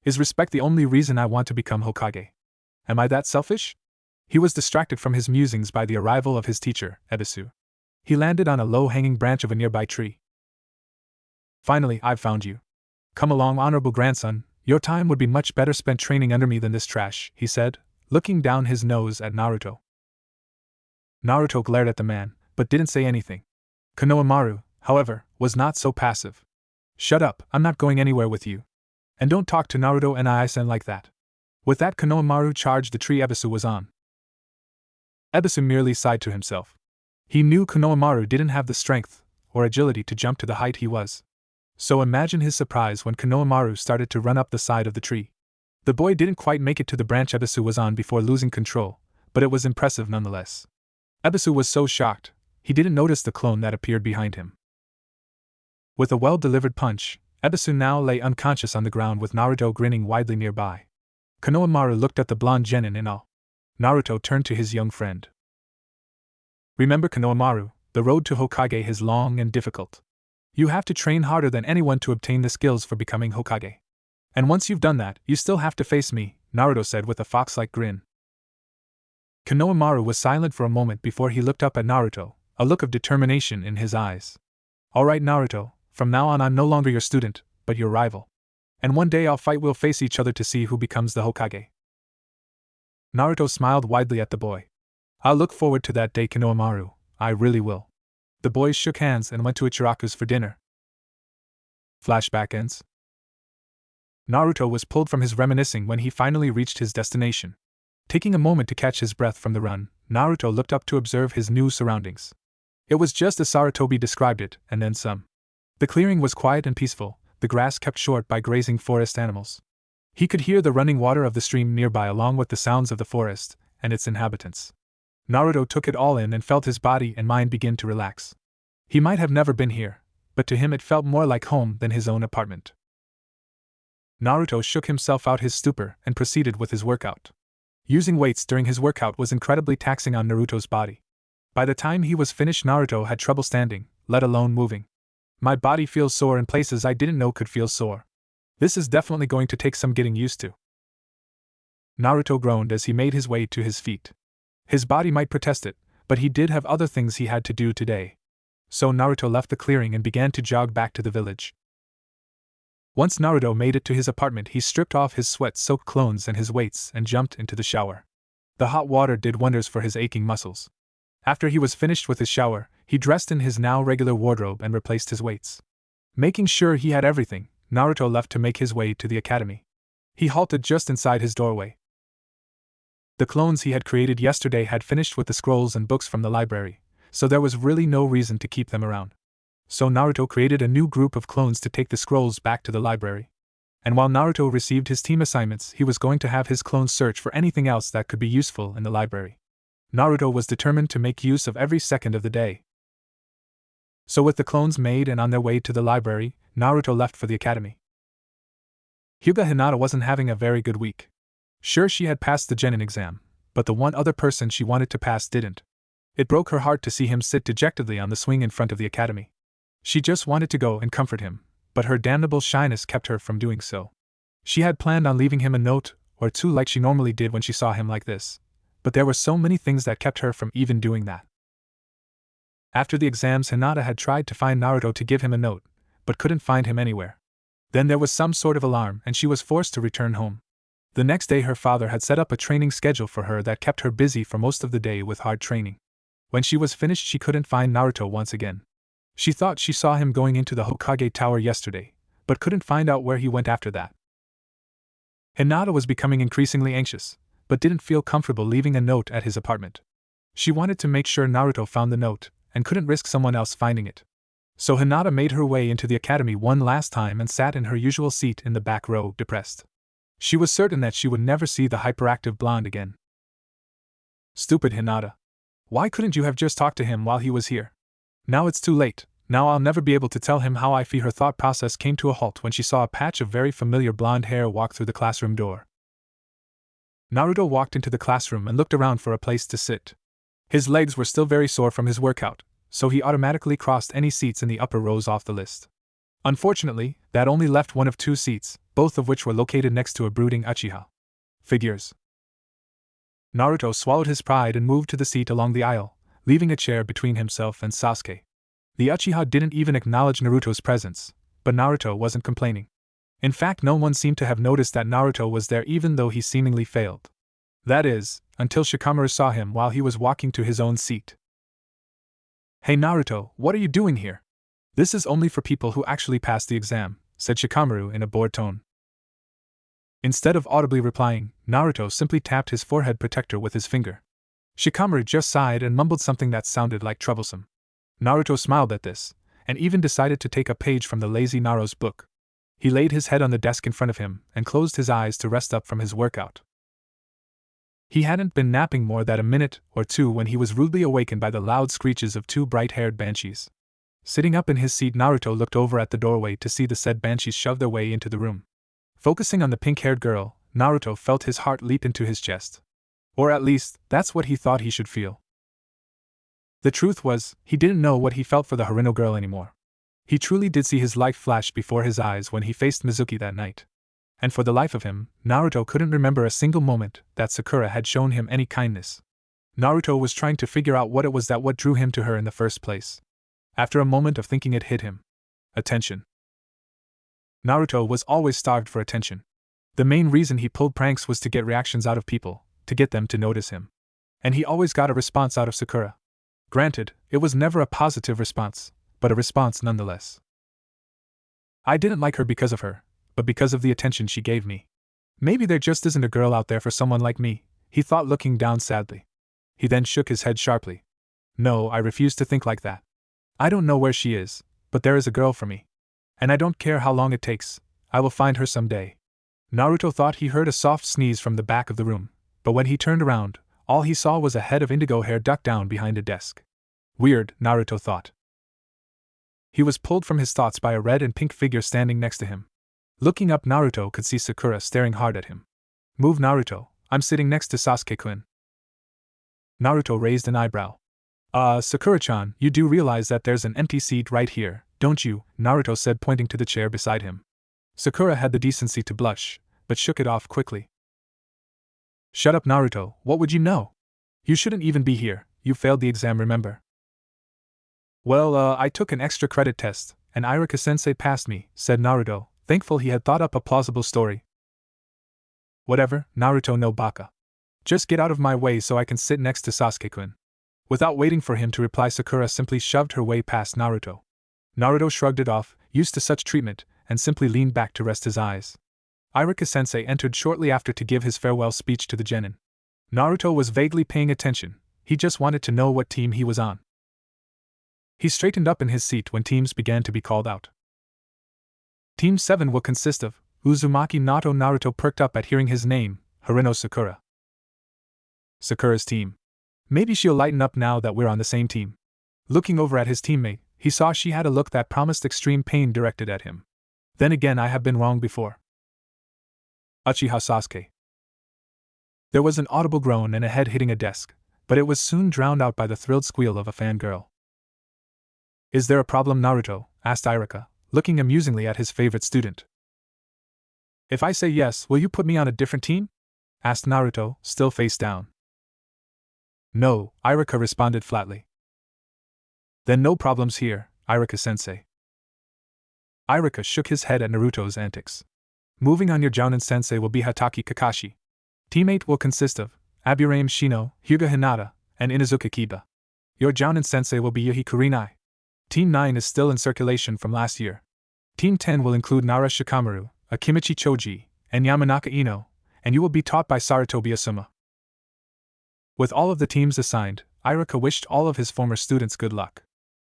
Is respect the only reason I want to become Hokage? Am I that selfish? He was distracted from his musings by the arrival of his teacher, Ebisu. He landed on a low-hanging branch of a nearby tree. Finally, I've found you. Come along, honorable grandson, your time would be much better spent training under me than this trash, he said, looking down his nose at Naruto. Naruto glared at the man, but didn't say anything. Konohamaru, however, was not so passive. Shut up, I'm not going anywhere with you. And don't talk to Naruto and Aisen like that. With that, Konohamaru charged the tree Ebisu was on. Ebisu merely sighed to himself. He knew Konohamaru didn't have the strength or agility to jump to the height he was. So imagine his surprise when Konohamaru started to run up the side of the tree. The boy didn't quite make it to the branch Ebisu was on before losing control, but it was impressive nonetheless. Ebisu was so shocked, he didn't notice the clone that appeared behind him. With a well-delivered punch, Ebisu now lay unconscious on the ground with Naruto grinning widely nearby. Konohamaru looked at the blonde genin in awe. Naruto turned to his young friend. Remember, Konohamaru, the road to Hokage is long and difficult. You have to train harder than anyone to obtain the skills for becoming Hokage. And once you've done that, you still have to face me, Naruto said with a fox-like grin. Konohamaru was silent for a moment before he looked up at Naruto, a look of determination in his eyes. Alright, Naruto, from now on I'm no longer your student, but your rival. And one day we'll face each other to see who becomes the Hokage. Naruto smiled widely at the boy. I'll look forward to that day, Konohamaru, I really will. The boys shook hands and went to Ichiraku's for dinner. Flashback ends. Naruto was pulled from his reminiscing when he finally reached his destination. Taking a moment to catch his breath from the run, Naruto looked up to observe his new surroundings. It was just as Sarutobi described it, and then some. The clearing was quiet and peaceful, the grass kept short by grazing forest animals. He could hear the running water of the stream nearby along with the sounds of the forest and its inhabitants. Naruto took it all in and felt his body and mind begin to relax. He might have never been here, but to him it felt more like home than his own apartment. Naruto shook himself out his stupor and proceeded with his workout. Using weights during his workout was incredibly taxing on Naruto's body. By the time he was finished, Naruto had trouble standing, let alone moving. My body feels sore in places I didn't know could feel sore. This is definitely going to take some getting used to. Naruto groaned as he made his way to his feet. His body might protest it, but he did have other things he had to do today. So Naruto left the clearing and began to jog back to the village. Once Naruto made it to his apartment, he stripped off his sweat-soaked clothes and his weights and jumped into the shower. The hot water did wonders for his aching muscles. After he was finished with his shower, he dressed in his now regular wardrobe and replaced his weights. Making sure he had everything, Naruto left to make his way to the academy. He halted just inside his doorway. The clones he had created yesterday had finished with the scrolls and books from the library, so there was really no reason to keep them around. So Naruto created a new group of clones to take the scrolls back to the library. And while Naruto received his team assignments, he was going to have his clones search for anything else that could be useful in the library. Naruto was determined to make use of every second of the day. So with the clones made and on their way to the library, Naruto left for the academy. Hyuga Hinata wasn't having a very good week. Sure, she had passed the genin exam, but the one other person she wanted to pass didn't. It broke her heart to see him sit dejectedly on the swing in front of the academy. She just wanted to go and comfort him, but her damnable shyness kept her from doing so. She had planned on leaving him a note or two like she normally did when she saw him like this, but there were so many things that kept her from even doing that. After the exams, Hinata had tried to find Naruto to give him a note, but couldn't find him anywhere. Then there was some sort of alarm and she was forced to return home. The next day her father had set up a training schedule for her that kept her busy for most of the day with hard training. When she was finished, she couldn't find Naruto once again. She thought she saw him going into the Hokage tower yesterday, but couldn't find out where he went after that. Hinata was becoming increasingly anxious, but didn't feel comfortable leaving a note at his apartment. She wanted to make sure Naruto found the note, and couldn't risk someone else finding it. So Hinata made her way into the academy one last time and sat in her usual seat in the back row, depressed. She was certain that she would never see the hyperactive blonde again. Stupid Hinata. Why couldn't you have just talked to him while he was here? Now it's too late. Now I'll never be able to tell him how I feel. Her thought process came to a halt when she saw a patch of very familiar blonde hair walk through the classroom door. Naruto walked into the classroom and looked around for a place to sit. His legs were still very sore from his workout, so he automatically crossed any seats in the upper rows off the list. Unfortunately, that only left one of two seats, both of which were located next to a brooding Uchiha. Figures. Naruto swallowed his pride and moved to the seat along the aisle, leaving a chair between himself and Sasuke. The Uchiha didn't even acknowledge Naruto's presence, but Naruto wasn't complaining. In fact, no one seemed to have noticed that Naruto was there even though he seemingly failed. That is, until Shikamaru saw him while he was walking to his own seat. "Hey Naruto, what are you doing here? This is only for people who actually passed the exam," said Shikamaru in a bored tone. Instead of audibly replying, Naruto simply tapped his forehead protector with his finger. Shikamaru just sighed and mumbled something that sounded like troublesome. Naruto smiled at this, and even decided to take a page from the lazy Naruto's book. He laid his head on the desk in front of him and closed his eyes to rest up from his workout. He hadn't been napping more than a minute or two when he was rudely awakened by the loud screeches of two bright-haired banshees. Sitting up in his seat, Naruto looked over at the doorway to see the said banshees shove their way into the room. Focusing on the pink-haired girl, Naruto felt his heart leap into his chest. Or at least, that's what he thought he should feel. The truth was, he didn't know what he felt for the Harino girl anymore. He truly did see his life flash before his eyes when he faced Mizuki that night. And for the life of him, Naruto couldn't remember a single moment that Sakura had shown him any kindness. Naruto was trying to figure out what it was that drew him to her in the first place. After a moment of thinking, it hit him. Attention. Naruto was always starved for attention. The main reason he pulled pranks was to get reactions out of people, to get them to notice him. And he always got a response out of Sakura. Granted, it was never a positive response, but a response nonetheless. I didn't like her because of her, but because of the attention she gave me. Maybe there just isn't a girl out there for someone like me, he thought, looking down sadly. He then shook his head sharply. No, I refuse to think like that. I don't know where she is, but there is a girl for me. And I don't care how long it takes, I will find her someday. Naruto thought he heard a soft sneeze from the back of the room, but when he turned around, all he saw was a head of indigo hair ducked down behind a desk. Weird, Naruto thought. He was pulled from his thoughts by a red and pink figure standing next to him. Looking up, Naruto could see Sakura staring hard at him. Move, Naruto, I'm sitting next to Sasuke-kun. Naruto raised an eyebrow. Sakura-chan, you do realize that there's an empty seat right here, don't you? Naruto said, pointing to the chair beside him. Sakura had the decency to blush, but shook it off quickly. Shut up, Naruto, what would you know? You shouldn't even be here, you failed the exam, remember? Well, I took an extra credit test, and Iruka-sensei passed me, said Naruto, thankful he had thought up a plausible story. Whatever, Naruto no baka. Just get out of my way so I can sit next to Sasuke-kun. Without waiting for him to reply, Sakura simply shoved her way past Naruto. Naruto shrugged it off, used to such treatment, and simply leaned back to rest his eyes. Iruka-sensei entered shortly after to give his farewell speech to the genin. Naruto was vaguely paying attention, he just wanted to know what team he was on. He straightened up in his seat when teams began to be called out. Team 7 will consist of Uzumaki Nato. Naruto perked up at hearing his name, Harino Sakura. Sakura's team. Maybe she'll lighten up now that we're on the same team. Looking over at his teammate, he saw she had a look that promised extreme pain directed at him. Then again, I have been wrong before. Uchiha Sasuke. There was an audible groan and a head hitting a desk, but it was soon drowned out by the thrilled squeal of a fangirl. Is there a problem, Naruto? Asked Iruka, looking amusingly at his favorite student. If I say yes, will you put me on a different team? Asked Naruto, still face down. No, Iruka responded flatly. Then no problems here, Iruka-sensei. Iruka shook his head at Naruto's antics. Moving on, your Jounin-sensei will be Hatake Kakashi. Team 8 will consist of Aburame Shino, Hyuga Hinata, and Inuzuka Kiba. Your Jounin-sensei will be Yuhi Kurinai. Team 9 is still in circulation from last year. Team 10 will include Nara Shikamaru, Akimichi Choji, and Yamanaka Ino, and you will be taught by Sarutobi Asuma. With all of the teams assigned, Iruka wished all of his former students good luck.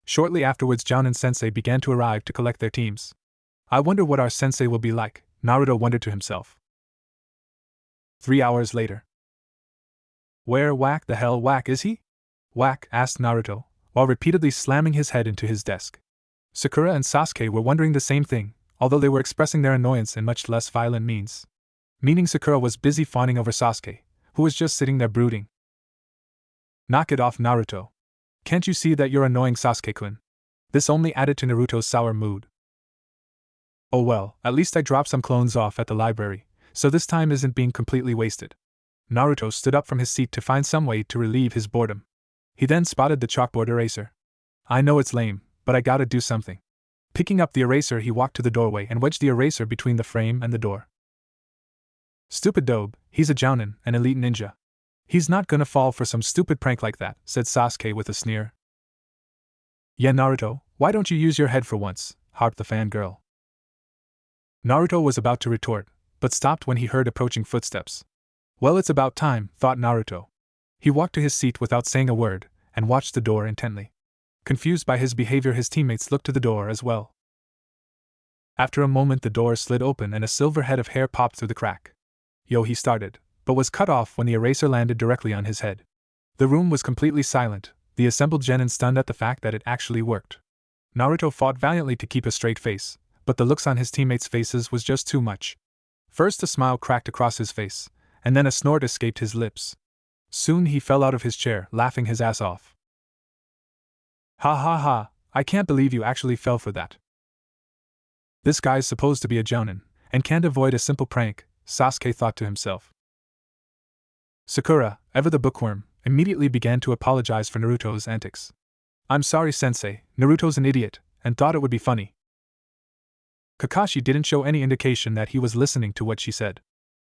Shortly afterwards, Jounin-sensei began to arrive to collect their teams. I wonder what our sensei will be like, Naruto wondered to himself. 3 hours later. Where the hell is he? Asked Naruto, while repeatedly slamming his head into his desk. Sakura and Sasuke were wondering the same thing, although they were expressing their annoyance in much less violent means. Meaning Sakura was busy fawning over Sasuke, who was just sitting there brooding. Knock it off, Naruto. Can't you see that you're annoying Sasuke-kun? This only added to Naruto's sour mood. Oh well, at least I dropped some clones off at the library, so this time isn't being completely wasted. Naruto stood up from his seat to find some way to relieve his boredom. He then spotted the chalkboard eraser. I know it's lame, but I gotta do something. Picking up the eraser, he walked to the doorway and wedged the eraser between the frame and the door. Stupid dobe, he's a jounin, an elite ninja. He's not gonna fall for some stupid prank like that, said Sasuke with a sneer. Yeah, Naruto, why don't you use your head for once, harped the fangirl. Naruto was about to retort, but stopped when he heard approaching footsteps. Well, it's about time, thought Naruto. He walked to his seat without saying a word, and watched the door intently. Confused by his behavior, his teammates looked to the door as well. After a moment, the door slid open and a silver head of hair popped through the crack. Yo, he started, but was cut off when the eraser landed directly on his head. The room was completely silent, the assembled genin stunned at the fact that it actually worked. Naruto fought valiantly to keep a straight face, but the looks on his teammates' faces was just too much. First a smile cracked across his face, and then a snort escaped his lips. Soon he fell out of his chair, laughing his ass off. Ha ha ha, I can't believe you actually fell for that. This guy's supposed to be a jounin, and can't avoid a simple prank, Sasuke thought to himself. Sakura, ever the bookworm, immediately began to apologize for Naruto's antics. I'm sorry, sensei, Naruto's an idiot, and thought it would be funny. Kakashi didn't show any indication that he was listening to what she said.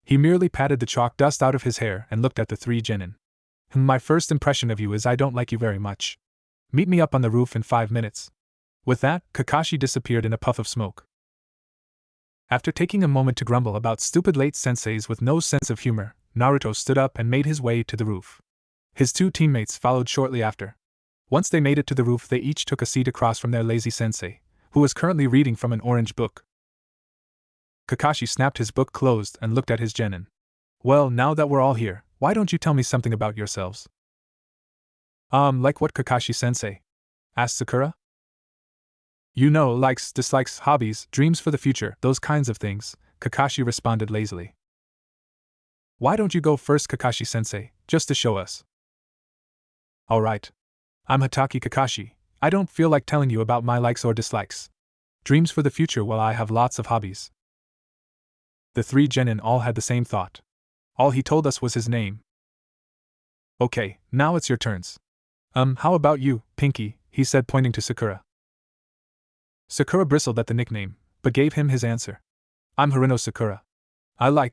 He merely patted the chalk dust out of his hair and looked at the three genin. My first impression of you is I don't like you very much. Meet me up on the roof in 5 minutes. With that, Kakashi disappeared in a puff of smoke. After taking a moment to grumble about stupid late senseis with no sense of humor, Naruto stood up and made his way to the roof. His two teammates followed shortly after. Once they made it to the roof, they each took a seat across from their lazy sensei, who was currently reading from an orange book. Kakashi snapped his book closed and looked at his genin. Well, now that we're all here, why don't you tell me something about yourselves? Like what, Kakashi-sensei? Asked Sakura. You know, likes, dislikes, hobbies, dreams for the future, those kinds of things, Kakashi responded lazily. Why don't you go first, Kakashi-sensei, just to show us? Alright. I'm Hatake Kakashi. I don't feel like telling you about my likes or dislikes. Dreams for the future, well, I have lots of hobbies. The three genin all had the same thought. All he told us was his name. Okay, now it's your turns. How about you, Pinky, he said, pointing to Sakura. Sakura bristled at the nickname, but gave him his answer. I'm Haruno Sakura.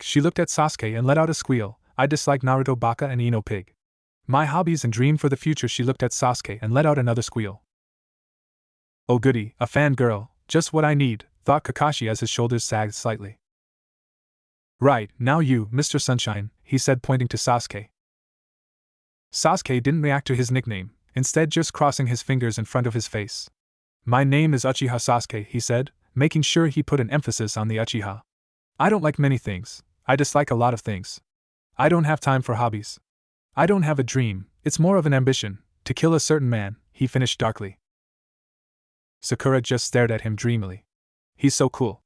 She looked at Sasuke and let out a squeal. I dislike Naruto, Baka, and Ino Pig. My hobbies and dream for the future, she looked at Sasuke and let out another squeal. Oh goody, a fangirl, just what I need, thought Kakashi as his shoulders sagged slightly. Right, now you, Mr. Sunshine, he said, pointing to Sasuke. Sasuke didn't react to his nickname, instead just crossing his fingers in front of his face. My name is Uchiha Sasuke, he said, making sure he put an emphasis on the Uchiha. I don't like many things, I dislike a lot of things. I don't have time for hobbies. I don't have a dream, it's more of an ambition, to kill a certain man, he finished darkly. Sakura just stared at him dreamily. He's so cool.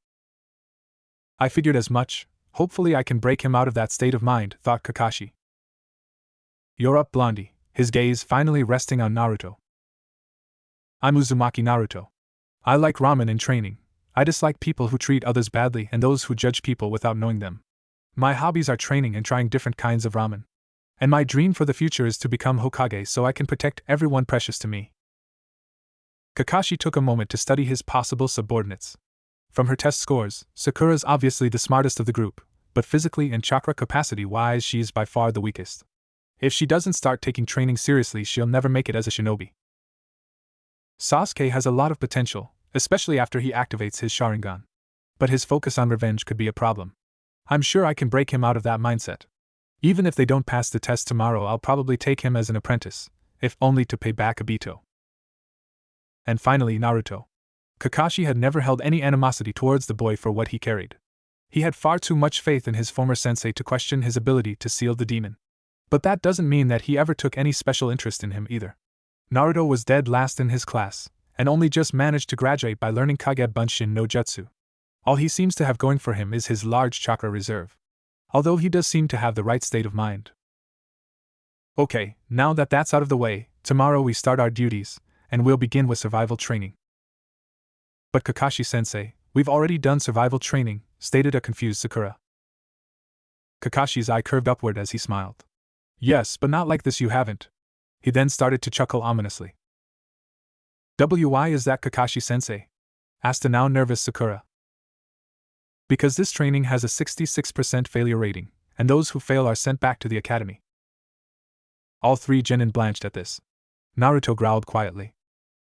I figured as much, hopefully I can break him out of that state of mind, thought Kakashi. You're up, Blondie, his gaze finally resting on Naruto. I'm Uzumaki Naruto. I like ramen in training. I dislike people who treat others badly and those who judge people without knowing them. My hobbies are training and trying different kinds of ramen. And my dream for the future is to become Hokage so I can protect everyone precious to me. Kakashi took a moment to study his possible subordinates. From her test scores, Sakura's obviously the smartest of the group, but physically and chakra capacity-wise she's by far the weakest. If she doesn't start taking training seriously, she'll never make it as a shinobi. Sasuke has a lot of potential, especially after he activates his Sharingan. But his focus on revenge could be a problem. I'm sure I can break him out of that mindset. Even if they don't pass the test tomorrow, I'll probably take him as an apprentice, if only to pay back Obito. And finally, Naruto. Kakashi had never held any animosity towards the boy for what he carried. He had far too much faith in his former sensei to question his ability to seal the demon. But that doesn't mean that he ever took any special interest in him either. Naruto was dead last in his class, and only just managed to graduate by learning Kage Bunshin no Jutsu. All he seems to have going for him is his large chakra reserve. Although he does seem to have the right state of mind. Okay, now that that's out of the way, tomorrow we start our duties, and we'll begin with survival training. But Kakashi-sensei, we've already done survival training, stated a confused Sakura. Kakashi's eye curved upward as he smiled. Yes, but not like this, you haven't. He then started to chuckle ominously. Why is that, Kakashi-sensei? asked a now nervous Sakura. Because this training has a 66% failure rating, and those who fail are sent back to the academy. All three genin blanched at this. Naruto growled quietly.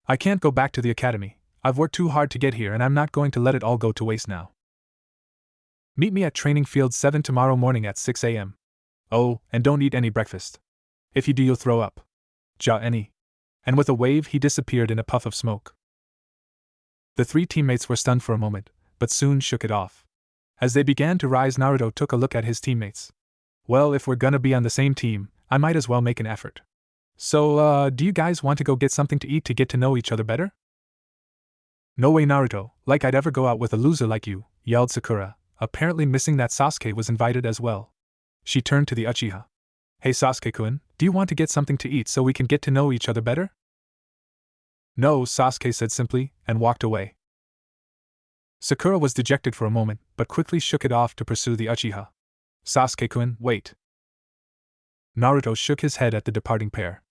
I can't go back to the academy. I've worked too hard to get here and I'm not going to let it all go to waste now. Meet me at training field 7 tomorrow morning at 6 a.m. Oh, and don't eat any breakfast. If you do, you'll throw up. Ja any. And with a wave, he disappeared in a puff of smoke. The three teammates were stunned for a moment, but soon shook it off. As they began to rise, Naruto took a look at his teammates. Well, if we're gonna be on the same team, I might as well make an effort. So, do you guys want to go get something to eat to get to know each other better? No way, Naruto, like I'd ever go out with a loser like you, yelled Sakura, apparently missing that Sasuke was invited as well. She turned to the Uchiha. Hey Sasuke-kun, do you want to get something to eat so we can get to know each other better? No, Sasuke said simply, and walked away. Sakura was dejected for a moment, but quickly shook it off to pursue the Uchiha. Sasuke-kun, wait. Naruto shook his head at the departing pair.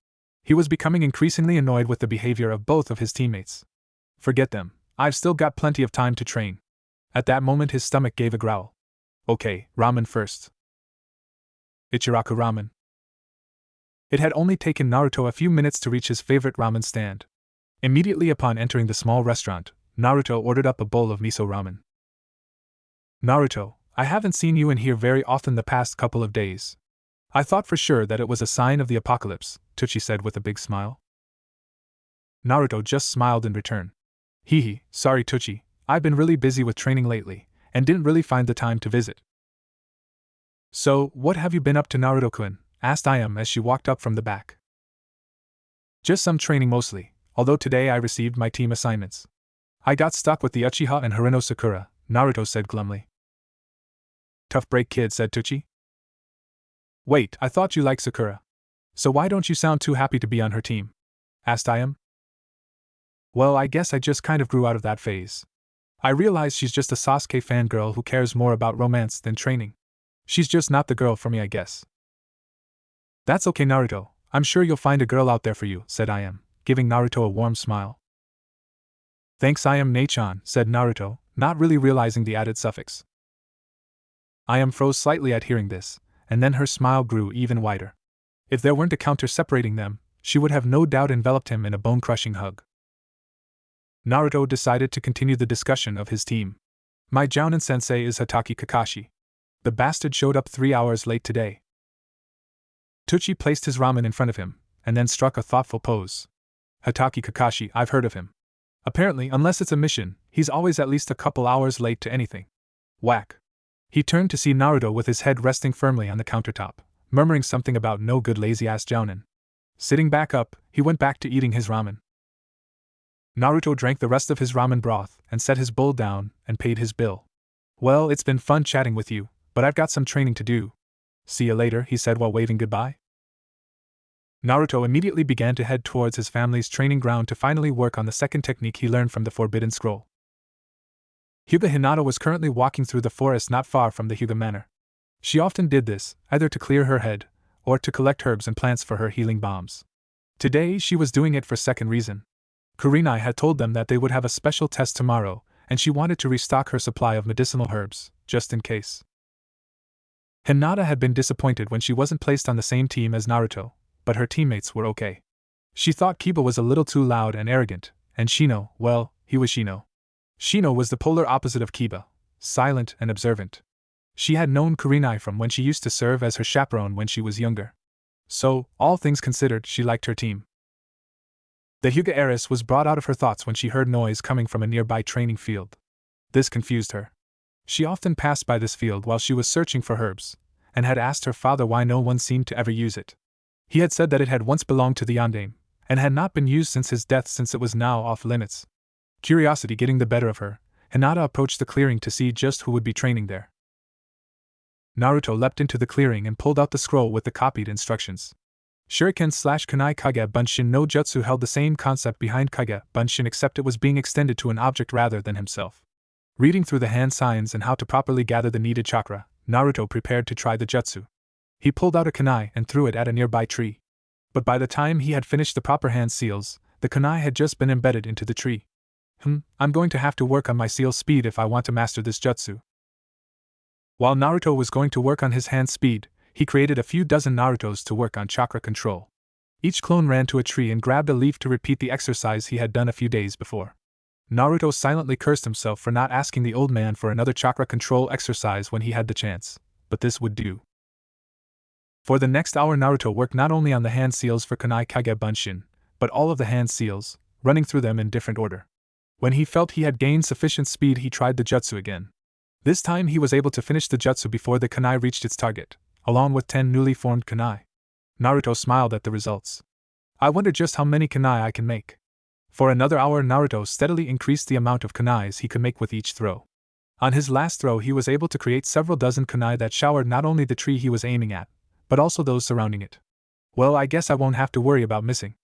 He was becoming increasingly annoyed with the behavior of both of his teammates. Forget them, I've still got plenty of time to train. At that moment his stomach gave a growl. Okay, ramen first. Ichiraku ramen. It had only taken Naruto a few minutes to reach his favorite ramen stand. Immediately upon entering the small restaurant, Naruto ordered up a bowl of miso ramen. Naruto, I haven't seen you in here very often the past couple of days. I thought for sure that it was a sign of the apocalypse, Tsuchi said with a big smile. Naruto just smiled in return. Hehe, sorry Tsuchi, I've been really busy with training lately, and didn't really find the time to visit. So, what have you been up to, Naruto-kun? Asked Ayame as she walked up from the back. Just some training mostly, although today I received my team assignments. I got stuck with the Uchiha and Harino Sakura, Naruto said glumly. Tough break kid, said Tsuchi. Wait, I thought you liked Sakura. So why don't you sound too happy to be on her team? Asked Ayame. Well, I guess I just kind of grew out of that phase. I realize she's just a Sasuke fangirl who cares more about romance than training. She's just not the girl for me, I guess. That's okay, Naruto, I'm sure you'll find a girl out there for you, said Ayame, giving Naruto a warm smile. Thanks Ayame-ne-chan, said Naruto, not really realizing the added suffix. Ayame froze slightly at hearing this, and then her smile grew even wider. If there weren't a counter separating them, she would have no doubt enveloped him in a bone-crushing hug. Naruto decided to continue the discussion of his team. My Jounin sensei is Hatake Kakashi. The bastard showed up 3 hours late today. Tsuchi placed his ramen in front of him, and then struck a thoughtful pose. Hatake Kakashi, I've heard of him. Apparently, unless it's a mission, he's always at least a couple hours late to anything. Whack. He turned to see Naruto with his head resting firmly on the countertop, murmuring something about no good lazy-ass Jounin. Sitting back up, he went back to eating his ramen. Naruto drank the rest of his ramen broth and set his bowl down and paid his bill. Well, it's been fun chatting with you, but I've got some training to do. See you later, he said while waving goodbye. Naruto immediately began to head towards his family's training ground to finally work on the second technique he learned from the Forbidden Scroll. Hyuga Hinata was currently walking through the forest not far from the Hyuga Manor. She often did this, either to clear her head, or to collect herbs and plants for her healing bombs. Today she was doing it for second reason. Kurenai had told them that they would have a special test tomorrow, and she wanted to restock her supply of medicinal herbs, just in case. Hinata had been disappointed when she wasn't placed on the same team as Naruto, but her teammates were okay. She thought Kiba was a little too loud and arrogant, and Shino, well, he was Shino. Shino was the polar opposite of Kiba, silent and observant. She had known Kurenai from when she used to serve as her chaperone when she was younger. So, all things considered, she liked her team. The Hyuga heiress was brought out of her thoughts when she heard noise coming from a nearby training field. This confused her. She often passed by this field while she was searching for herbs, and had asked her father why no one seemed to ever use it. He had said that it had once belonged to the Yondaime, and had not been used since his death since it was now off limits. Curiosity getting the better of her, Hinata approached the clearing to see just who would be training there. Naruto leapt into the clearing and pulled out the scroll with the copied instructions. Shuriken/Kunai Kage Bunshin no Jutsu held the same concept behind Kage Bunshin, except it was being extended to an object rather than himself. Reading through the hand signs and how to properly gather the needed chakra, Naruto prepared to try the jutsu. He pulled out a kunai and threw it at a nearby tree. But by the time he had finished the proper hand seals, the kunai had just been embedded into the tree. I'm going to have to work on my seal speed if I want to master this jutsu. While Naruto was going to work on his hand speed, he created a few dozen Narutos to work on chakra control. Each clone ran to a tree and grabbed a leaf to repeat the exercise he had done a few days before. Naruto silently cursed himself for not asking the old man for another chakra control exercise when he had the chance, but this would do. For the next hour, Naruto worked not only on the hand seals for Kunai Kage Bunshin, but all of the hand seals, running through them in different order. When he felt he had gained sufficient speed, he tried the jutsu again. This time he was able to finish the jutsu before the kunai reached its target, along with 10 newly formed kunai. Naruto smiled at the results. I wonder just how many kunai I can make. For another hour, Naruto steadily increased the amount of kunais he could make with each throw. On his last throw, he was able to create several dozen kunai that showered not only the tree he was aiming at, but also those surrounding it. Well, I guess I won't have to worry about missing.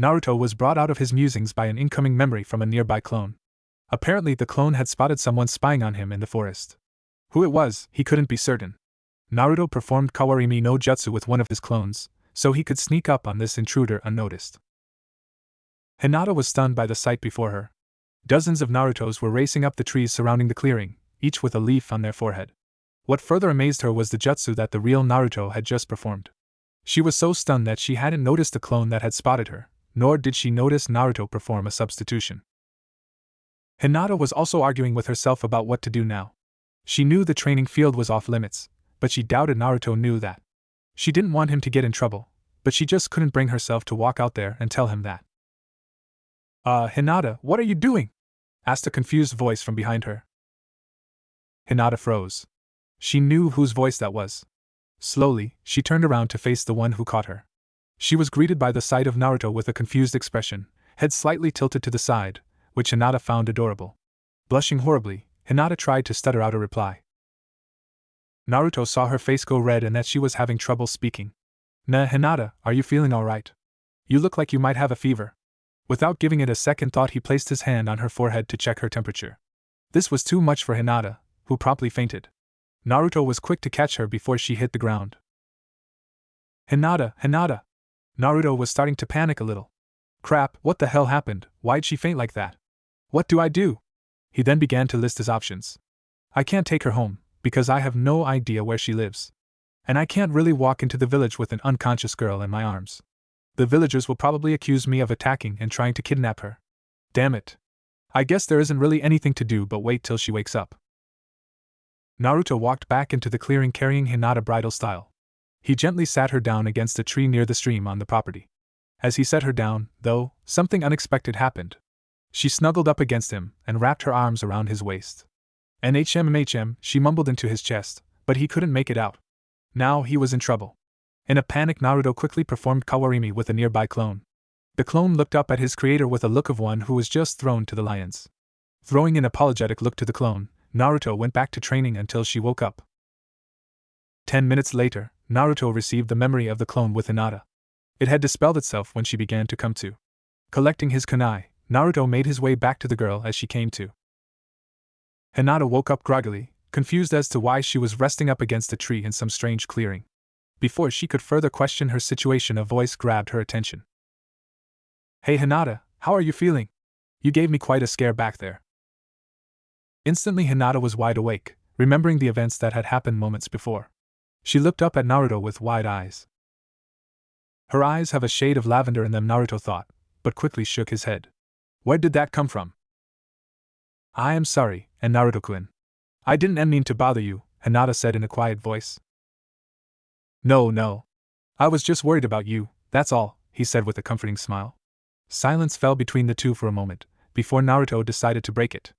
Naruto was brought out of his musings by an incoming memory from a nearby clone. Apparently, the clone had spotted someone spying on him in the forest. Who it was, he couldn't be certain. Naruto performed Kawarimi no Jutsu with one of his clones, so he could sneak up on this intruder unnoticed. Hinata was stunned by the sight before her. Dozens of Narutos were racing up the trees surrounding the clearing, each with a leaf on their forehead. What further amazed her was the jutsu that the real Naruto had just performed. She was so stunned that she hadn't noticed the clone that had spotted her, nor did she notice Naruto perform a substitution. Hinata was also arguing with herself about what to do now. She knew the training field was off limits, but she doubted Naruto knew that. She didn't want him to get in trouble, but she just couldn't bring herself to walk out there and tell him that. Hinata, what are you doing?" asked a confused voice from behind her. Hinata froze. She knew whose voice that was. Slowly, she turned around to face the one who caught her. She was greeted by the sight of Naruto with a confused expression, head slightly tilted to the side, which Hinata found adorable. Blushing horribly, Hinata tried to stutter out a reply. Naruto saw her face go red and that she was having trouble speaking. "Nah, Hinata, are you feeling alright? You look like you might have a fever." Without giving it a second thought, he placed his hand on her forehead to check her temperature. This was too much for Hinata, who promptly fainted. Naruto was quick to catch her before she hit the ground. Hinata! Naruto was starting to panic a little. Crap, what the hell happened? Why'd she faint like that? What do I do? He then began to list his options. I can't take her home, because I have no idea where she lives. And I can't really walk into the village with an unconscious girl in my arms. The villagers will probably accuse me of attacking and trying to kidnap her. Damn it. I guess there isn't really anything to do but wait till she wakes up. Naruto walked back into the clearing carrying Hinata bridal style. He gently sat her down against a tree near the stream on the property. As he set her down, though, something unexpected happened. She snuggled up against him and wrapped her arms around his waist. "NHM," she mumbled into his chest, but he couldn't make it out. Now he was in trouble. In a panic, Naruto quickly performed Kawarimi with a nearby clone. The clone looked up at his creator with a look of one who was just thrown to the lions. Throwing an apologetic look to the clone, Naruto went back to training until she woke up. 10 minutes later, Naruto received the memory of the clone with Hinata. It had dispelled itself when she began to come to. Collecting his kunai, Naruto made his way back to the girl as she came to. Hinata woke up groggily, confused as to why she was resting up against a tree in some strange clearing. Before she could further question her situation, a voice grabbed her attention. "Hey Hinata, how are you feeling? You gave me quite a scare back there." Instantly Hinata was wide awake, remembering the events that had happened moments before. She looked up at Naruto with wide eyes. Her eyes have a shade of lavender in them, Naruto thought, but quickly shook his head. Where did that come from? "I am sorry, and Naruto-kun. I didn't mean to bother you," Hinata said in a quiet voice. No. I was just worried about you, that's all," he said with a comforting smile. Silence fell between the two for a moment, before Naruto decided to break it.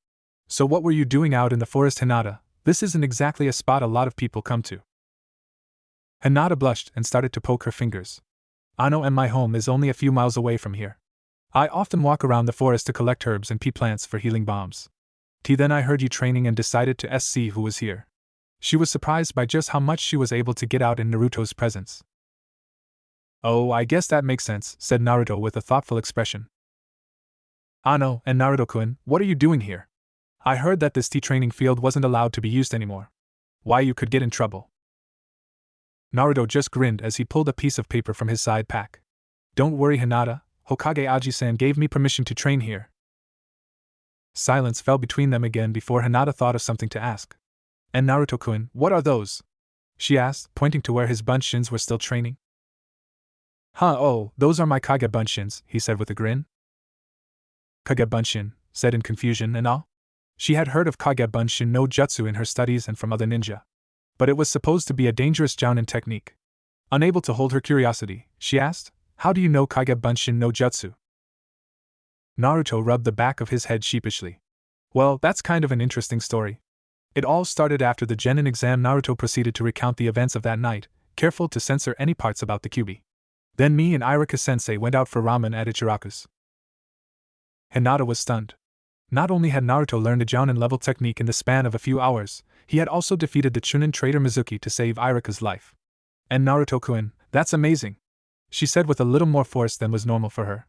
"So what were you doing out in the forest, Hinata? This isn't exactly a spot a lot of people come to." Hinata blushed and started to poke her fingers. "Ano, and my home is only a few miles away from here. I often walk around the forest to collect herbs and pea plants for healing bombs. Then I heard you training and decided to see who was here." She was surprised by just how much she was able to get out in Naruto's presence. "Oh, I guess that makes sense," said Naruto with a thoughtful expression. "Ano, and Naruto-kun, what are you doing here? I heard that this tea training field wasn't allowed to be used anymore. Why, you could get in trouble." Naruto just grinned as he pulled a piece of paper from his side pack. "Don't worry, Hinata, Hokage Aji-san gave me permission to train here. Silence fell between them again before Hinata thought of something to ask. And Naruto-kun, what are those? She asked, pointing to where his bunshins were still training. Oh, those are my Kage bunshins, he said with a grin. Kage bunshin, said in confusion and awe. She had heard of Kage bunshin no jutsu in her studies and from other ninja. But it was supposed to be a dangerous jounin technique. Unable to hold her curiosity, she asked, how do you know Kage bunshin no jutsu? Naruto rubbed the back of his head sheepishly. Well, that's kind of an interesting story. It all started after the Genin exam. Naruto proceeded to recount the events of that night, careful to censor any parts about the Kyuubi. Then me and Iruka-sensei went out for ramen at Ichiraku's. Hinata was stunned. Not only had Naruto learned a jounin-level technique in the span of a few hours, he had also defeated the Chunin traitor Mizuki to save Iruka's life. And Naruto-kun, that's amazing, she said with a little more force than was normal for her.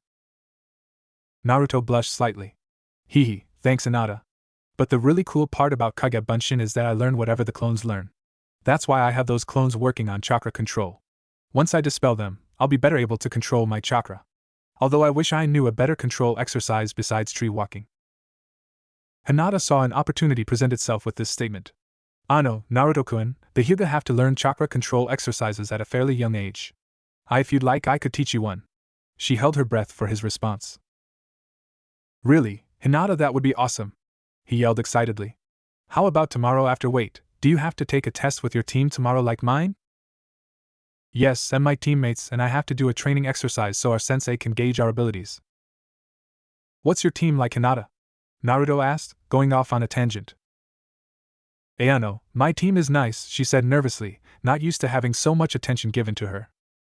Naruto blushed slightly. Hee, thanks Hinata. But the really cool part about Kage bunshin is that I learn whatever the clones learn. That's why I have those clones working on chakra control. Once I dispel them, I'll be better able to control my chakra. Although I wish I knew a better control exercise besides tree walking. Hinata saw an opportunity present itself with this statement. No, Naruto-kun, the Hyuga have to learn chakra control exercises at a fairly young age. If you'd like, I could teach you one. She held her breath for his response. Really, Hinata, that would be awesome, he yelled excitedly. How about tomorrow after? Wait, do you have to take a test with your team tomorrow like mine? Yes, and my teammates and I have to do a training exercise so our sensei can gauge our abilities. What's your team like, Hinata? Naruto asked, going off on a tangent. Ayano, my team is nice, she said nervously, not used to having so much attention given to her.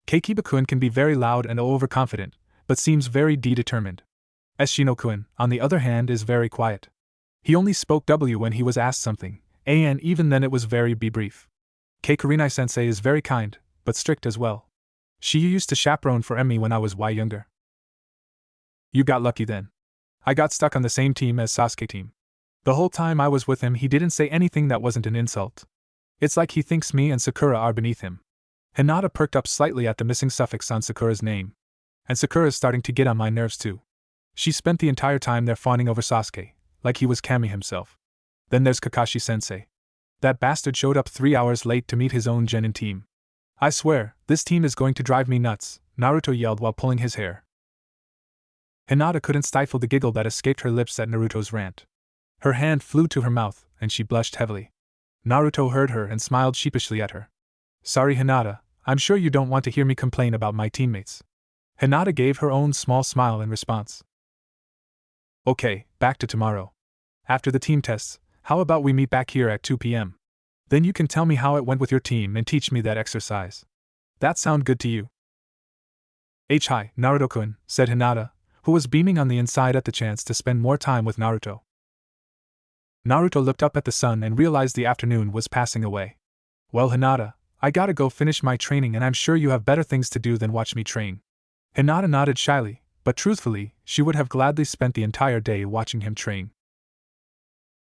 Keikiba-kun can be very loud and overconfident, but seems very determined. Shino-kun, on the other hand, is very quiet. He only spoke W when he was asked something, and even then it was very brief. Kakurinai-sensei is very kind, but strict as well. She used to chaperone for Emmy when I was younger. You got lucky then. I got stuck on the same team as Sasuke team. The whole time I was with him he didn't say anything that wasn't an insult. It's like he thinks me and Sakura are beneath him. Hinata perked up slightly at the missing suffix on Sakura's name. And Sakura's starting to get on my nerves too. She spent the entire time there fawning over Sasuke, like he was Kami himself. Then there's Kakashi-sensei. That bastard showed up 3 hours late to meet his own Genin team. I swear, this team is going to drive me nuts, Naruto yelled while pulling his hair. Hinata couldn't stifle the giggle that escaped her lips at Naruto's rant. Her hand flew to her mouth, and she blushed heavily. Naruto heard her and smiled sheepishly at her. Sorry Hinata, I'm sure you don't want to hear me complain about my teammates. Hinata gave her own small smile in response. Okay, back to tomorrow. After the team tests, how about we meet back here at 2 p.m.? Then you can tell me how it went with your team and teach me that exercise. That sound good to you? Hi, Naruto-kun, said Hinata, who was beaming on the inside at the chance to spend more time with Naruto. Naruto looked up at the sun and realized the afternoon was passing away. Well Hinata, I gotta go finish my training and I'm sure you have better things to do than watch me train. Hinata nodded shyly, but truthfully, she would have gladly spent the entire day watching him train.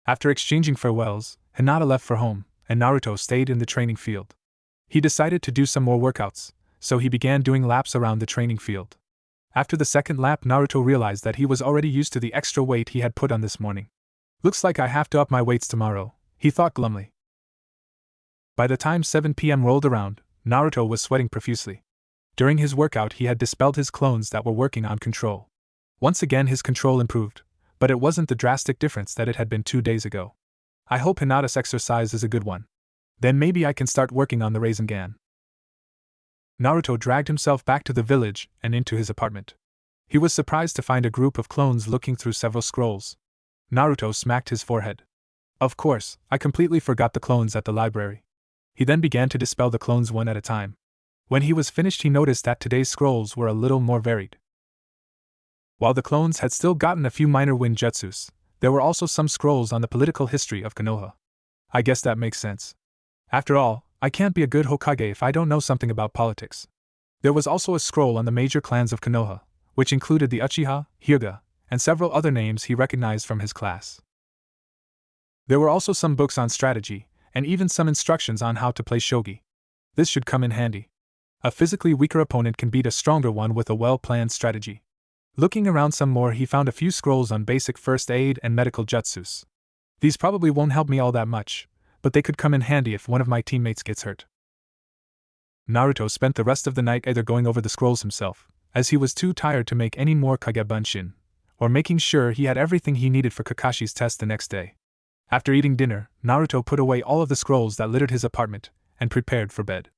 After exchanging farewells, Hinata left for home, and Naruto stayed in the training field. He decided to do some more workouts, so he began doing laps around the training field. After the second lap, Naruto realized that he was already used to the extra weight he had put on this morning. Looks like I have to up my weights tomorrow, he thought glumly. By the time 7 p.m. rolled around, Naruto was sweating profusely. During his workout he had dispelled his clones that were working on control. Once again his control improved, but it wasn't the drastic difference that it had been 2 days ago. I hope Hinata's exercise is a good one. Then maybe I can start working on the Rasengan. Naruto dragged himself back to the village and into his apartment. He was surprised to find a group of clones looking through several scrolls. Naruto smacked his forehead. Of course, I completely forgot the clones at the library. He then began to dispel the clones one at a time. When he was finished he noticed that today's scrolls were a little more varied. While the clones had still gotten a few minor ninjutsus, there were also some scrolls on the political history of Konoha. I guess that makes sense. After all, I can't be a good Hokage if I don't know something about politics. There was also a scroll on the major clans of Konoha, which included the Uchiha, Hyuga, and several other names he recognized from his class. There were also some books on strategy, and even some instructions on how to play shogi. This should come in handy. A physically weaker opponent can beat a stronger one with a well-planned strategy. Looking around some more, he found a few scrolls on basic first aid and medical jutsus. These probably won't help me all that much, but they could come in handy if one of my teammates gets hurt. Naruto spent the rest of the night either going over the scrolls himself, as he was too tired to make any more Kage Bunshin, or making sure he had everything he needed for Kakashi's test the next day. After eating dinner, Naruto put away all of the scrolls that littered his apartment, and prepared for bed.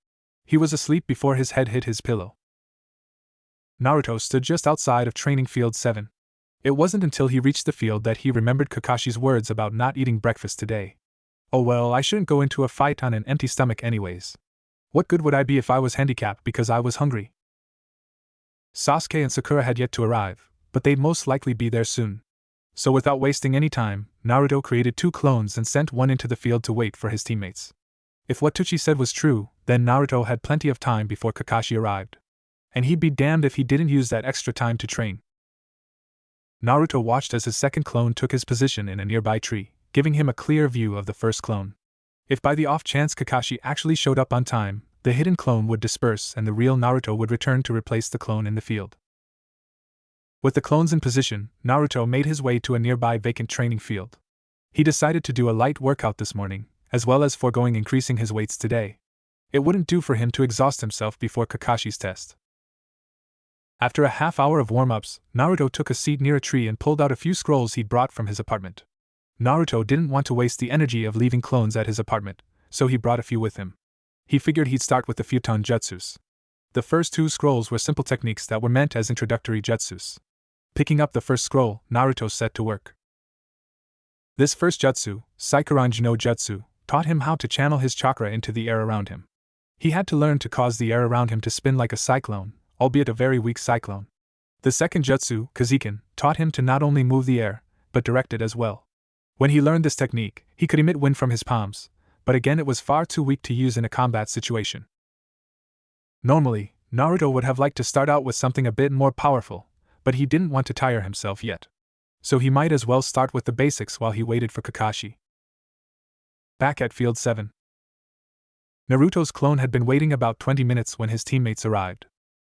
He was asleep before his head hit his pillow. Naruto stood just outside of Training Field 7. It wasn't until he reached the field that he remembered Kakashi's words about not eating breakfast today. Oh well, I shouldn't go into a fight on an empty stomach anyways. What good would I be if I was handicapped because I was hungry? Sasuke and Sakura had yet to arrive, but they'd most likely be there soon. So without wasting any time, Naruto created 2 clones and sent one into the field to wait for his teammates. If what Tsuchi said was true, then Naruto had plenty of time before Kakashi arrived. And he'd be damned if he didn't use that extra time to train. Naruto watched as his second clone took his position in a nearby tree, giving him a clear view of the first clone. If by the off chance Kakashi actually showed up on time, the hidden clone would disperse and the real Naruto would return to replace the clone in the field. With the clones in position, Naruto made his way to a nearby vacant training field. He decided to do a light workout this morning, as well as foregoing increasing his weights today. It wouldn't do for him to exhaust himself before Kakashi's test. After a half hour of warm-ups, Naruto took a seat near a tree and pulled out a few scrolls he'd brought from his apartment. Naruto didn't want to waste the energy of leaving clones at his apartment, so he brought a few with him. He figured he'd start with the futon jutsus. The first 2 scrolls were simple techniques that were meant as introductory jutsus. Picking up the first scroll, Naruto set to work. This first jutsu, Saikuranji no Jutsu, taught him how to channel his chakra into the air around him. He had to learn to cause the air around him to spin like a cyclone, albeit a very weak cyclone. The second jutsu, Kaziken, taught him to not only move the air, but direct it as well. When he learned this technique, he could emit wind from his palms, but again it was far too weak to use in a combat situation. Normally, Naruto would have liked to start out with something a bit more powerful, but he didn't want to tire himself yet. So he might as well start with the basics while he waited for Kakashi. Back at Field 7. Naruto's clone had been waiting about 20 minutes when his teammates arrived.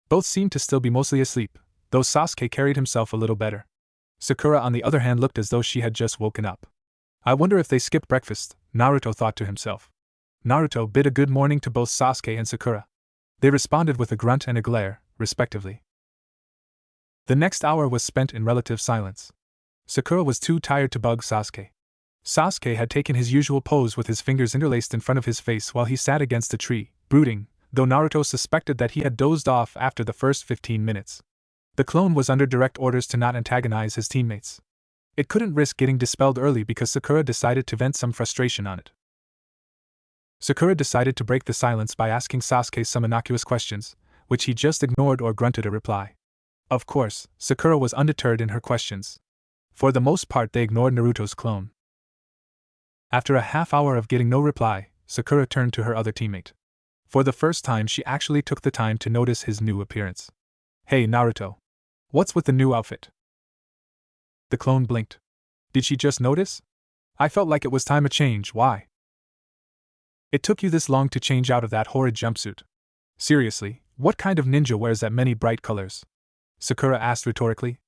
Both seemed to still be mostly asleep, though Sasuke carried himself a little better. Sakura on the other hand looked as though she had just woken up. I wonder if they skipped breakfast, Naruto thought to himself. Naruto bid a good morning to both Sasuke and Sakura. They responded with a grunt and a glare, respectively. The next hour was spent in relative silence. Sakura was too tired to bug Sasuke. Sasuke had taken his usual pose with his fingers interlaced in front of his face while he sat against a tree, brooding, though Naruto suspected that he had dozed off after the first 15 minutes. The clone was under direct orders to not antagonize his teammates. It couldn't risk getting dispelled early because Sakura decided to vent some frustration on it. Sakura decided to break the silence by asking Sasuke some innocuous questions, which he just ignored or grunted a reply. Of course, Sakura was undeterred in her questions. For the most part they ignored Naruto's clone. After a half hour of getting no reply, Sakura turned to her other teammate. For the first time she actually took the time to notice his new appearance. Hey Naruto. What's with the new outfit? The clone blinked. Did she just notice? I felt like it was time a change, why? It took you this long to change out of that horrid jumpsuit. Seriously, what kind of ninja wears that many bright colors? Sakura asked rhetorically.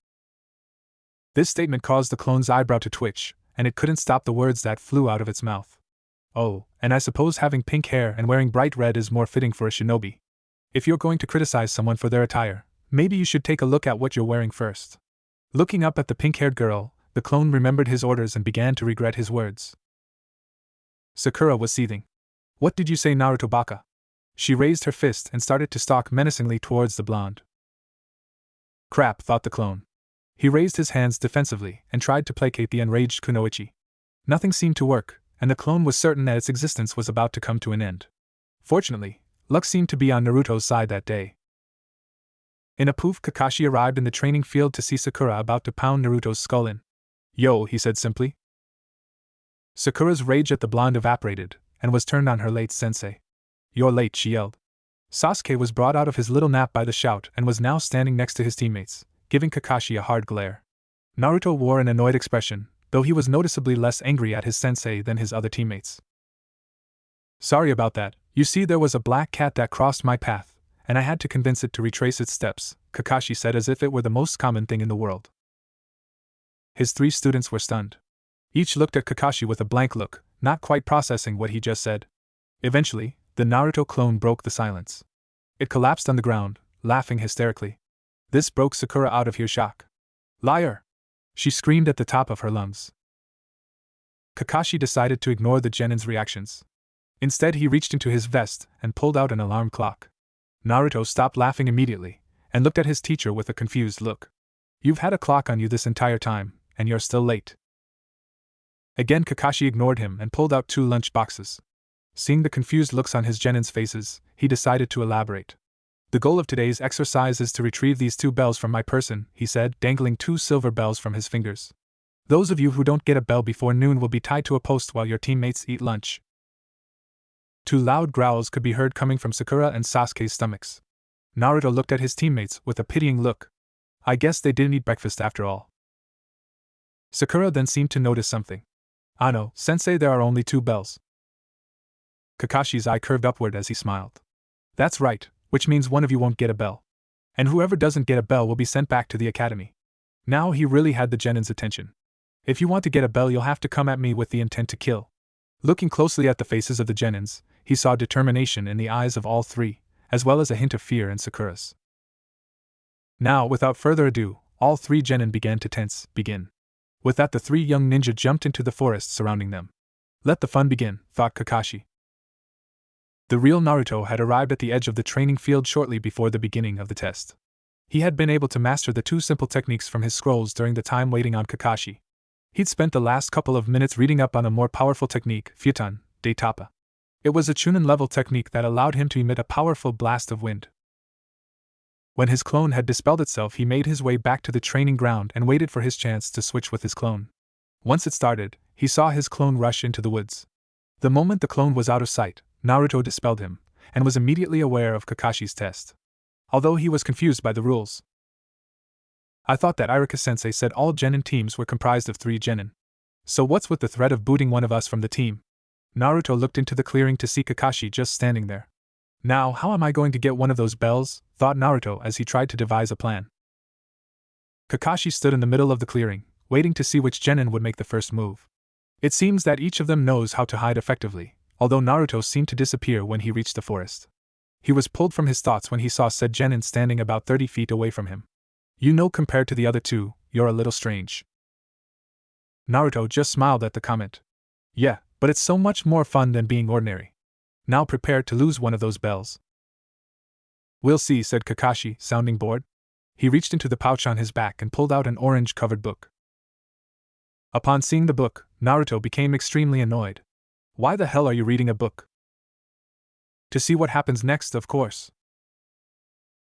This statement caused the clone's eyebrow to twitch, and it couldn't stop the words that flew out of its mouth. Oh, and I suppose having pink hair and wearing bright red is more fitting for a shinobi. If you're going to criticize someone for their attire, maybe you should take a look at what you're wearing first. Looking up at the pink-haired girl, the clone remembered his orders and began to regret his words. Sakura was seething. What did you say, Naruto baka? She raised her fist and started to stalk menacingly towards the blonde. Crap, thought the clone. He raised his hands defensively and tried to placate the enraged kunoichi. Nothing seemed to work, and the clone was certain that its existence was about to come to an end. Fortunately, luck seemed to be on Naruto's side that day. In a poof, Kakashi arrived in the training field to see Sakura about to pound Naruto's skull in. Yo, he said simply. Sakura's rage at the blonde evaporated, and was turned on her late sensei. You're late, she yelled. Sasuke was brought out of his little nap by the shout and was now standing next to his teammates, giving Kakashi a hard glare. Naruto wore an annoyed expression, though he was noticeably less angry at his sensei than his other teammates. Sorry about that, you see there was a black cat that crossed my path, and I had to convince it to retrace its steps, Kakashi said as if it were the most common thing in the world. His 3 students were stunned. Each looked at Kakashi with a blank look, not quite processing what he just said. Eventually, the Naruto clone broke the silence. It collapsed on the ground, laughing hysterically. This broke Sakura out of shock. Liar! She screamed at the top of her lungs. Kakashi decided to ignore the genin's reactions. Instead, he reached into his vest and pulled out an alarm clock. Naruto stopped laughing immediately and looked at his teacher with a confused look. You've had a clock on you this entire time, and you're still late. Again, Kakashi ignored him and pulled out 2 lunch boxes. Seeing the confused looks on his genin's faces, he decided to elaborate. The goal of today's exercise is to retrieve these 2 bells from my person, he said, dangling 2 silver bells from his fingers. Those of you who don't get a bell before noon will be tied to a post while your teammates eat lunch. 2 loud growls could be heard coming from Sakura and Sasuke's stomachs. Naruto looked at his teammates with a pitying look. I guess they didn't eat breakfast after all. Sakura then seemed to notice something. Ano, sensei, there are only 2 bells. Kakashi's eye curved upward as he smiled. That's right, which means one of you won't get a bell. And whoever doesn't get a bell will be sent back to the academy. Now he really had the genin's attention. If you want to get a bell, you'll have to come at me with the intent to kill. Looking closely at the faces of the genins, he saw determination in the eyes of all 3, as well as a hint of fear in Sakura's. Now, without further ado, all 3 genin began to tense. Begin. With that, the 3 young ninja jumped into the forest surrounding them. Let the fun begin, thought Kakashi. The real Naruto had arrived at the edge of the training field shortly before the beginning of the test. He had been able to master the 2 simple techniques from his scrolls during the time waiting on Kakashi. He'd spent the last couple of minutes reading up on a more powerful technique, Futon, de Tapa. It was a Chunin-level technique that allowed him to emit a powerful blast of wind. When his clone had dispelled itself, he made his way back to the training ground and waited for his chance to switch with his clone. Once it started, he saw his clone rush into the woods. The moment the clone was out of sight, Naruto dispelled him, and was immediately aware of Kakashi's test. Although he was confused by the rules. I thought that Iruka-sensei said all genin teams were comprised of 3 genin. So what's with the threat of booting one of us from the team? Naruto looked into the clearing to see Kakashi just standing there. Now, how am I going to get one of those bells? Thought Naruto as he tried to devise a plan. Kakashi stood in the middle of the clearing, waiting to see which genin would make the first move. It seems that each of them knows how to hide effectively, although Naruto seemed to disappear when he reached the forest. He was pulled from his thoughts when he saw said genin standing about 30 feet away from him. You know, compared to the other 2, you're a little strange. Naruto just smiled at the comment. Yeah, but it's so much more fun than being ordinary. Now prepare to lose one of those bells. We'll see, said Kakashi, sounding bored. He reached into the pouch on his back and pulled out an orange-covered book. Upon seeing the book, Naruto became extremely annoyed. Why the hell are you reading a book? To see what happens next, of course.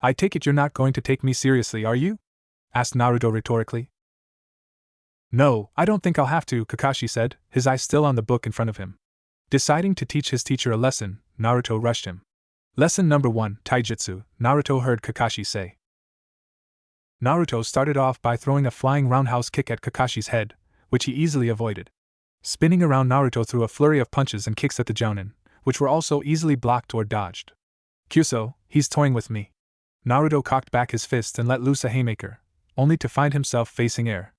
I take it you're not going to take me seriously, are you? Asked Naruto rhetorically. No, I don't think I'll have to, Kakashi said, his eyes still on the book in front of him. Deciding to teach his teacher a lesson, Naruto rushed him. Lesson number 1, Taijutsu, Naruto heard Kakashi say. Naruto started off by throwing a flying roundhouse kick at Kakashi's head, which he easily avoided. Spinning around, Naruto threw a flurry of punches and kicks at the jounin, which were also easily blocked or dodged. Kyuso, he's toying with me. Naruto cocked back his fist and let loose a haymaker, only to find himself facing air.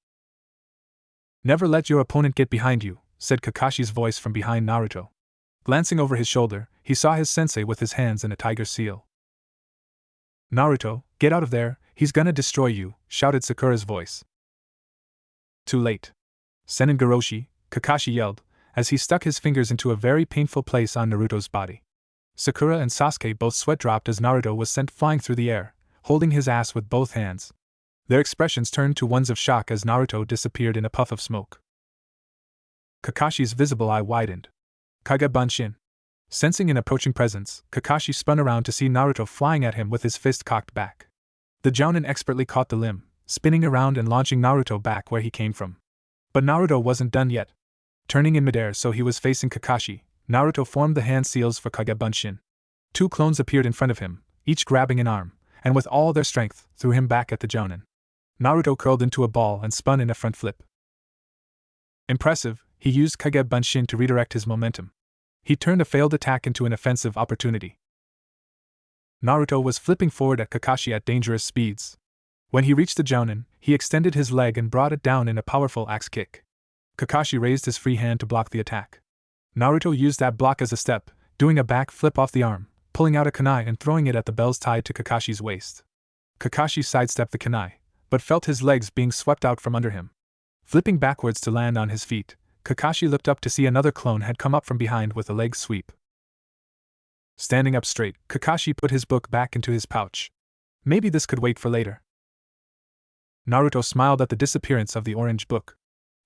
Never let your opponent get behind you, said Kakashi's voice from behind Naruto. Glancing over his shoulder, he saw his sensei with his hands in a tiger seal. Naruto, get out of there, he's gonna destroy you, shouted Sakura's voice. Too late. Senin Goroshi, Kakashi yelled, as he stuck his fingers into a very painful place on Naruto's body. Sakura and Sasuke both sweat dropped as Naruto was sent flying through the air, holding his ass with both hands. Their expressions turned to ones of shock as Naruto disappeared in a puff of smoke. Kakashi's visible eye widened. Kage Bunshin. Sensing an approaching presence, Kakashi spun around to see Naruto flying at him with his fist cocked back. The jounin expertly caught the limb, spinning around and launching Naruto back where he came from. But Naruto wasn't done yet. Turning in midair so he was facing Kakashi, Naruto formed the hand seals for Kage Bunshin. 2 clones appeared in front of him, each grabbing an arm, and with all their strength, threw him back at the jounin. Naruto curled into a ball and spun in a front flip. Impressive, he used Kage Bunshin to redirect his momentum. He turned a failed attack into an offensive opportunity. Naruto was flipping forward at Kakashi at dangerous speeds. When he reached the jounin, he extended his leg and brought it down in a powerful axe kick. Kakashi raised his free hand to block the attack. Naruto used that block as a step, doing a back flip off the arm, pulling out a kunai and throwing it at the bells tied to Kakashi's waist. Kakashi sidestepped the kunai, but felt his legs being swept out from under him. Flipping backwards to land on his feet, Kakashi looked up to see another clone had come up from behind with a leg sweep. Standing up straight, Kakashi put his book back into his pouch. Maybe this could wait for later. Naruto smiled at the disappearance of the orange book.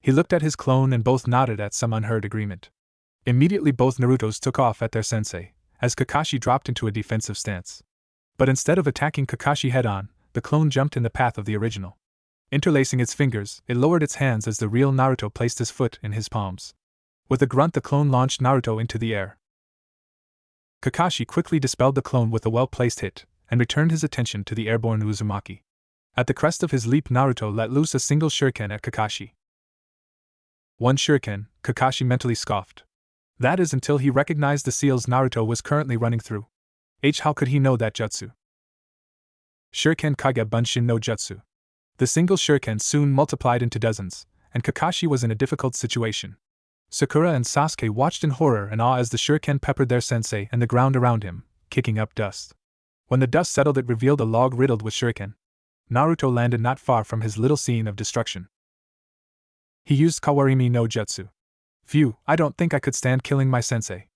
He looked at his clone and both nodded at some unheard agreement. Immediately both Narutos took off at their sensei, as Kakashi dropped into a defensive stance. But instead of attacking Kakashi head-on, the clone jumped in the path of the original. Interlacing its fingers, it lowered its hands as the real Naruto placed his foot in his palms. With a grunt, the clone launched Naruto into the air. Kakashi quickly dispelled the clone with a well-placed hit, and returned his attention to the airborne Uzumaki. At the crest of his leap, Naruto let loose a single shuriken at Kakashi. One shuriken, Kakashi mentally scoffed. That is until he recognized the seals Naruto was currently running through. How could he know that jutsu? Shuriken Kage Bunshin no Jutsu. The single shuriken soon multiplied into dozens, and Kakashi was in a difficult situation. Sakura and Sasuke watched in horror and awe as the shuriken peppered their sensei and the ground around him, kicking up dust. When the dust settled, it revealed a log riddled with shuriken. Naruto landed not far from his little scene of destruction. He used Kawarimi no Jutsu. Phew, I don't think I could stand killing my sensei.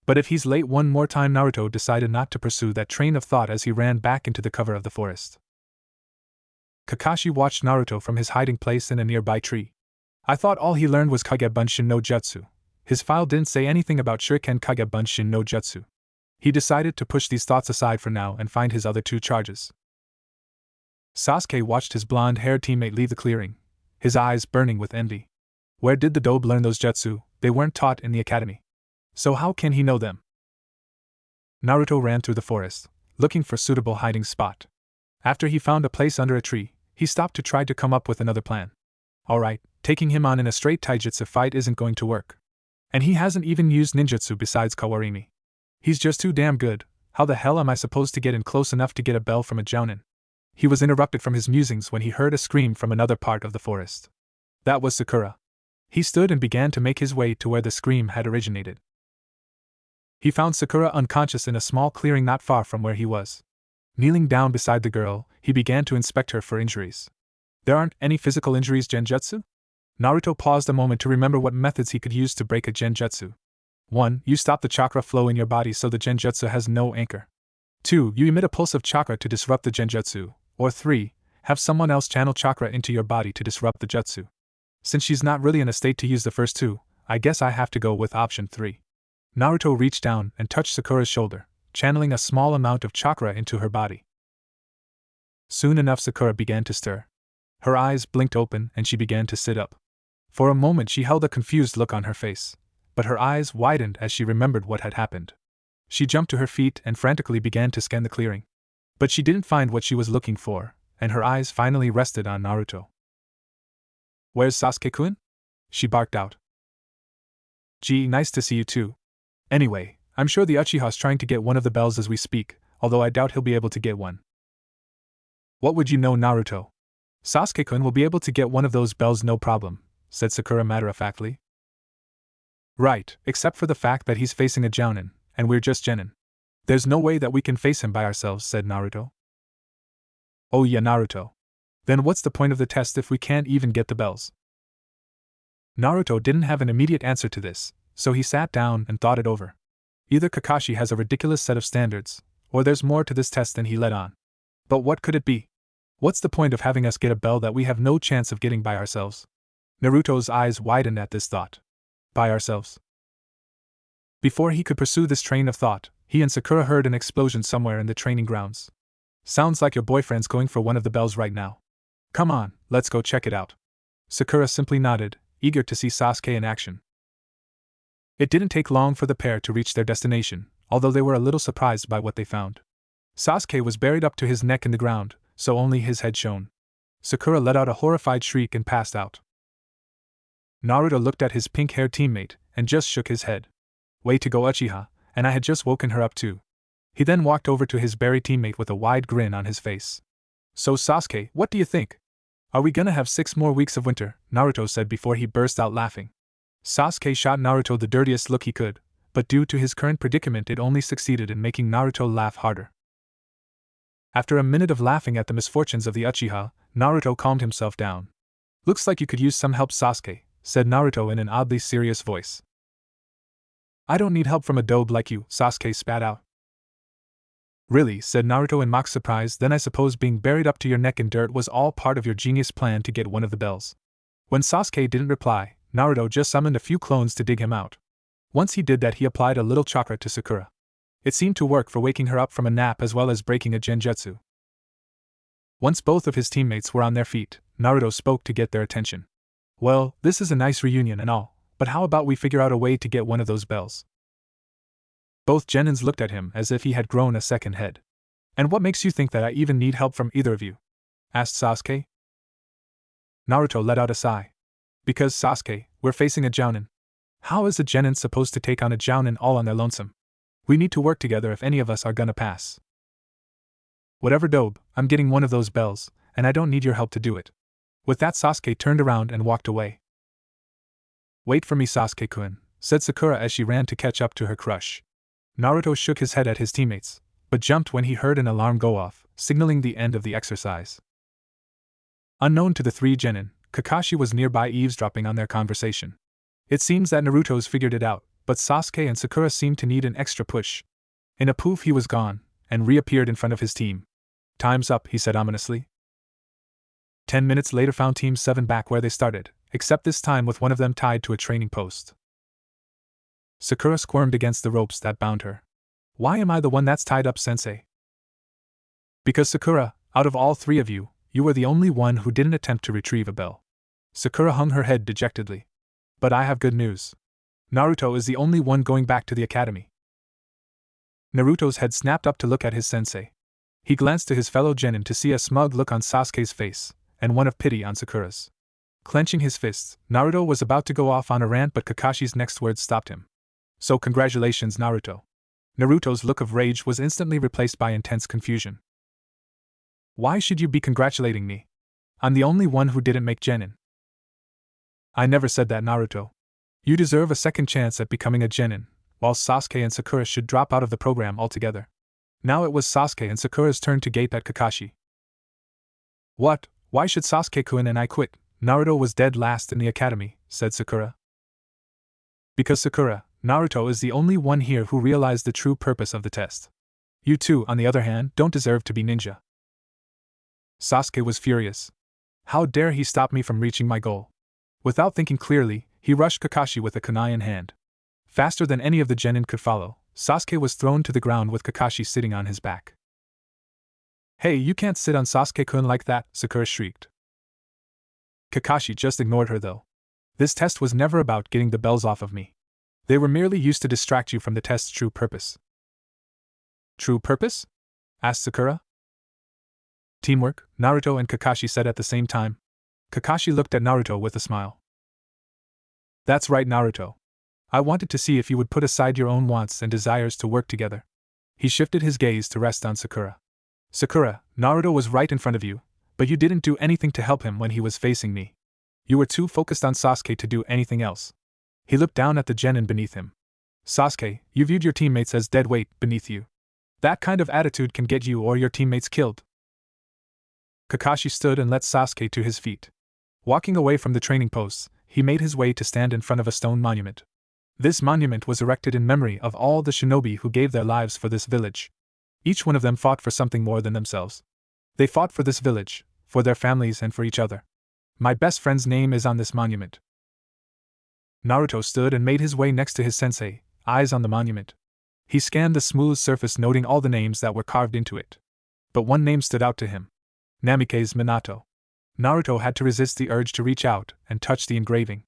But if he's late one more time, Naruto decided not to pursue that train of thought as he ran back into the cover of the forest. Kakashi watched Naruto from his hiding place in a nearby tree. I thought all he learned was Kage Bunshin no Jutsu. His file didn't say anything about Shuriken Kage Bunshin no Jutsu. He decided to push these thoughts aside for now and find his other two charges. Sasuke watched his blonde-haired teammate leave the clearing, his eyes burning with envy. Where did the dobe learn those jutsu? They weren't taught in the academy. So how can he know them? Naruto ran through the forest, looking for a suitable hiding spot. After he found a place under a tree, he stopped to try to come up with another plan. Alright, taking him on in a straight taijutsu fight isn't going to work. And he hasn't even used ninjutsu besides Kawarimi. He's just too damn good. How the hell am I supposed to get in close enough to get a bell from a jounin? He was interrupted from his musings when he heard a scream from another part of the forest. That was Sakura. He stood and began to make his way to where the scream had originated. He found Sakura unconscious in a small clearing not far from where he was. Kneeling down beside the girl, he began to inspect her for injuries. There aren't any physical injuries, genjutsu? Naruto paused a moment to remember what methods he could use to break a genjutsu. 1. You stop the chakra flow in your body so the genjutsu has no anchor. 2. You emit a pulse of chakra to disrupt the genjutsu. Or 3. Have someone else channel chakra into your body to disrupt the jutsu. Since she's not really in a state to use the first two, I guess I have to go with option 3. Naruto reached down and touched Sakura's shoulder, channeling a small amount of chakra into her body. Soon enough, Sakura began to stir. Her eyes blinked open and she began to sit up. For a moment she held a confused look on her face, but her eyes widened as she remembered what had happened. She jumped to her feet and frantically began to scan the clearing. But she didn't find what she was looking for, and her eyes finally rested on Naruto. Where's Sasuke-kun? She barked out. Gee, nice to see you too. Anyway, I'm sure the Uchiha's trying to get one of the bells as we speak, although I doubt he'll be able to get one. What would you know, Naruto? Sasuke-kun will be able to get one of those bells no problem, said Sakura matter-of-factly. Right, except for the fact that he's facing a jounin, and we're just genin. There's no way that we can face him by ourselves, said Naruto. Oh yeah, Naruto. Then what's the point of the test if we can't even get the bells? Naruto didn't have an immediate answer to this, so he sat down and thought it over. Either Kakashi has a ridiculous set of standards, or there's more to this test than he let on. But what could it be? What's the point of having us get a bell that we have no chance of getting by ourselves? Naruto's eyes widened at this thought. By ourselves? Before he could pursue this train of thought, he and Sakura heard an explosion somewhere in the training grounds. Sounds like your boyfriend's going for one of the bells right now. Come on, let's go check it out. Sakura simply nodded, eager to see Sasuke in action. It didn't take long for the pair to reach their destination, although they were a little surprised by what they found. Sasuke was buried up to his neck in the ground, so only his head shone. Sakura let out a horrified shriek and passed out. Naruto looked at his pink-haired teammate and just shook his head. Way to go, Uchiha, and I had just woken her up too. He then walked over to his berry teammate with a wide grin on his face. So Sasuke, what do you think? Are we gonna have 6 more weeks of winter? Naruto said before he burst out laughing. Sasuke shot Naruto the dirtiest look he could, but due to his current predicament it only succeeded in making Naruto laugh harder. After a minute of laughing at the misfortunes of the Uchiha, Naruto calmed himself down. Looks like you could use some help, Sasuke, said Naruto in an oddly serious voice. I don't need help from a dope like you, Sasuke spat out. Really, said Naruto in mock surprise, then I suppose being buried up to your neck in dirt was all part of your genius plan to get one of the bells. When Sasuke didn't reply, Naruto just summoned a few clones to dig him out. Once he did that, he applied a little chakra to Sakura. It seemed to work for waking her up from a nap as well as breaking a genjutsu. Once both of his teammates were on their feet, Naruto spoke to get their attention. Well, this is a nice reunion and all, but how about we figure out a way to get one of those bells? Both genins looked at him as if he had grown a second head. And what makes you think that I even need help from either of you? Asked Sasuke. Naruto let out a sigh. Because, Sasuke, we're facing a jounin. How is a genin supposed to take on a jounin all on their lonesome? We need to work together if any of us are gonna pass. Whatever, dope, I'm getting one of those bells, and I don't need your help to do it. With that, Sasuke turned around and walked away. Wait for me, Sasuke-kun, said Sakura as she ran to catch up to her crush. Naruto shook his head at his teammates, but jumped when he heard an alarm go off, signaling the end of the exercise. Unknown to the 3 genin, Kakashi was nearby eavesdropping on their conversation. It seems that Naruto's figured it out, but Sasuke and Sakura seemed to need an extra push. In a poof he was gone, and reappeared in front of his team. Time's up, he said ominously. 10 minutes later found Team 7 back where they started, except this time with one of them tied to a training post. Sakura squirmed against the ropes that bound her. Why am I the one that's tied up, sensei? Because Sakura, out of all 3 of you, you were the only one who didn't attempt to retrieve a bell. Sakura hung her head dejectedly. But I have good news. Naruto is the only one going back to the academy. Naruto's head snapped up to look at his sensei. He glanced to his fellow genin to see a smug look on Sasuke's face, and one of pity on Sakura's. Clenching his fists, Naruto was about to go off on a rant, but Kakashi's next words stopped him. So congratulations, Naruto. Naruto's look of rage was instantly replaced by intense confusion. Why should you be congratulating me? I'm the only one who didn't make genin. I never said that, Naruto. You deserve a second chance at becoming a genin, while Sasuke and Sakura should drop out of the program altogether. Now it was Sasuke and Sakura's turn to gape at Kakashi. What? Why should Sasuke-kun and I quit? Naruto was dead last in the academy, said Sakura. Because Sakura, Naruto is the only one here who realized the true purpose of the test. You two, on the other hand, don't deserve to be ninja. Sasuke was furious. How dare he stop me from reaching my goal? Without thinking clearly, he rushed Kakashi with a kunai in hand. Faster than any of the genin could follow, Sasuke was thrown to the ground with Kakashi sitting on his back. Hey, you can't sit on Sasuke-kun like that, Sakura shrieked. Kakashi just ignored her though. This test was never about getting the bells off of me. They were merely used to distract you from the test's true purpose. True purpose? Asked Sakura. Teamwork, Naruto and Kakashi said at the same time. Kakashi looked at Naruto with a smile. That's right, Naruto. I wanted to see if you would put aside your own wants and desires to work together. He shifted his gaze to rest on Sakura. Sakura, Naruto was right in front of you, but you didn't do anything to help him when he was facing me. You were too focused on Sasuke to do anything else. He looked down at the genin beneath him. Sasuke, you viewed your teammates as dead weight beneath you. That kind of attitude can get you or your teammates killed. Kakashi stood and led Sasuke to his feet. Walking away from the training posts, he made his way to stand in front of a stone monument. This monument was erected in memory of all the shinobi who gave their lives for this village. Each one of them fought for something more than themselves. They fought for this village, for their families and for each other. My best friend's name is on this monument. Naruto stood and made his way next to his sensei, eyes on the monument. He scanned the smooth surface, noting all the names that were carved into it. But one name stood out to him. Namikaze Minato. Naruto had to resist the urge to reach out and touch the engraving.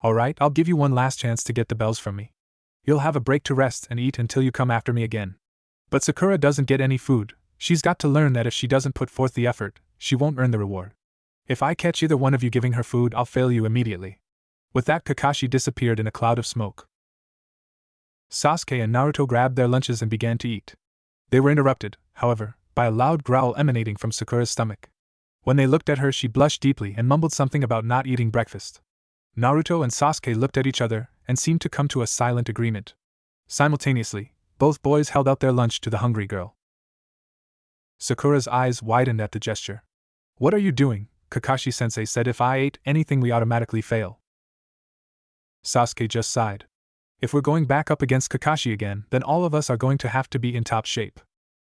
Alright, I'll give you one last chance to get the bells from me. You'll have a break to rest and eat until you come after me again. But Sakura doesn't get any food. She's got to learn that if she doesn't put forth the effort, she won't earn the reward. If I catch either one of you giving her food, I'll fail you immediately. With that, Kakashi disappeared in a cloud of smoke. Sasuke and Naruto grabbed their lunches and began to eat. They were interrupted, however, by a loud growl emanating from Sakura's stomach. When they looked at her, she blushed deeply and mumbled something about not eating breakfast. Naruto and Sasuke looked at each other and seemed to come to a silent agreement. Simultaneously, both boys held out their lunch to the hungry girl. Sakura's eyes widened at the gesture. "What are you doing?" Kakashi-sensei said. "If I ate anything, we automatically fail." Sasuke just sighed. "If we're going back up against Kakashi again, then all of us are going to have to be in top shape.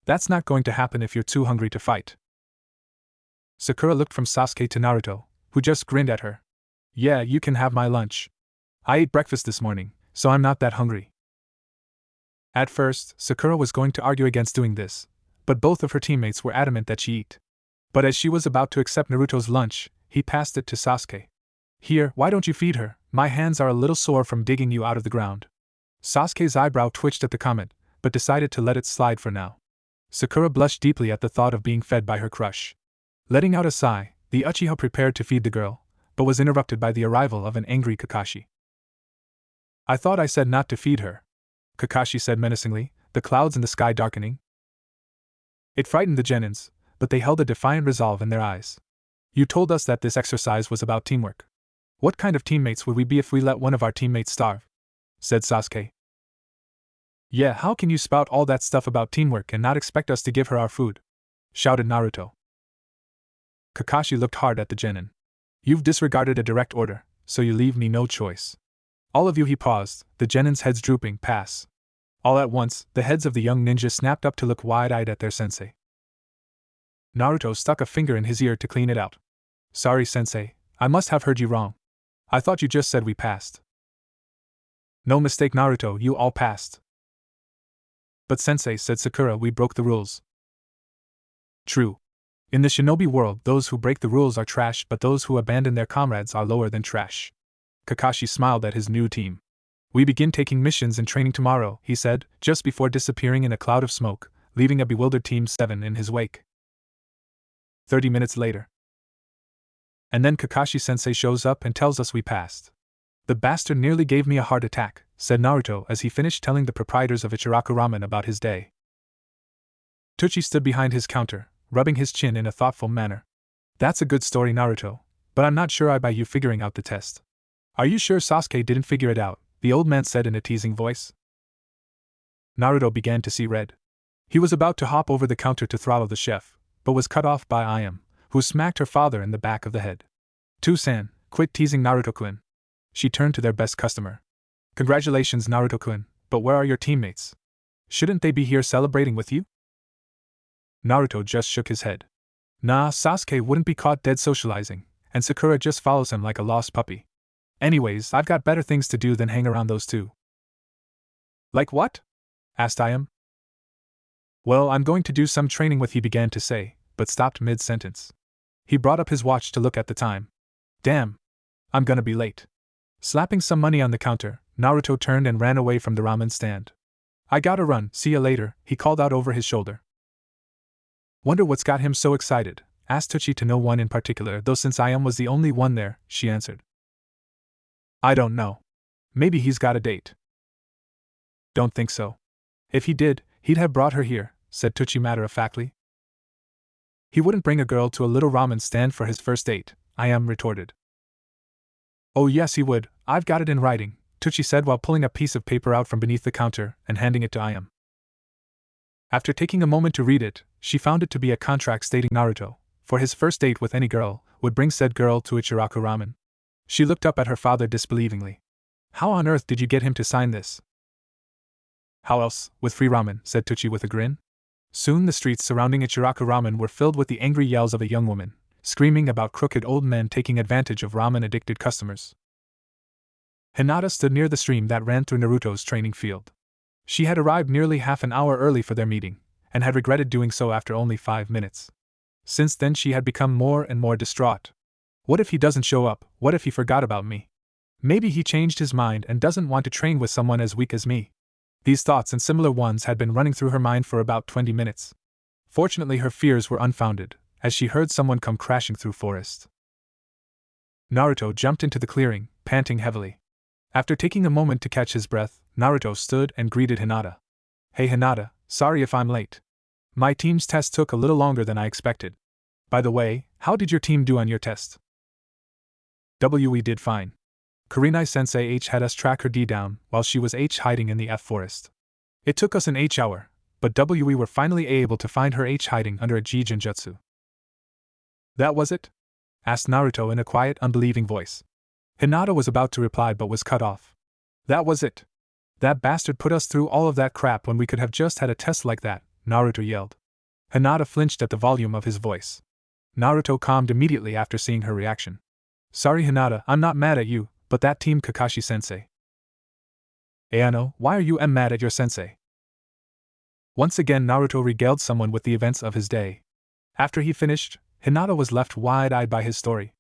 That's not going to happen if you're too hungry to fight." Sakura looked from Sasuke to Naruto, who just grinned at her. "Yeah, you can have my lunch. I ate breakfast this morning, so I'm not that hungry." At first, Sakura was going to argue against doing this, but both of her teammates were adamant that she eat. But as she was about to accept Naruto's lunch, he passed it to Sasuke. "Here, why don't you feed her? My hands are a little sore from digging you out of the ground." Sasuke's eyebrow twitched at the comment, but decided to let it slide for now. Sakura blushed deeply at the thought of being fed by her crush. Letting out a sigh, the Uchiha prepared to feed the girl, but was interrupted by the arrival of an angry Kakashi. "I thought I said not to feed her," Kakashi said menacingly, the clouds in the sky darkening. It frightened the Genins, but they held a defiant resolve in their eyes. "You told us that this exercise was about teamwork. What kind of teammates would we be if we let one of our teammates starve?" said Sasuke. "Yeah, how can you spout all that stuff about teamwork and not expect us to give her our food?" shouted Naruto. Kakashi looked hard at the Genin. "You've disregarded a direct order, so you leave me no choice. All of you," he paused, the Genin's heads drooping, "pass." All at once, the heads of the young ninjas snapped up to look wide-eyed at their sensei. Naruto stuck a finger in his ear to clean it out. "Sorry, sensei, I must have heard you wrong. I thought you just said we passed." "No mistake, Naruto, you all passed." "But sensei," said Sakura, "we broke the rules." "True. In the shinobi world, those who break the rules are trash, but those who abandon their comrades are lower than trash." Kakashi smiled at his new team. "We begin taking missions and training tomorrow," he said, just before disappearing in a cloud of smoke, leaving a bewildered Team 7 in his wake. 30 minutes later. "And then Kakashi-sensei shows up and tells us we passed. The bastard nearly gave me a heart attack," said Naruto as he finished telling the proprietors of Ichiraku Ramen about his day. Tucci stood behind his counter, rubbing his chin in a thoughtful manner. "That's a good story, Naruto, but I'm not sure I buy you figuring out the test." "Are you sure Sasuke didn't figure it out?" the old man said in a teasing voice. Naruto began to see red. He was about to hop over the counter to throttle the chef, but was cut off by Ayam, who smacked her father in the back of the head. "Tu-san, quit teasing Naruto-kun." She turned to their best customer. "Congratulations, Naruto-kun, but where are your teammates? Shouldn't they be here celebrating with you?" Naruto just shook his head. "Nah, Sasuke wouldn't be caught dead socializing, and Sakura just follows him like a lost puppy. Anyways, I've got better things to do than hang around those two." "Like what?" asked Ayam. "Well, I'm going to do some training with," he began to say, but stopped mid-sentence. He brought up his watch to look at the time. "Damn. I'm gonna be late." Slapping some money on the counter, Naruto turned and ran away from the ramen stand. "I gotta run, see ya later," he called out over his shoulder. "Wonder what's got him so excited?" asked Tucci to no one in particular, though since Ayam was the only one there, she answered. "I don't know. Maybe he's got a date." "Don't think so. If he did, he'd have brought her here," said Tucci matter-of-factly. "He wouldn't bring a girl to a little ramen stand for his first date," Ayam retorted. "Oh yes he would, I've got it in writing," Tucci said while pulling a piece of paper out from beneath the counter and handing it to Ayam. After taking a moment to read it, she found it to be a contract stating Naruto, for his first date with any girl, would bring said girl to Ichiraku Ramen. She looked up at her father disbelievingly. "How on earth did you get him to sign this?" "How else, with free ramen," said Tucci with a grin. Soon the streets surrounding Ichiraku Ramen were filled with the angry yells of a young woman, screaming about crooked old men taking advantage of ramen-addicted customers. Hinata stood near the stream that ran through Naruto's training field. She had arrived nearly half an hour early for their meeting, and had regretted doing so after only 5 minutes. Since then she had become more and more distraught. What if he doesn't show up? What if he forgot about me? Maybe he changed his mind and doesn't want to train with someone as weak as me. These thoughts and similar ones had been running through her mind for about 20 minutes. Fortunately her fears were unfounded, as she heard someone come crashing through forest. Naruto jumped into the clearing, panting heavily. After taking a moment to catch his breath, Naruto stood and greeted Hinata. Hey Hinata, sorry if I'm late. My team's test took a little longer than I expected. By the way, how did your team do on your test? We did fine. Kurenai-sensei H had us track her D down while she was H hiding in the F forest. It took us an H hour, but we were finally able to find her H hiding under a G Genjutsu. That was it? Asked Naruto in a quiet, unbelieving voice. Hinata was about to reply but was cut off. That was it. That bastard put us through all of that crap when we could have just had a test like that, Naruto yelled. Hinata flinched at the volume of his voice. Naruto calmed immediately after seeing her reaction. Sorry Hinata, I'm not mad at you, but that team Kakashi-sensei. Ayano, why are you mad at your sensei? Once again Naruto regaled someone with the events of his day. After he finished, Hinata was left wide-eyed by his story.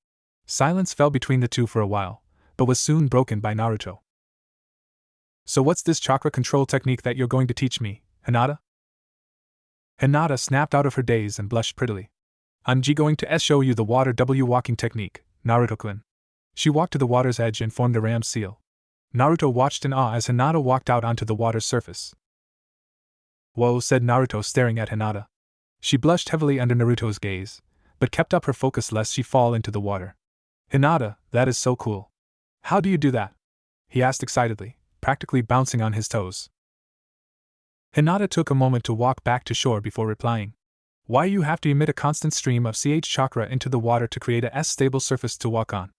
Silence fell between the two for a while, but was soon broken by Naruto. So what's this chakra control technique that you're going to teach me, Hinata? Hinata snapped out of her daze and blushed prettily. I'm going to show you the water W walking technique, Naruto-kun. She walked to the water's edge and formed a ram's seal. Naruto watched in awe as Hinata walked out onto the water's surface. Whoa, said Naruto staring at Hinata. She blushed heavily under Naruto's gaze, but kept up her focus lest she fall into the water. Hinata, that is so cool. How do you do that? He asked excitedly, practically bouncing on his toes. Hinata took a moment to walk back to shore before replying. Why you have to emit a constant stream of CH chakra into the water to create a stable surface to walk on?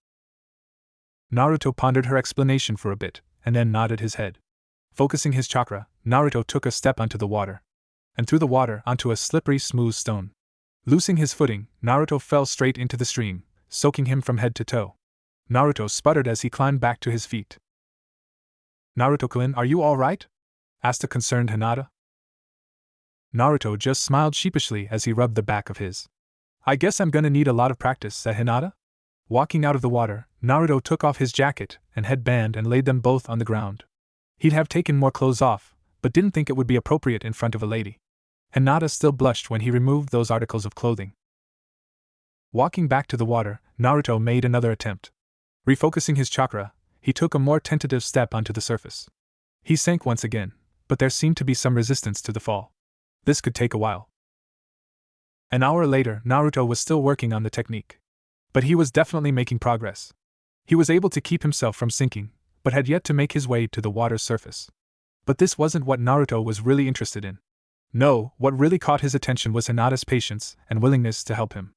Naruto pondered her explanation for a bit, and then nodded his head. Focusing his chakra, Naruto took a step onto the water. And through the water onto a slippery, smooth stone. Loosing his footing, Naruto fell straight into the stream, soaking him from head to toe. Naruto sputtered as he climbed back to his feet. Naruto-kun, are you all right? Asked a concerned Hinata. Naruto just smiled sheepishly as he rubbed the back of his. I guess I'm gonna need a lot of practice, said Hinata. Walking out of the water, Naruto took off his jacket and headband and laid them both on the ground. He'd have taken more clothes off, but didn't think it would be appropriate in front of a lady. Hinata still blushed when he removed those articles of clothing. Walking back to the water, Naruto made another attempt. Refocusing his chakra, he took a more tentative step onto the surface. He sank once again, but there seemed to be some resistance to the fall. This could take a while. An hour later, Naruto was still working on the technique. But he was definitely making progress. He was able to keep himself from sinking, but had yet to make his way to the water's surface. But this wasn't what Naruto was really interested in. No, what really caught his attention was Hinata's patience and willingness to help him.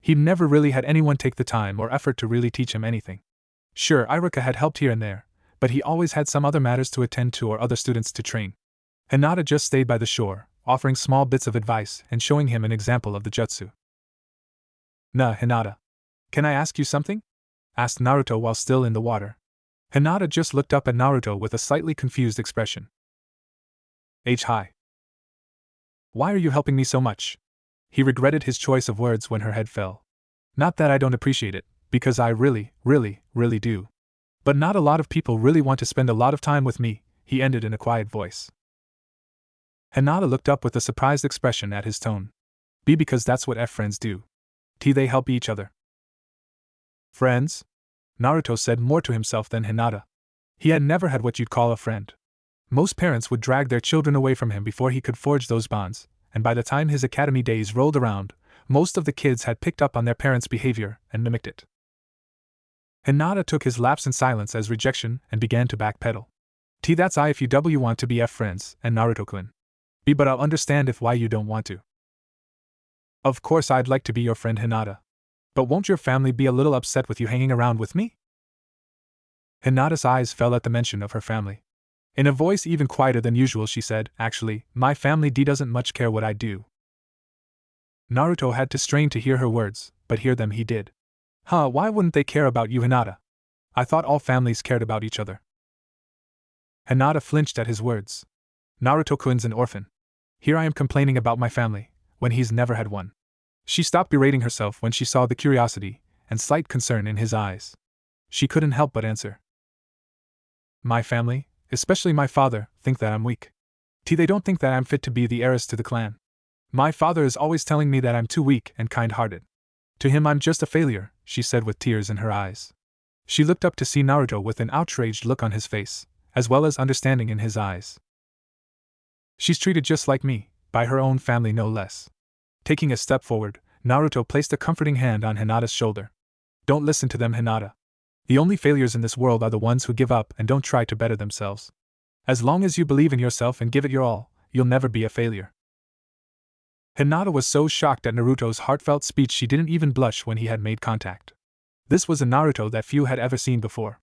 He'd never really had anyone take the time or effort to really teach him anything. Sure, Iruka had helped here and there, but he always had some other matters to attend to or other students to train. Hinata just stayed by the shore, offering small bits of advice and showing him an example of the jutsu. Nah, Hinata. Can I ask you something? Asked Naruto while still in the water. Hinata just looked up at Naruto with a slightly confused expression. Hi. Why are you helping me so much? He regretted his choice of words when her head fell. Not that I don't appreciate it, because I really do. But not a lot of people really want to spend a lot of time with me, he ended in a quiet voice. Hinata looked up with a surprised expression at his tone. Because that's what friends do. They help each other. Friends? Naruto said more to himself than Hinata. He had never had what you'd call a friend. Most parents would drag their children away from him before he could forge those bonds, and by the time his academy days rolled around, most of the kids had picked up on their parents' behavior and mimicked it. Hinata took his lapse in silence as rejection and began to backpedal. That's if you want to be friends, and Naruto-kun. But I'll understand if why you don't want to. Of course I'd like to be your friend, Hinata. But won't your family be a little upset with you hanging around with me? Hinata's eyes fell at the mention of her family. In a voice even quieter than usual she said, actually, my family doesn't much care what I do. Naruto had to strain to hear her words, but hear them he did. Why wouldn't they care about you, Hinata? I thought all families cared about each other. Hinata flinched at his words. Naruto-kun's an orphan. Here I am complaining about my family, when he's never had one. She stopped berating herself when she saw the curiosity and slight concern in his eyes. She couldn't help but answer. My family, especially my father, think that I'm weak. They don't think that I'm fit to be the heiress to the clan. My father is always telling me that I'm too weak and kind-hearted. To him I'm just a failure, she said with tears in her eyes. She looked up to see Naruto with an outraged look on his face, as well as understanding in his eyes. She's treated just like me, by her own family no less. Taking a step forward, Naruto placed a comforting hand on Hinata's shoulder. Don't listen to them, Hinata. The only failures in this world are the ones who give up and don't try to better themselves. As long as you believe in yourself and give it your all, you'll never be a failure. Hinata was so shocked at Naruto's heartfelt speech she didn't even blush when he had made contact. This was a Naruto that few had ever seen before.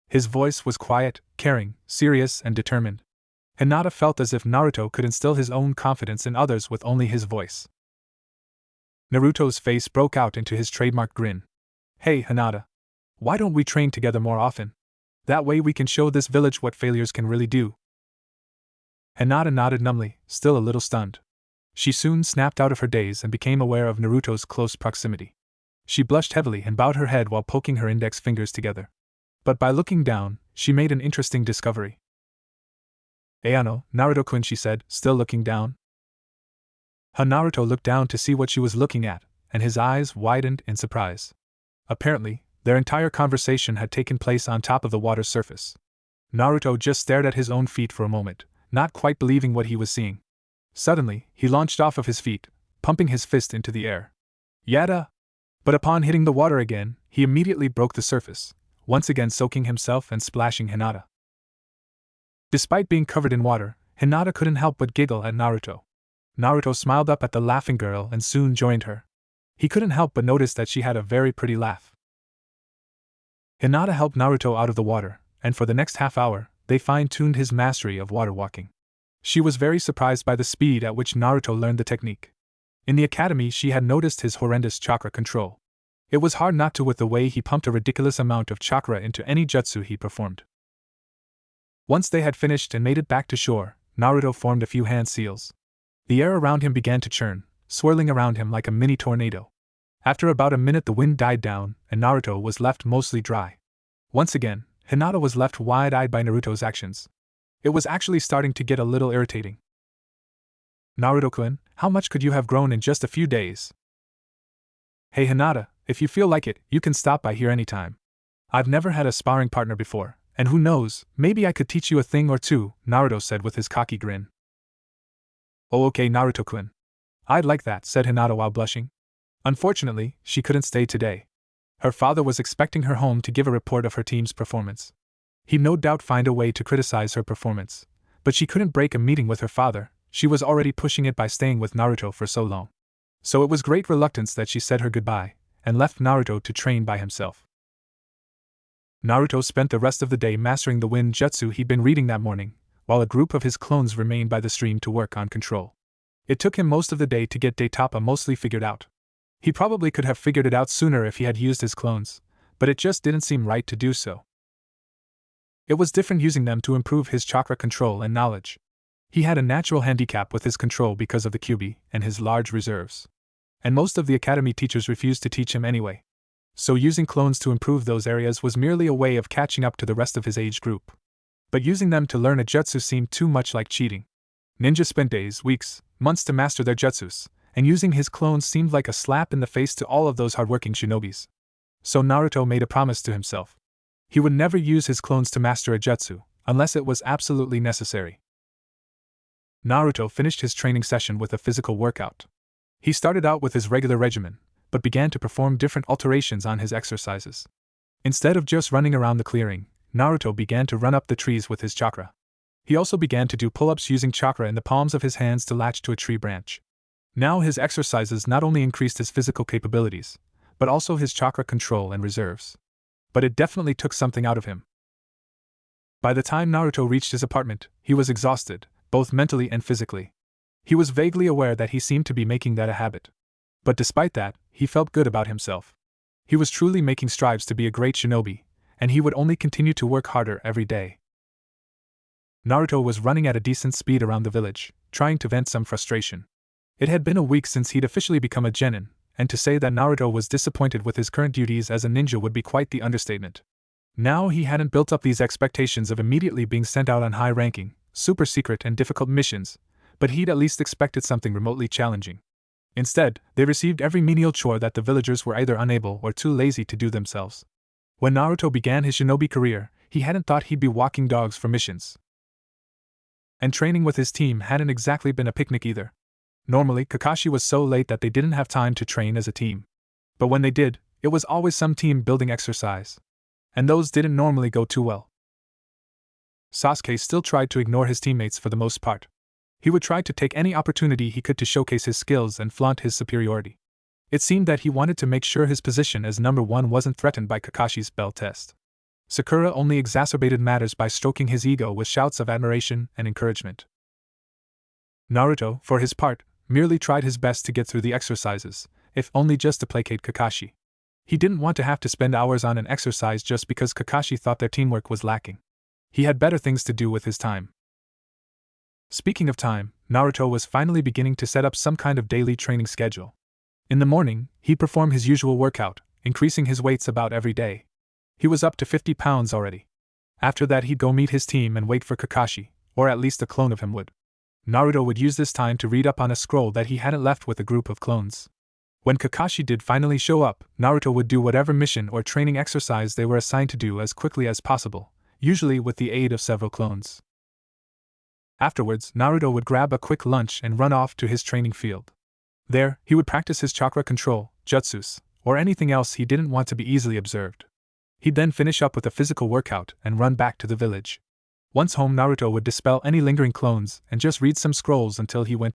His voice was quiet, caring, serious, and determined. Hinata felt as if Naruto could instill his own confidence in others with only his voice. Naruto's face broke out into his trademark grin. Hey, Hinata. Why don't we train together more often? That way we can show this village what failures can really do. Hinata nodded numbly, still a little stunned. She soon snapped out of her daze and became aware of Naruto's close proximity. She blushed heavily and bowed her head while poking her index fingers together. But by looking down, she made an interesting discovery. Ayano, Naruto-kun, she said, still looking down. Naruto looked down to see what she was looking at, and his eyes widened in surprise. Apparently, their entire conversation had taken place on top of the water's surface. Naruto just stared at his own feet for a moment, not quite believing what he was seeing. Suddenly, he launched off of his feet, pumping his fist into the air. Yada! But upon hitting the water again, he immediately broke the surface, once again soaking himself and splashing Hinata. Despite being covered in water, Hinata couldn't help but giggle at Naruto. Naruto smiled up at the laughing girl and soon joined her. He couldn't help but notice that she had a very pretty laugh. Hinata helped Naruto out of the water, and for the next half hour, they fine-tuned his mastery of water walking. She was very surprised by the speed at which Naruto learned the technique. In the academy, she had noticed his horrendous chakra control. It was hard not to with the way he pumped a ridiculous amount of chakra into any jutsu he performed. Once they had finished and made it back to shore, Naruto formed a few hand seals. The air around him began to churn, swirling around him like a mini tornado. After about a minute the wind died down, and Naruto was left mostly dry. Once again, Hinata was left wide-eyed by Naruto's actions. It was actually starting to get a little irritating. Naruto-kun, how much could you have grown in just a few days? Hey Hinata, if you feel like it, you can stop by here anytime. I've never had a sparring partner before, and who knows, maybe I could teach you a thing or two, Naruto said with his cocky grin. Oh okay Naruto-kun. I'd like that, said Hinata while blushing. Unfortunately, she couldn't stay today. Her father was expecting her home to give a report of her team's performance. He'd no doubt find a way to criticize her performance, but she couldn't break a meeting with her father. She was already pushing it by staying with Naruto for so long. So it was great reluctance that she said her goodbye, and left Naruto to train by himself. Naruto spent the rest of the day mastering the wind jutsu he'd been reading that morning, while a group of his clones remained by the stream to work on control. It took him most of the day to get Daitapa mostly figured out. He probably could have figured it out sooner if he had used his clones, but it just didn't seem right to do so. It was different using them to improve his chakra control and knowledge. He had a natural handicap with his control because of the QB and his large reserves. And most of the academy teachers refused to teach him anyway. So using clones to improve those areas was merely a way of catching up to the rest of his age group. But using them to learn a jutsu seemed too much like cheating. Ninja spent days, weeks, months to master their jutsus, and using his clones seemed like a slap in the face to all of those hardworking shinobis. So Naruto made a promise to himself. He would never use his clones to master a jutsu, unless it was absolutely necessary. Naruto finished his training session with a physical workout. He started out with his regular regimen, but began to perform different alterations on his exercises. Instead of just running around the clearing, Naruto began to run up the trees with his chakra. He also began to do pull-ups using chakra in the palms of his hands to latch to a tree branch. Now his exercises not only increased his physical capabilities, but also his chakra control and reserves. But it definitely took something out of him. By the time Naruto reached his apartment, he was exhausted, both mentally and physically. He was vaguely aware that he seemed to be making that a habit. But despite that, he felt good about himself. He was truly making strides to be a great shinobi, and he would only continue to work harder every day. Naruto was running at a decent speed around the village, trying to vent some frustration. It had been a week since he'd officially become a genin, and to say that Naruto was disappointed with his current duties as a ninja would be quite the understatement. Now he hadn't built up these expectations of immediately being sent out on high-ranking, super secret and difficult missions, but he'd at least expected something remotely challenging. Instead, they received every menial chore that the villagers were either unable or too lazy to do themselves. When Naruto began his shinobi career, he hadn't thought he'd be walking dogs for missions. And training with his team hadn't exactly been a picnic either. Normally, Kakashi was so late that they didn't have time to train as a team. But when they did, it was always some team building exercise. And those didn't normally go too well. Sasuke still tried to ignore his teammates for the most part. He would try to take any opportunity he could to showcase his skills and flaunt his superiority. It seemed that he wanted to make sure his position as number one wasn't threatened by Kakashi's bell test. Sakura only exacerbated matters by stroking his ego with shouts of admiration and encouragement. Naruto, for his part, merely tried his best to get through the exercises, if only just to placate Kakashi. He didn't want to have to spend hours on an exercise just because Kakashi thought their teamwork was lacking. He had better things to do with his time. Speaking of time, Naruto was finally beginning to set up some kind of daily training schedule. In the morning, he'd perform his usual workout, increasing his weights about every day. He was up to 50 pounds already. After that, he'd go meet his team and wait for Kakashi, or at least a clone of him would. Naruto would use this time to read up on a scroll that he hadn't left with a group of clones. When Kakashi did finally show up, Naruto would do whatever mission or training exercise they were assigned to do as quickly as possible, usually with the aid of several clones. Afterwards, Naruto would grab a quick lunch and run off to his training field. There, he would practice his chakra control, jutsus, or anything else he didn't want to be easily observed. He'd then finish up with a physical workout and run back to the village. Once home, Naruto would dispel any lingering clones and just read some scrolls until he went